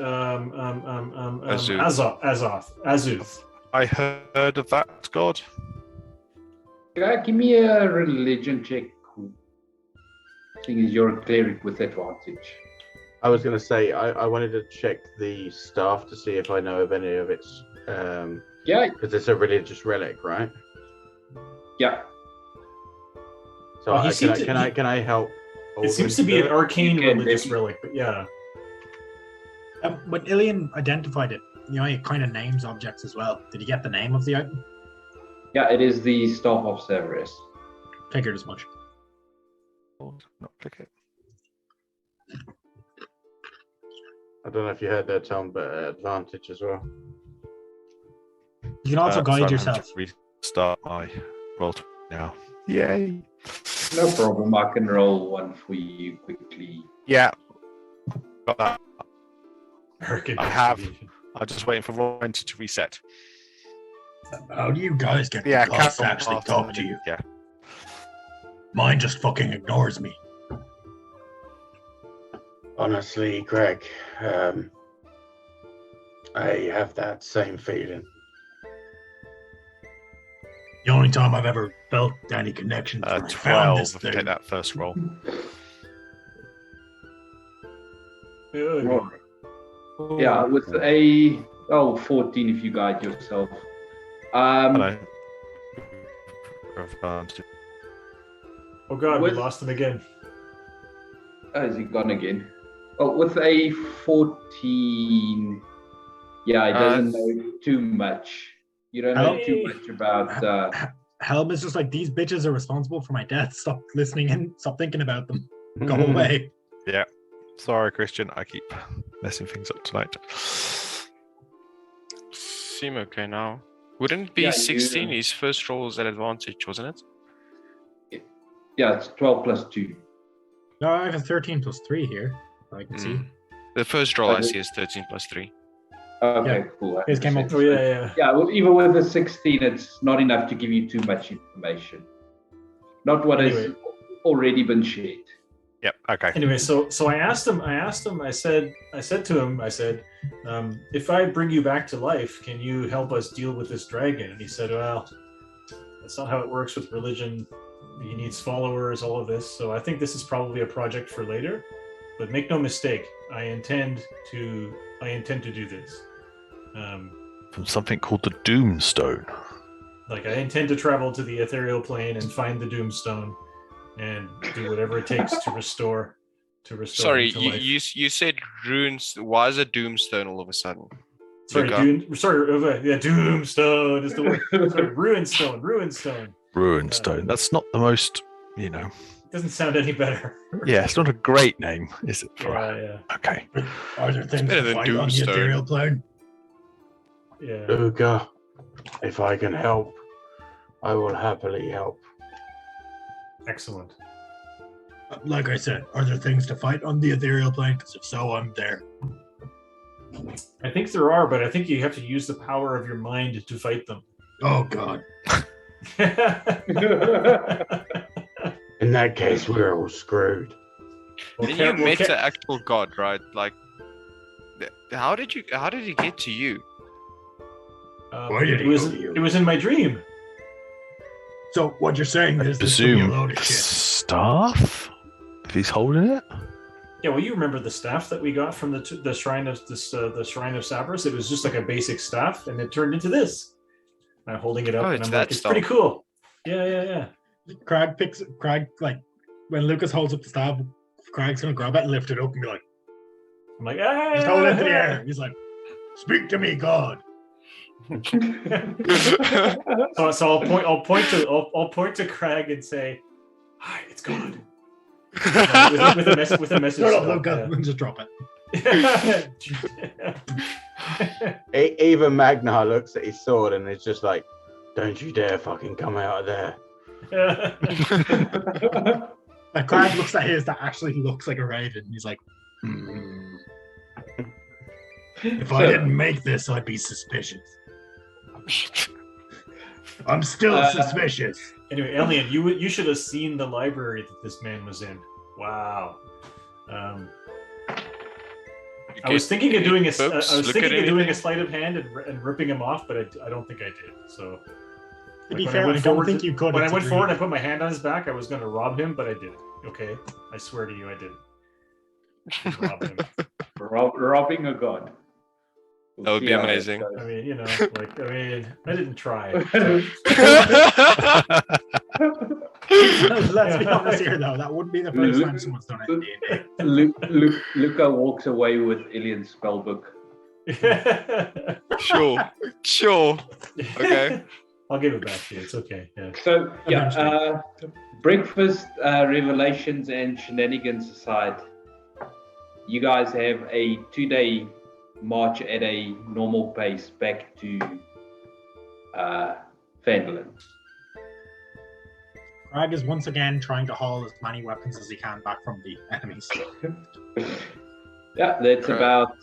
Azuth. I heard of that god. Give me a religion check. Seeing as you're a cleric with advantage. I was going to say, I wanted to check the staff to see if I know of any of its... Yeah. Because it's a religious relic, right? Yeah. So can I help? It seems to be an arcane religious relic, but yeah. When Ilian identified it, it kind of names objects as well. Did you get the name of the item? Yeah, it is the Staff of Severus. Figured as much. Not click it. I don't know if you heard that, Tom, but advantage as well. You can also guide so yourself. I'm going to restart my roll now. Yay! No problem. I can roll one for you quickly. Yeah. Got that. Hurricane I have. distribution. I'm just waiting for Ryan to reset. How do you guys get the Yeah, gods to Capcom actually passed talk on. to you? Yeah. Mine just fucking ignores me. Honestly, Greg, I have that same feeling. The only time I've ever felt any connection to 12 this if you take thing. that first roll. Yeah, with a 14 if you guide yourself. Hello. Advantage. Oh god, we lost him again. Is he gone again? Oh, with a 14, yeah, it doesn't know too much. You don't know too much about. Helm is just like, these bitches are responsible for my death. Stop listening and stop thinking about them. Go away. Yeah. Sorry, Christian. I keep messing things up tonight. Seem okay now. Wouldn't it be Yeah, 16? His first roll was at advantage, wasn't it? Yeah, it's 12 plus 2. No, I have a 13 plus 3 here. I can see. The first roll I see is 13 plus 3. Okay, Yeah. cool. His came up. Oh yeah. Yeah, well, even with the 16, it's not enough to give you too much information. Not what has already been shared. Yep. Okay. Anyway, so I asked him. I said to him, if I bring you back to life, can you help us deal with this dragon? And he said, well, that's not how it works with religion. He needs followers, all of this. So I think this is probably a project for later. But make no mistake, I intend to do this. From something called the Doomstone. Like, I intend to travel to the ethereal plane and find the Doomstone and do whatever it takes to restore to restore Sorry, him to you, life. you said runes. Why is it Doomstone all of a sudden? Sorry, Luca. Doomstone is the word. Sorry, Ruinstone. Ruinstone. That's not the most, Doesn't sound any better. yeah, it's not a great name, is it? Yeah. Okay. Are there things better to than fight on the Doomstone. ethereal plane? Yeah. Luca, if I can help, I will happily help. Excellent. Like I said, are there things to fight on the ethereal plane? Because if so, I'm there. I think there are, but I think you have to use the power of your mind to fight them. Oh God. In that case, we're all screwed. And you met the actual god, right? Like, how did he get to you? Why did he it was go to you? it was in my dream. So what you're saying I is this could be a presume load of the shit. staff? If he's holding it? Yeah, well, you remember the staff that we got from the shrine of the shrine of Sabras? It was just like a basic staff, and it turned into this. I'm holding it up, and it's I'm that like, it's stuff. pretty cool. Yeah. Crag like when Lucas holds up the staff, Crag's gonna grab it and lift it up and be like, I'm like, just hold it to the air. He's like, speak to me, God. So I'll point to Crag and say, "Hi, it's God." with a message. Shut up, stuff, Luca. And just drop it. Even Magnar looks at his sword and is just like, don't you dare fucking come out of there. Like Crag looks at his that actually looks like a raven. He's like, if I didn't make this, I'd be suspicious. I'm still suspicious. Anyway, Alien, you should have seen the library that this man was in. Wow. I was thinking of doing a sleight of hand and ripping him off, but I don't think I did. So To be fair, I don't think you could. When I went forward and I put my hand on his back, I was going to rob him, but I didn't. Okay, I swear to you, I didn't. Rob him. Robbing a god. That would be amazing. I mean, I didn't try. Let's be honest here, though. That wouldn't be the first time someone's done it in D&D. Luca walks away with Ilian's spellbook. Sure. Okay. I'll give it back to you. It's okay. Yeah. So, breakfast, revelations, and shenanigans aside, you guys have a 2-day march at a normal pace back to Fandolin. Crag is once again trying to haul as many weapons as he can back from the enemies. Yeah, that's about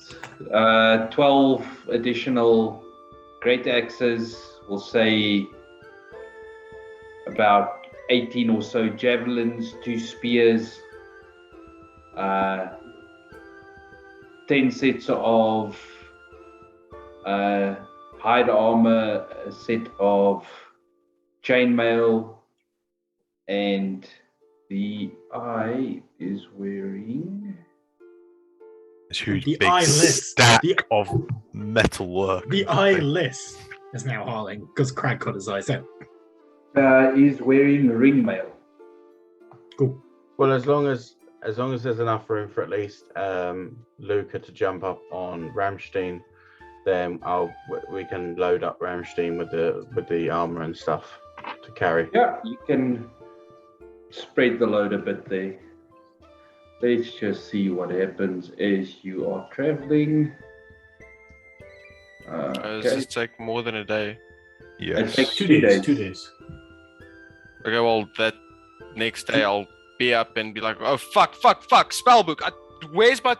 12 additional great axes. We'll say about 18 or so javelins, 2 spears, 10 sets of hide armor, a set of chainmail, and the eye is wearing This huge The big eyeless. stack of metal work. The eyeless is now hauling because Crag cut his eyes out. is wearing ring mail. Cool. Well, as long as there's enough room for at least Luca to jump up on Ramstein, then we can load up Ramstein with the armor and stuff to carry. Yeah, you can spread the load a bit there. Let's just see what happens as you are traveling. Does this take more than a day? It Yes. takes 2 2 days. days. 2 days. Okay, well, that next day I'll be up and be like, oh, fuck, spellbook. Where's my...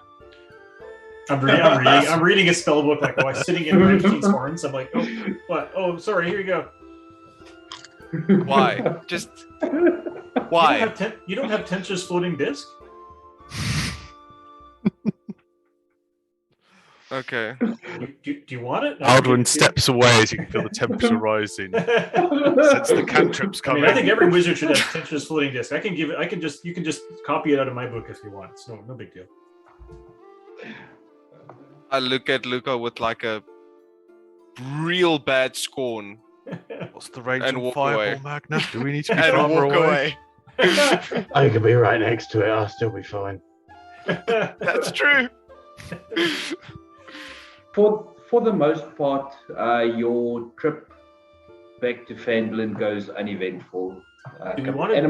I'm reading a spell book like while sitting in Ramstein's horns. I'm like, oh, what? Oh, sorry. Here you go. Why? Just... Why? You don't have Tentra's floating disc? Okay. Do you want it? Alduin steps away as you can feel the temperature rising. Since the cantrip's I coming. mean, I think every wizard should have Tentra's floating disc. You can just copy it out of my book if you want. It's no big deal. I look at Luca with like a real bad scorn What's the range and of walk fireball, away. Magna? Do we need to be and farther walk away? away. I could be right next to it. I'll still be fine. That's true. For the most part, your trip back to Fandlin goes uneventful. Do we want to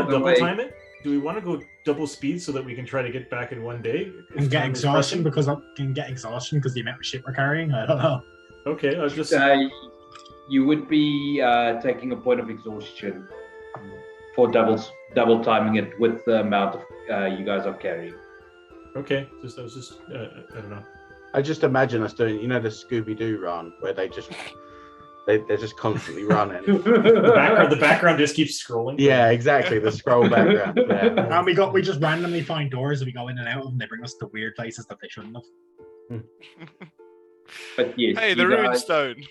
double time it? Do we want to go double speed so that we can try to get back in one day? And get exhaustion because the amount of shit we're carrying. I don't know. Okay, I'll just. You would be taking a point of exhaustion for double timing it with the amount of you guys are carrying. Okay, I was just I don't know. I just imagine us doing, the Scooby-Doo run where they're just constantly running. The background just keeps scrolling. Yeah, exactly. The scroll background. Yeah. And we just randomly find doors and we go in and out of them. They bring us to weird places that they shouldn't have. But yes, Hey, the Ruinstone.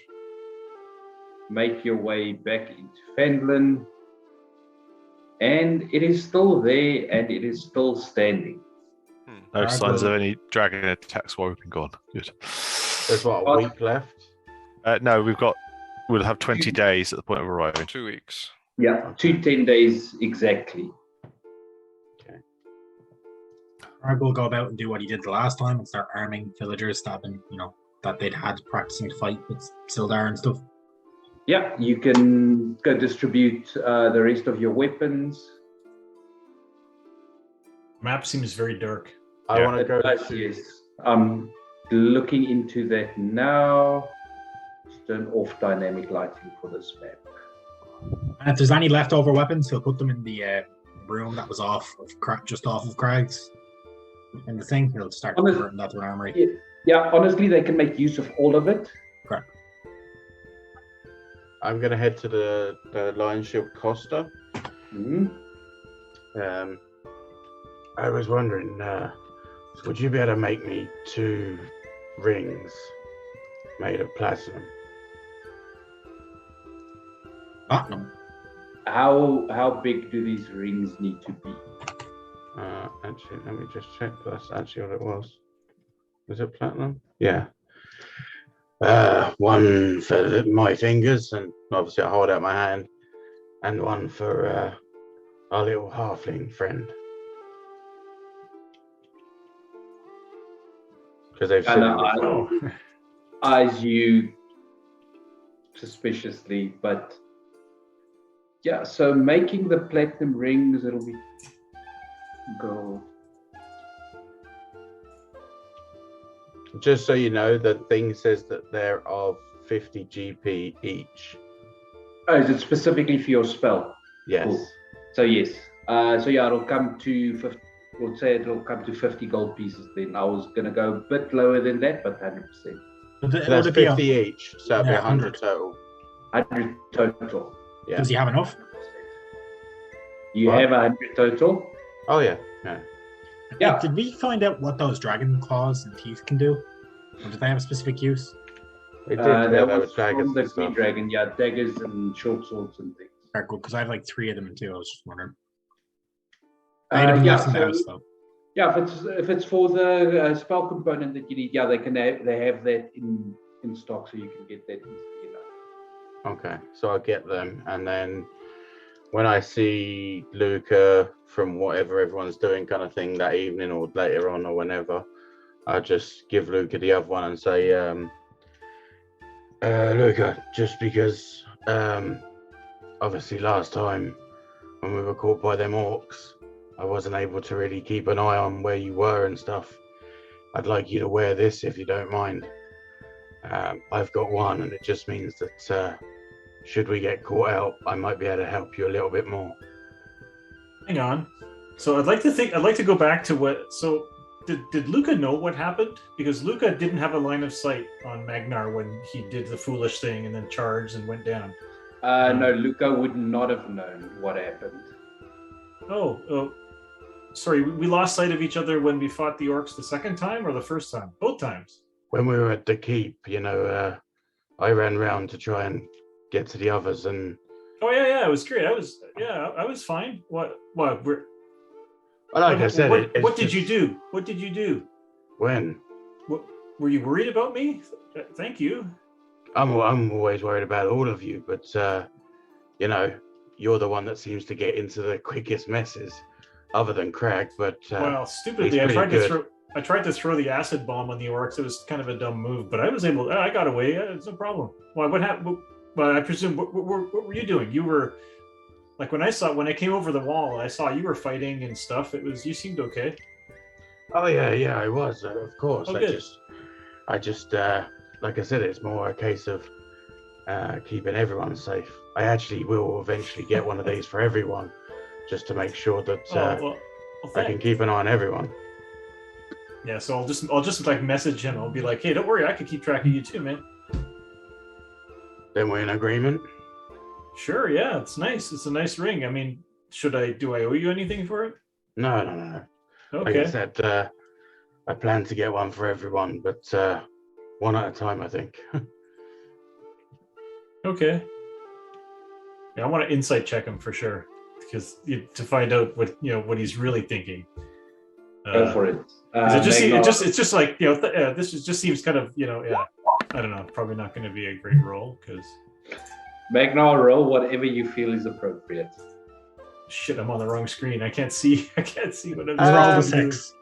Make your way back into Fandlin, and it is still there, and it is still standing. No signs of any dragon attacks while we've been gone. Good. There's a week left? No, we'll have 20 days at the point of arriving. 2 weeks. Yeah, 10 days exactly. Okay. Crag will go about and do what he did the last time and start arming villagers that they'd had practicing to fight with Sildar and stuff. Yeah, you can go distribute the rest of your weapons. Map seems very dark. I want to go. Yes, I'm looking into that now. Just turn off dynamic lighting for this map. And if there's any leftover weapons, he'll put them in the room that was just off of Crag's. And the thing, he'll start converting that to armory. Yeah, honestly, they can make use of all of it. Correct. I'm going to head to the Lion Shield Costa. Mm-hmm. I was wondering, would you be able to make me 2 rings made of platinum? Platinum? How big do these rings need to be? Actually, let me just check. That's actually what it was. Was it platinum? Yeah. 1 for my fingers, and obviously I hold out my hand, and 1 for our little halfling friend. Because they've seen eyes you suspiciously, but yeah, so making the platinum rings, it'll be gold. Just so you know, the thing says that they're of 50 GP each. Oh, is it specifically for your spell? Yes. Cool. So yes. It'll come to 50. We'll say it'll come to 50 gold pieces then. I was going to go a bit lower than that, but 100%. So that's 50 each, so that'll be 100 total. 100 total. Yeah. Does he have enough? You have 100 total? Oh, yeah. Yeah. Did we find out what those dragon claws and teeth can do? Or do they have a specific use? They did. That They was were daggers from the and green stuff. dragon, yeah, daggers and short swords and things. Very good, because I have like 3 of them too. I was just wondering. I had them left in the house though. Yeah, if it's for the spell component that you need, yeah, they have that in stock, so you can get that easily enough. Okay, so I'll get them, and then when I see Luca from whatever everyone's doing kind of thing that evening or later on or whenever, I'll just give Luca the other one and say, Luca, just because obviously last time when we were caught by them orcs, I wasn't able to really keep an eye on where you were and stuff. I'd like you to wear this if you don't mind. I've got one, and it just means that should we get caught out, I might be able to help you a little bit more. Hang on. So I'd like to go back to what. So did Luca know what happened? Because Luca didn't have a line of sight on Magnar when he did the foolish thing and then charged and went down. No, Luca would not have known what happened. Oh, sorry. We lost sight of each other when we fought the orcs the second time or the first time? Both times. When we were at the keep, I ran round to try and get to the others, and it was great. I was fine. What? Well, like I said, what did you do? What did you do? When? What, were you worried about me? Thank you. I'm always worried about all of you, but you're the one that seems to get into the quickest messes. other than Crag, but Well, stupidly, he's I tried to pretty throw. I tried to throw the acid bomb on the orcs. It was kind of a dumb move, but I was able. I got away. It's no problem. Why? What happened? Well, I presume. What were you doing? You were like when I came over the wall. I saw you were fighting and stuff. You seemed okay. Oh yeah, I was, of course. Oh, I good. just, like I said, it's more a case of keeping everyone safe. I actually will eventually get one of these for everyone, just to make sure that Well, I can keep an eye on everyone. Yeah, so I'll just like message him. I'll be like, hey, don't worry, I can keep track of you too, man. Then we're in agreement. Sure, yeah, it's nice. It's a nice ring. I mean, do I owe you anything for it? No. Okay. Like I said, I plan to get one for everyone, but one at a time, I think. Okay. Yeah, I want to insight check him for sure, because to find out what he's really thinking. Go for it. It's just like this just seems kind of I don't know, probably not going to be a great role because Magnar, roll whatever you feel is appropriate. shit, I'm on the wrong screen. I can't see what I'm Roll the supposed to do. 6.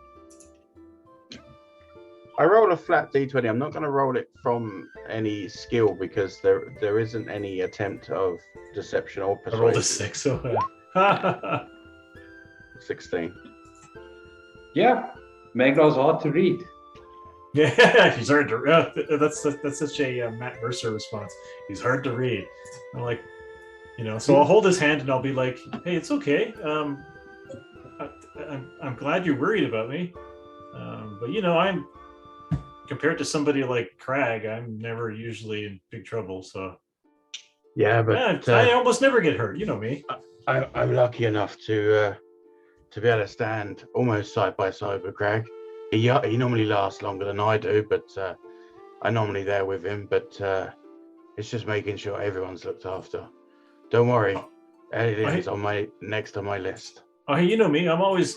I roll a flat d20. I'm not going to roll it from any skill because there isn't any attempt of deception or I rolled a persuasion. 6. So 16. Yeah, Magnar's hard to read. yeah, he's hard to. That's such a Matt Mercer response. He's hard to read. I'm like, so I'll hold his hand and I'll be like, hey, it's okay. I'm glad you're worried about me, but I'm compared to somebody like Crag, I'm never usually in big trouble. So Yeah, but I almost never get hurt. You know me. I'm lucky enough to be able to stand almost side by side with Crag. He normally lasts longer than I do, but I'm normally there with him. But it's just making sure everyone's looked after. Don't worry, Elliot's next on my list. Oh, hey, you know me. I'm always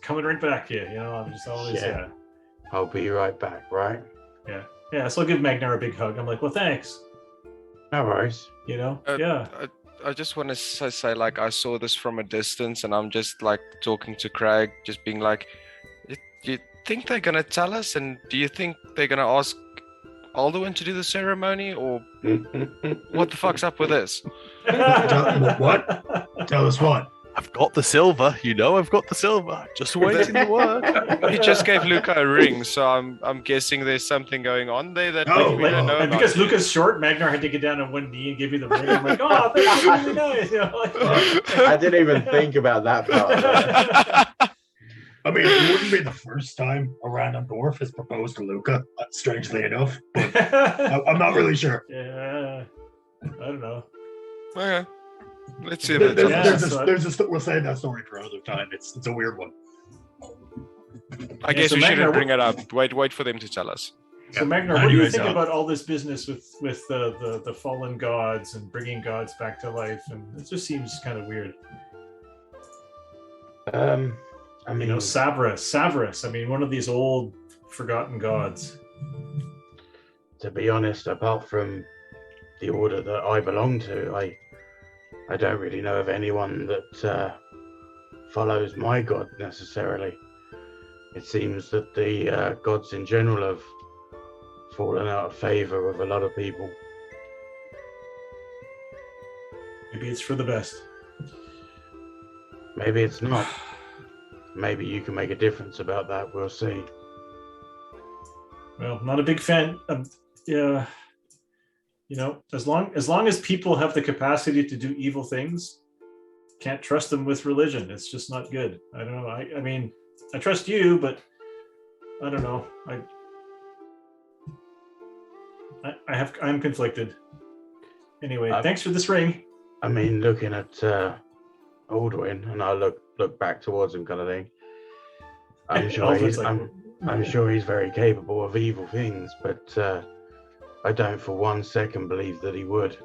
coming right back here. I'm just always Yeah. I'll be right back, right? yeah. So I'll give Magnar a big hug. I'm like, well, thanks. No worries. Yeah. I just want to say, like, I saw this from a distance, and I'm just like talking to Craig, just being like, "Do you think they're gonna tell us? And do you think they're gonna ask Alduin to do the ceremony, or what the fuck's up with this?" What? Tell us what? I've got the silver. I've got the silver. Just waiting the word. He just gave Luca a ring, so I'm guessing there's something going on there that Oh, we don't know And about. because Luca's short, Magnar had to get down on one knee and give you the ring. I'm like, oh, that's really nice. I didn't even think about that part. I mean, it wouldn't be the first time a random dwarf has proposed to Luca, strangely enough, but I'm not really sure. Yeah, I don't know. Okay. Let's see if it's We'll save that story for another time. It's a weird one. I guess so we shouldn't Magnar, bring it up. Wait for them to tell us. So Magnar, what do you Anyways, think about all this business with the fallen gods and bringing gods back to life? And it just seems kind of weird. I mean, Savras. I mean, one of these old forgotten gods. to be honest, apart from the order that I belong to, I don't really know of anyone that follows my god necessarily. It seems that the gods in general have fallen out of favor with a lot of people. Maybe it's for the best. Maybe it's not. Maybe you can make a difference about that. We'll see. Well, not a big fan. Yeah, as long as people have the capacity to do evil things, can't trust them with religion. It's just not good. I don't know. I mean, I trust you, but I don't know. I'm conflicted. Anyway, thanks for this ring. I mean, looking at Alduin, and I look back towards him, kind of thing. I'm sure he's very capable of evil things, but I don't for 1 second believe that he would.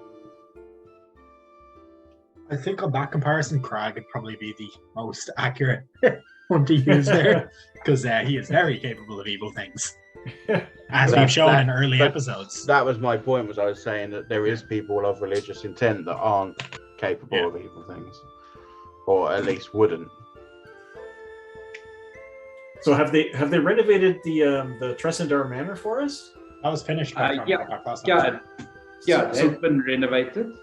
I think on that comparison, Crag would probably be the most accurate one to use there, because he is very capable of evil things, as we've shown in early episodes. That was my point. I was saying that there is people of religious intent that aren't capable of evil things, or at least wouldn't. So have they renovated the Tresendar Manor for us? That was finished. Yeah, it has been renovated.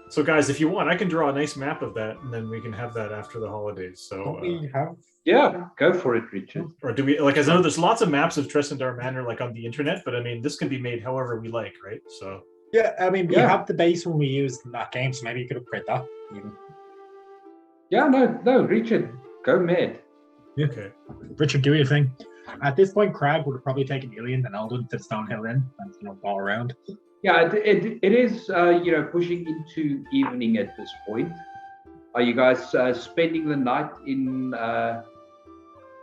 So guys, if you want, I can draw a nice map of that, and then we can have that after the holidays. So Don't we have? Yeah, go for it, Richard. or do we like? I know there's lots of maps of Tresendar Manor like on the internet, but I mean, this can be made however we like, right? So Yeah, I mean, we Yeah. have the base one we used in that game, so maybe you could upgrade that. Even. Yeah, no, Richard, go mad. okay. Richard, do your thing. At this point, Crag would have probably taken Ilion and Eldon to Stonehill Inn and all around. Yeah, it is pushing into evening at this point. Are you guys spending the night in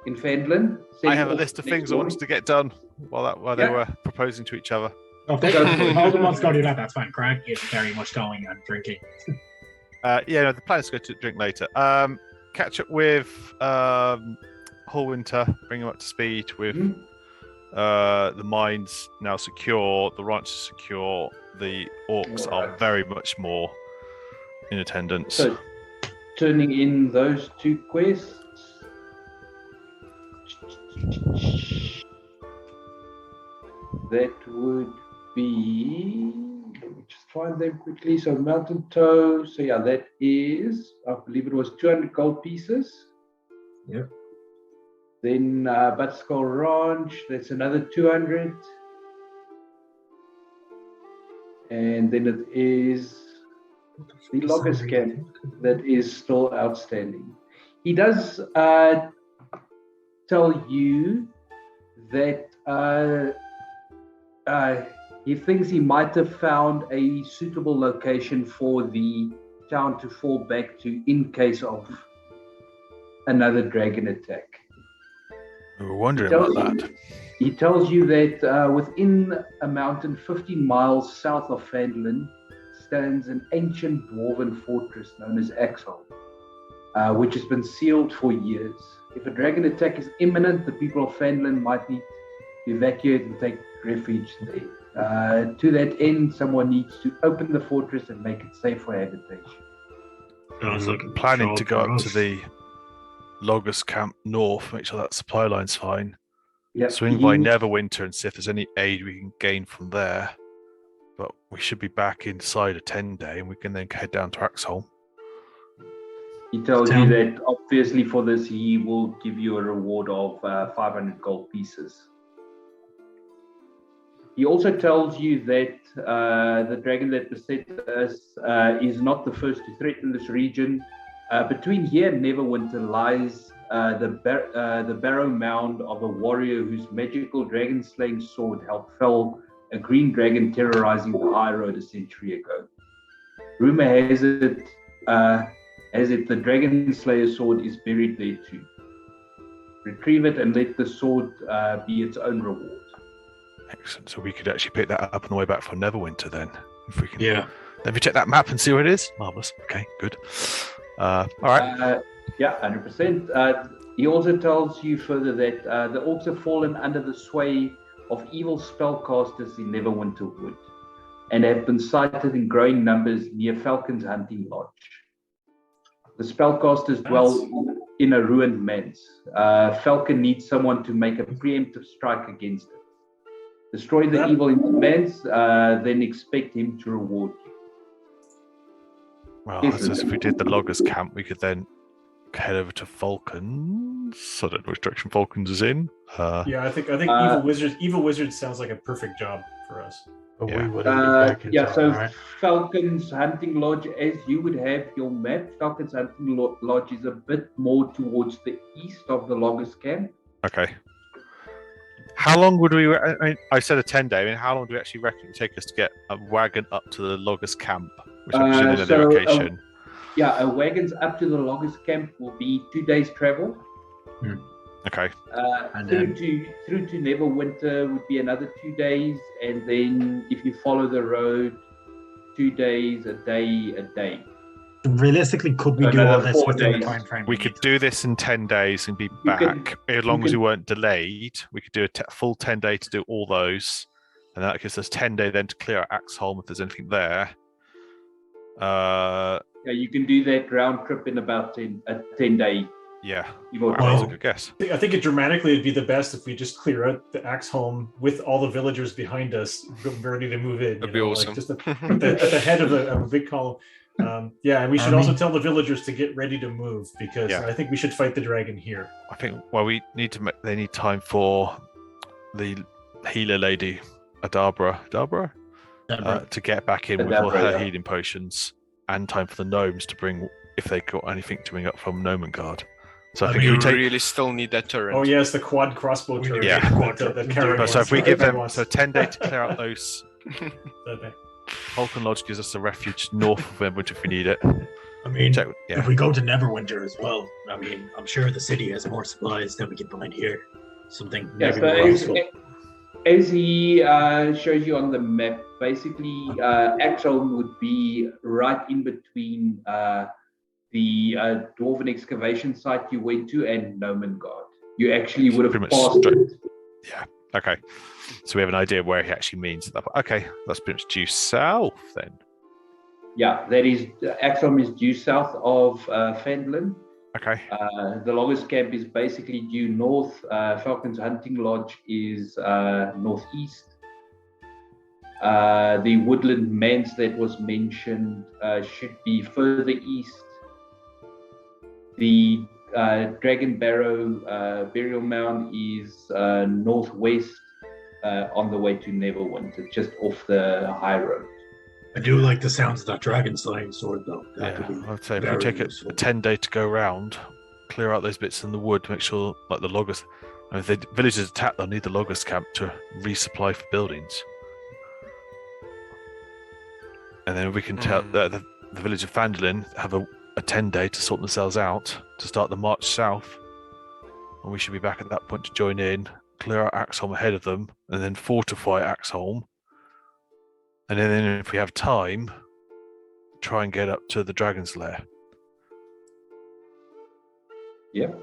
Fendlin? I have a list of things I wanted to get done while they Yeah. were proposing to each other. Oh, if Eldon wants to go do that, that's fine. Crag is very much going and drinking. The plan is to go to drink later. Catch up with Hallwinter, bring him up to speed with the mines now secure, the ranch is secure, the orcs are very much more in attendance. So, turning in those 2 quests. That would be. Let me just find them quickly. So, Mountain Toe. So, yeah, that is, I believe it was 200 gold pieces. Yep. Then Butterskull Ranch, that's another 200. And then it is the Logger Scan that is still outstanding. He does tell you that he thinks he might have found a suitable location for the town to fall back to in case of another dragon attack. We were wondering about that. He tells you that within a mountain 15 miles south of Fandlin stands an ancient dwarven fortress known as Axel, which has been sealed for years. If a dragon attack is imminent, the people of Fandlin might need to evacuate and take refuge there. To that end, someone needs to open the fortress and make it safe for habitation. Planning to go up to the loggers camp north, make sure that supply line's fine. Yep. Swing by Neverwinter and see if there's any aid we can gain from there. But we should be back inside a 10-day and we can then head down to Axholm. He tells you that obviously for this he will give you a reward of 500 gold pieces. He also tells you that the dragon that beset us is not the first to threaten this region. Between here and Neverwinter lies the barrow mound of a warrior whose magical dragon-slaying sword helped fell a green dragon terrorizing the high road a century ago. Rumor has it the dragon slayer sword is buried there too. Retrieve it and let the sword be its own reward. Excellent. So we could actually pick that up on the way back from Neverwinter then. If we can. Yeah. Let me check that map and see where it is. Marvelous. Okay, good. All right. Yeah, 100%. He also tells you further that the orcs have fallen under the sway of evil spellcasters in Neverwinter Wood and have been sighted in growing numbers near Falcon's hunting lodge. The spellcasters dwell in a ruined manse. Falcon needs someone to make a preemptive strike against it. Destroy the evil in the manse, then expect him to reward you. Well, I suppose if we did the loggers camp, we could then head over to Falcons. I don't know which direction Falcons is in. Yeah, I think Evil Wizards sounds like a perfect job for us. Falcon's Hunting Lodge, as you would have your map, Falcon's Hunting Lodge is a bit more towards the east of the loggers camp. Okay. How long would we? I said a 10-day. I mean, how long do we actually reckon it would take us to get a wagon up to the loggers camp, which I presume is a new location? A wagon's up to the loggers camp will be 2 days travel. Okay. Through to Neverwinter would be another 2 days, and then if you follow the road, 2 days, a day. Realistically, could we do all this within the time frame? We could do this in 10 days and be back. As long as we weren't delayed, we could do a full 10-day to do all those. And that gives us 10-day then to clear out Axholm if there's anything there. You can do that round trip in about a 10-day Yeah. Immortal. Wow, that's a Well, good guess. I think it dramatically would be the best if we just clear out the Axholm with all the villagers behind us, ready to move in. That'd be awesome. Like just at the head of a big column. And we should also tell the villagers to get ready to move because Yeah. I think we should fight the dragon here. I think. Well, we need to. They need time for the healer lady, Adabra, to get back in with all Adabra, her yeah. healing potions, and time for the gnomes to bring, if they got anything to bring up from Gnomenguard. So I think You we take. really still need that turret. Oh yes, the quad crossbow We turret. do Yeah. that Karen But so if wants. we give them wants. 10 days to clear out those, Okay. Vulcan Lodge gives us a refuge north of Everwood if we need it. I mean, Check, yeah. if we go to Neverwinter as well, I mean, I'm sure the city has more supplies than we can find here. Something Yeah, maybe so more useful. as he shows you on the map, basically Axholm would be right in between the Dwarven excavation site you went to and Gnomenguard. You actually would have Pretty much passed straight. it. Yeah. Okay. So we have an idea of where he actually means that. Okay, that's pretty much due south then. Yeah, that is Axholm is due south of Fendlin. Okay. The longest camp is basically due north. Falcon's Hunting Lodge is northeast. The woodland manse that was mentioned should be further east. The Dragon Barrow burial mound is northwest on the way to Neverwinter, just off the high road. I do like the sounds of that dragon slaying sword, though. That Yeah, would be I'd say if we very take useful. a 10-day to go around, clear out those bits in the wood, make sure like the loggers, and if the villagers attack, they'll need the loggers camp to resupply for buildings. And then we can tell the village of Fandolin have a 10-day to sort themselves out to start the march south, and we should be back at that point to join in, clear out Axholm ahead of them, and then fortify Axholm. And then if we have time, try and get up to the Dragon's Lair. Yep.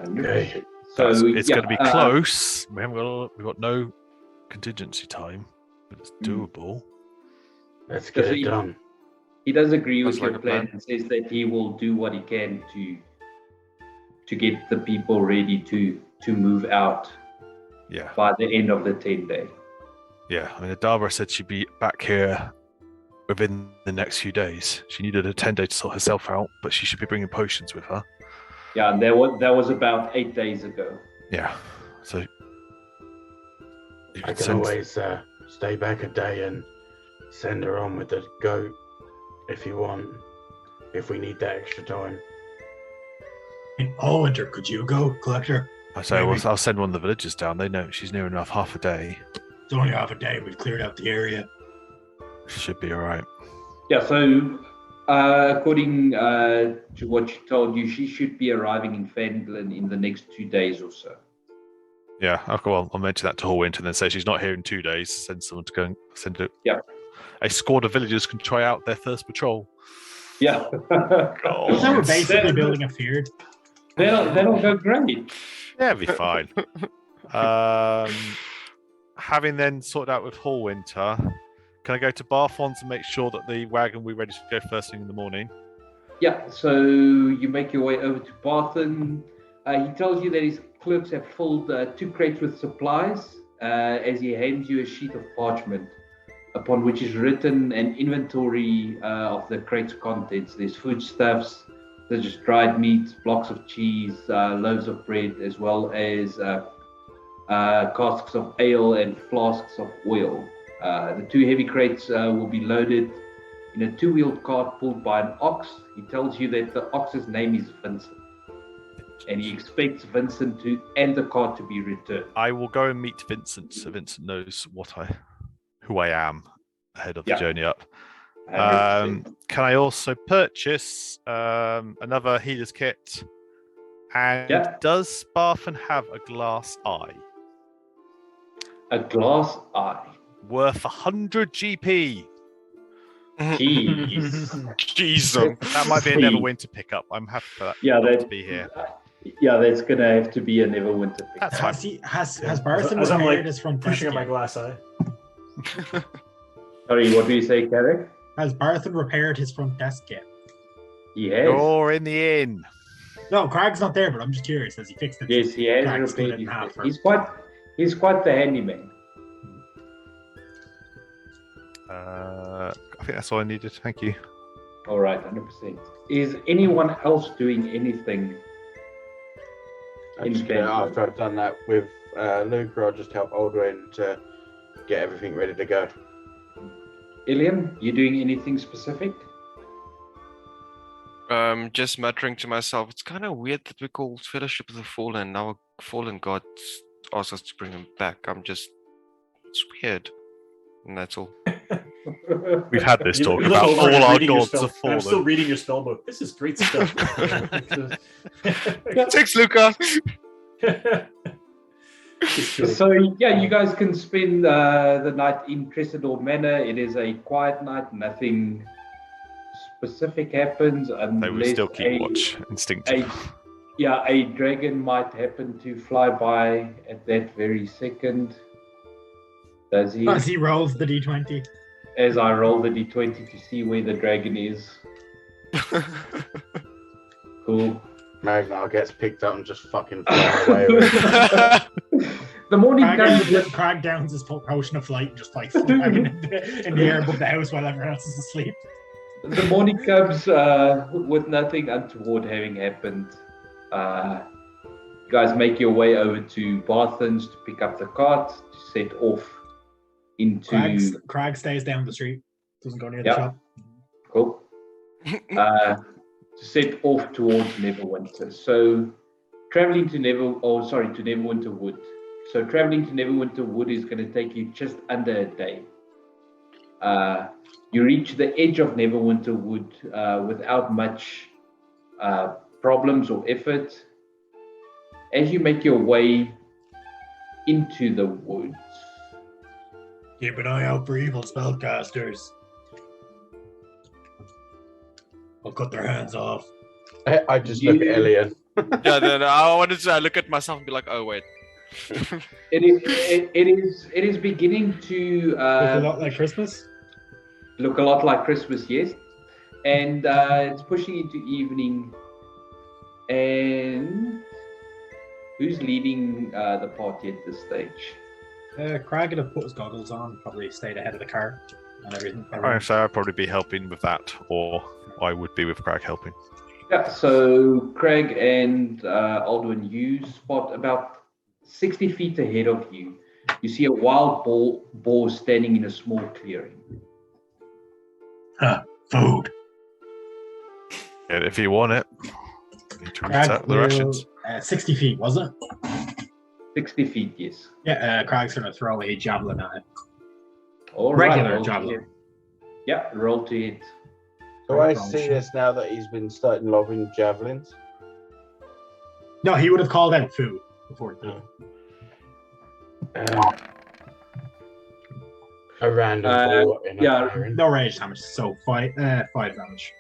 Okay. So It's going to be close. We've got no contingency time, but it's doable. Let's get it done. He does agree with Sounds your like a plan plan. and says that he will do what he can to get the people ready to move out Yeah, by the end of the 10-day. yeah. I mean, Adabra said she'd be back here within the next few days. She needed a 10-day to sort herself out, but she should be bringing potions with her. Yeah, and that was about 8 days ago. Yeah, so you I could can send. always stay back a day and send her on with the goat if you want, if we need that extra time. In Allwinter, could you go, Collector? I say, maybe. I'll send one of the villagers down. They know she's near enough. Half a day It's only half a day. We've cleared out the area. should be all right. Yeah, so according to what she told you, she should be arriving in Fandlin in the next 2 days or so. Yeah, okay, well, I'll mention that to Hallwinter and then say she's not here in 2 days. Send someone to go and send it. Yeah. A squad of villagers can try out their first patrol. Yeah. So we're basically building a feared. That'll go great. Yeah, it'll be fine. Having then sorted out with Hallwinter, can I go to Barfons and make sure that the wagon will be ready to go first thing in the morning? Yeah, so you make your way over to Barton. He tells you that his clerks have filled 2 crates with supplies as he hands you a sheet of parchment upon which is written an inventory of the crate's contents. There's foodstuffs, such as dried meats, blocks of cheese, loaves of bread, as well as casks of ale and flasks of oil. The 2 heavy crates will be loaded in a 2-wheeled cart pulled by an ox. He tells you that the ox's name is Vincent, and he expects Vincent and the cart to be returned. I will go and meet Vincent so Vincent knows who I am ahead of the Yeah. journey up. 100%. Can I also purchase another healer's kit? And Yeah. does Barfon have a glass eye? A glass eye. Worth 100 GP. Jeez. Jesus. That might be a Neverwinter pickup. I'm happy for that Yeah, not that to be here. Yeah, that's gonna have to be a Neverwinter pick. That's fine. Has Barthen As I'm repaired like his front pushing desk at my yet? glass eye. Sorry, what do you say, Carrick? Has Barthen repaired his front desk yet? He has. You're in the inn. No, Crag's not there, but I'm just curious. Has he fixed it? Yes, he has Crag split repaired it in half. his. He's quite the handyman. I think that's all I needed. Thank you. All right, 100%. Is anyone else doing anything? After I've done that with Luca, I'll just help Aldwin to get everything ready to go. Ilian, you doing anything specific? Just muttering to myself, it's kind of weird that we call Fellowship of the Fallen. Now a fallen god asks us to bring him back. It's weird. And that's all. We've had this You talk look about over all and our reading your gods spell- have I'm still fallen. reading your spell book. This is great stuff. Thanks, Luca. So yeah, you guys can spend the night in Tresidor Manor. It is a quiet night. Nothing specific happens unless They will still keep watch instinctively. a dragon might happen to fly by at that very second. Does he? As he rolls the d20. As I roll the d20 to see where the dragon is. Cool. Magnar gets picked up and just fucking flies away with it. The morning Crag, comes. Crag downs his potion of flight and just like flagging in the air above the house while everyone else is asleep. The morning comes with nothing untoward having happened. You guys make your way over to Barthen's to pick up the cart to set off into. Crag stays down the street, doesn't go near the Yep. shop. Cool. To set off towards Neverwinter. So, traveling to Neverwinter Wood. So, traveling to Neverwinter Wood is going to take you just under a day. You reach the edge of Neverwinter Wood without much problems or effort. As you make your way into the woods, Keep an eye out for evil spellcasters. I'll cut their hands off. I just look at Elian. Yeah, then I wanted to look at myself and be like, oh wait. it is beginning to Look a lot like Christmas. look a lot like Christmas, yes, and it's pushing into evening. And who's leading the party at this stage? Crag would have put his goggles on, probably stayed ahead of the car and everything. So I'd probably be helping with that, or I would be with Crag helping. Yeah, so Craig and Aldwin, you spot about 60 feet ahead of you. You see a wild boar standing in a small clearing. Food. And if you want it, you need to Crag reset the rations. 60 feet, was it? 60 feet, yes. Yeah, Crag's going to throw a javelin at it. All right. Regular roll to javelin. hit. Yeah, roll to hit. Do I see this now that he's been starting lobbing javelins? No, he would have called out food before. A random ball in a yeah. clearing. No rage damage, so five damage.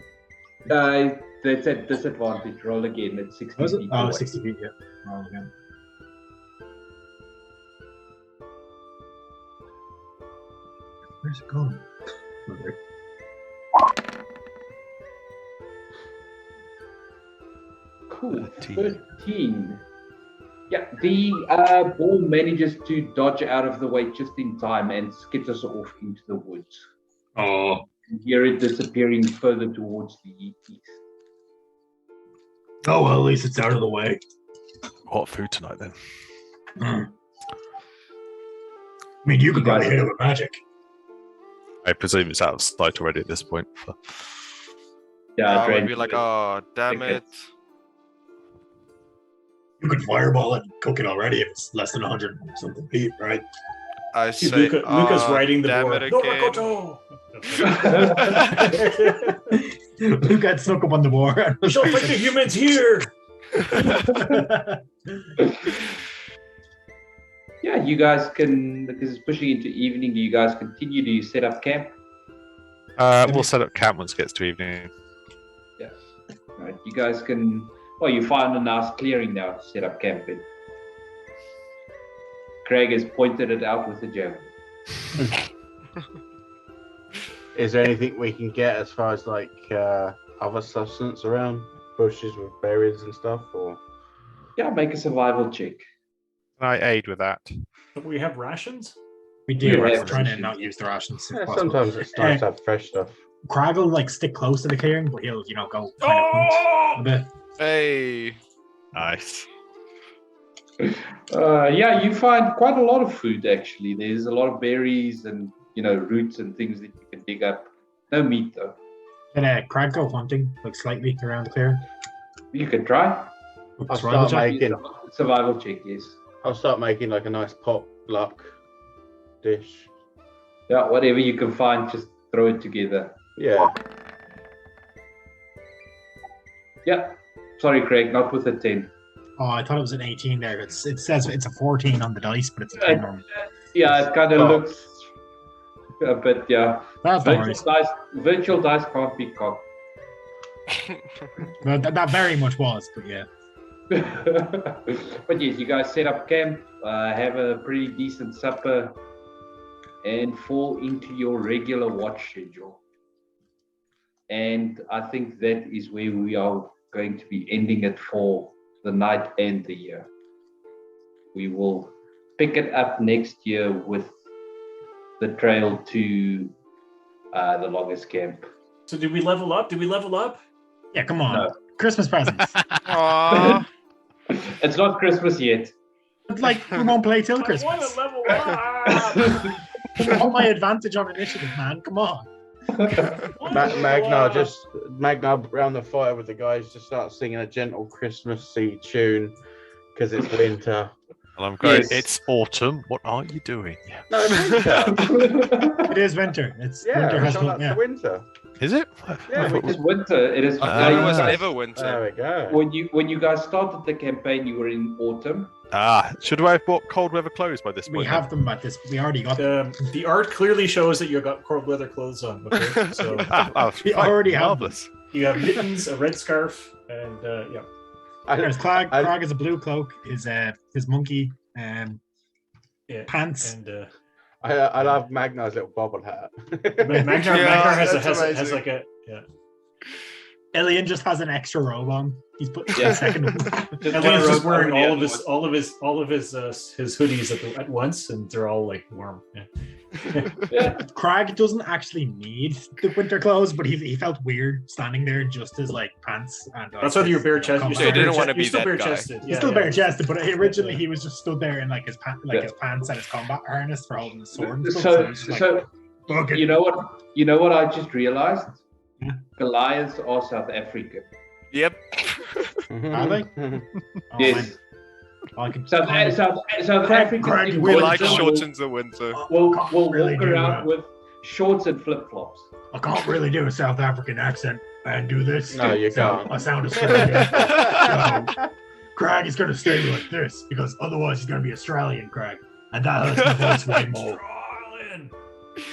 That's at disadvantage. Roll again at 60 Was it? feet. Oh, away. 60 feet, yeah. Roll again. Where's it going? Okay. Cool. 13. 13. Yeah, the ball manages to dodge out of the way just in time and skips us off into the woods. Oh. You hear it disappearing further towards the east. Oh, well, at least it's out of the way. What food tonight then? I mean, you could probably hit it with magic. I presume it's out of sight already at this point. Yeah, I would Drain. be like, oh, damn Okay. it. You could fireball it and cook it already if it's less than 100 something feet, right? I See, say, Luca's writing the damn board. it No again. Makoto! Luke got snuck up on the board. We shall fight the humans here! Yeah, you guys can, because it's pushing into evening, do you guys continue to set up camp? We'll set up camp once it gets to evening. Yes. All right, you guys can, well, you find a nice clearing now to set up camp in. Craig has pointed it out with the javelin. Is there anything we can get as far as like other substance around? bushes with berries and stuff, or Yeah, make a survival check. Can I aid with that? But we have rations. We do. We We're have trying to rations. not use the rations. If yeah, possible. sometimes it's nice to have fresh stuff. Crag will like stick close to the clearing, but he'll go kind of hunt a bit. Hey. Nice. Yeah, you find quite a lot of food actually. There's a lot of berries and roots and things that you can dig up. No meat though. Can Crag go hunting like slightly around the clearing? You can try. I'll Survival start check? making. Survival check, yes. I'll start making like a nice potluck dish. Yeah, whatever you can find, just throw it together. Yeah. Yeah. Sorry, Craig, not with a 10. Oh, I thought it was an 18 there. It says it's a 14 on the dice, but it's a 10 on. Yeah, it kind of Oh. looks a bit, yeah. That's Virtual dice can't be cocked. Well, that very much was, but yeah. But yes, you guys set up camp, have a pretty decent supper, and fall into your regular watch schedule. And I think that is where we are going to be ending it for the night and the year. We will pick it up next year with the trail to the loggers camp. So did we level up? Yeah, come on. No. Christmas presents. Aww. It's not Christmas yet. It's like we won't play till I want Christmas. to level up. I want my advantage on initiative, man. Come on. Magnar around the fire with the guys just start singing a gentle Christmassy tune because it's winter. And I'm going, Yes. it's autumn. What are you doing? No, it's winter. It is winter. It's Yeah, winter we has come come. up Yeah. to winter. Is it? Yeah, we It's just, winter. It is. I thought it was Ah. never winter. there we go. When you guys started the campaign, you were in autumn. Should I have bought cold weather clothes by this point? We have them at this. We already got them. The art clearly shows that you've got cold weather clothes on. Okay, so We already have marvelous. you have mittens, a red scarf, and yeah. There's Crag. I- Crag is a blue cloak. His monkey Yeah. pants. And I love Magnar's little bobble hat. Magnar Yeah, has that's has amazing. like a Ilian just has an extra robe on. He's put Yeah. a second one. Elliot's just wearing over the all other of his hoodies at once, and they're all like warm. Yeah. Yeah. Crag doesn't actually need the winter clothes, but he felt weird standing there just as like pants and. That's why you're bare chested. combat. So you didn't wanna be You're still that bare guy. chested. He's still bare chested, but originally he was just stood there in like his pants and his combat harness for holding the sword. And stuff, So, he's just like, so "Fuck it." you know what I just realized? Yeah. Goliaths are South African. Yep. Are they? Oh, Yes. man. I can South African. Craig, We Well, like it's- shorts in the winter. We'll really walk do around that. with shorts and flip flops. I can't really do a South African accent and do this. No, you So can't. I sound Australian. So, Crag is going to stay like this because otherwise he's going to be Australian, Crag. And that hurts my voice way more.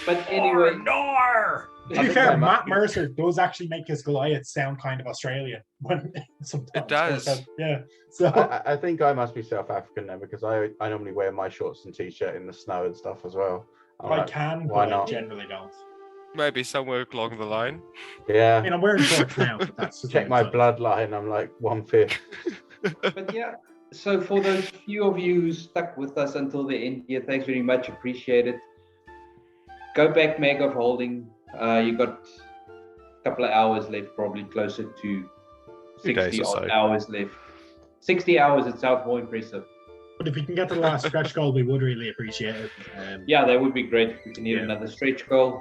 But anyway, Nor. To I be think fair, I might Matt be- Mercer does actually make his Goliath sound kind of Australian. When sometimes It does. Yeah. So I think I must be South African then because I normally wear my shorts and t-shirt in the snow and stuff as well. I'm I like, can, why but I not? generally don't. Maybe somewhere along the line. I Yeah. mean, I'm wearing shorts now, but that's just Check my bloodline. I'm like 1/5. but yeah. So for those few of you who stuck with us until the end here, thanks very much. Appreciate it. Go back, Mag of Holding. You got a couple of hours left, probably closer to 2 days 60 or odd so. hours left. 60 hours, it sounds more impressive. But if we can get to the last stretch goal, we would really appreciate it. Yeah, that would be great if we can hit Yeah. another stretch goal.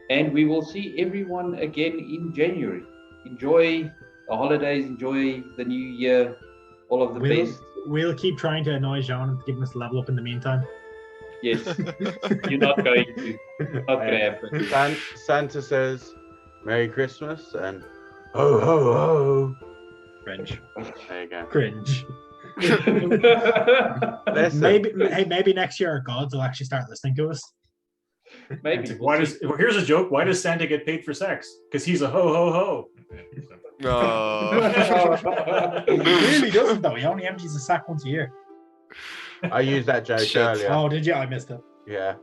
And we will see everyone again in January. Enjoy the holidays, enjoy the new year, all of the best. We'll keep trying to annoy Jean and give him a level up in the meantime. Yes, you're not going to. Not going to happen. Santa says, "Merry Christmas" and "Ho ho ho." Cringe. There you go. Cringe. Listen, Maybe next year our gods will actually start listening to us. Maybe. Why does? Well, here's a joke. Why does Santa get paid for sex? Because he's a ho ho ho. Oh. He really doesn't though. He only empties the sack once a year. I used that joke Shit. earlier. Oh, did you? I missed it. Yeah.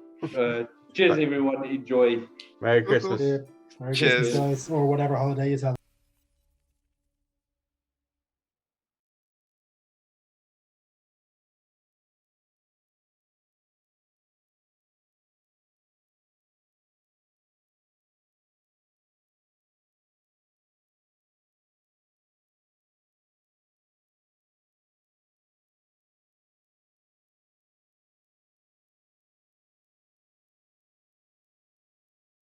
Cheers, everyone. Enjoy. Merry Christmas. Merry Cheers. Christmas, guys, or whatever holiday is.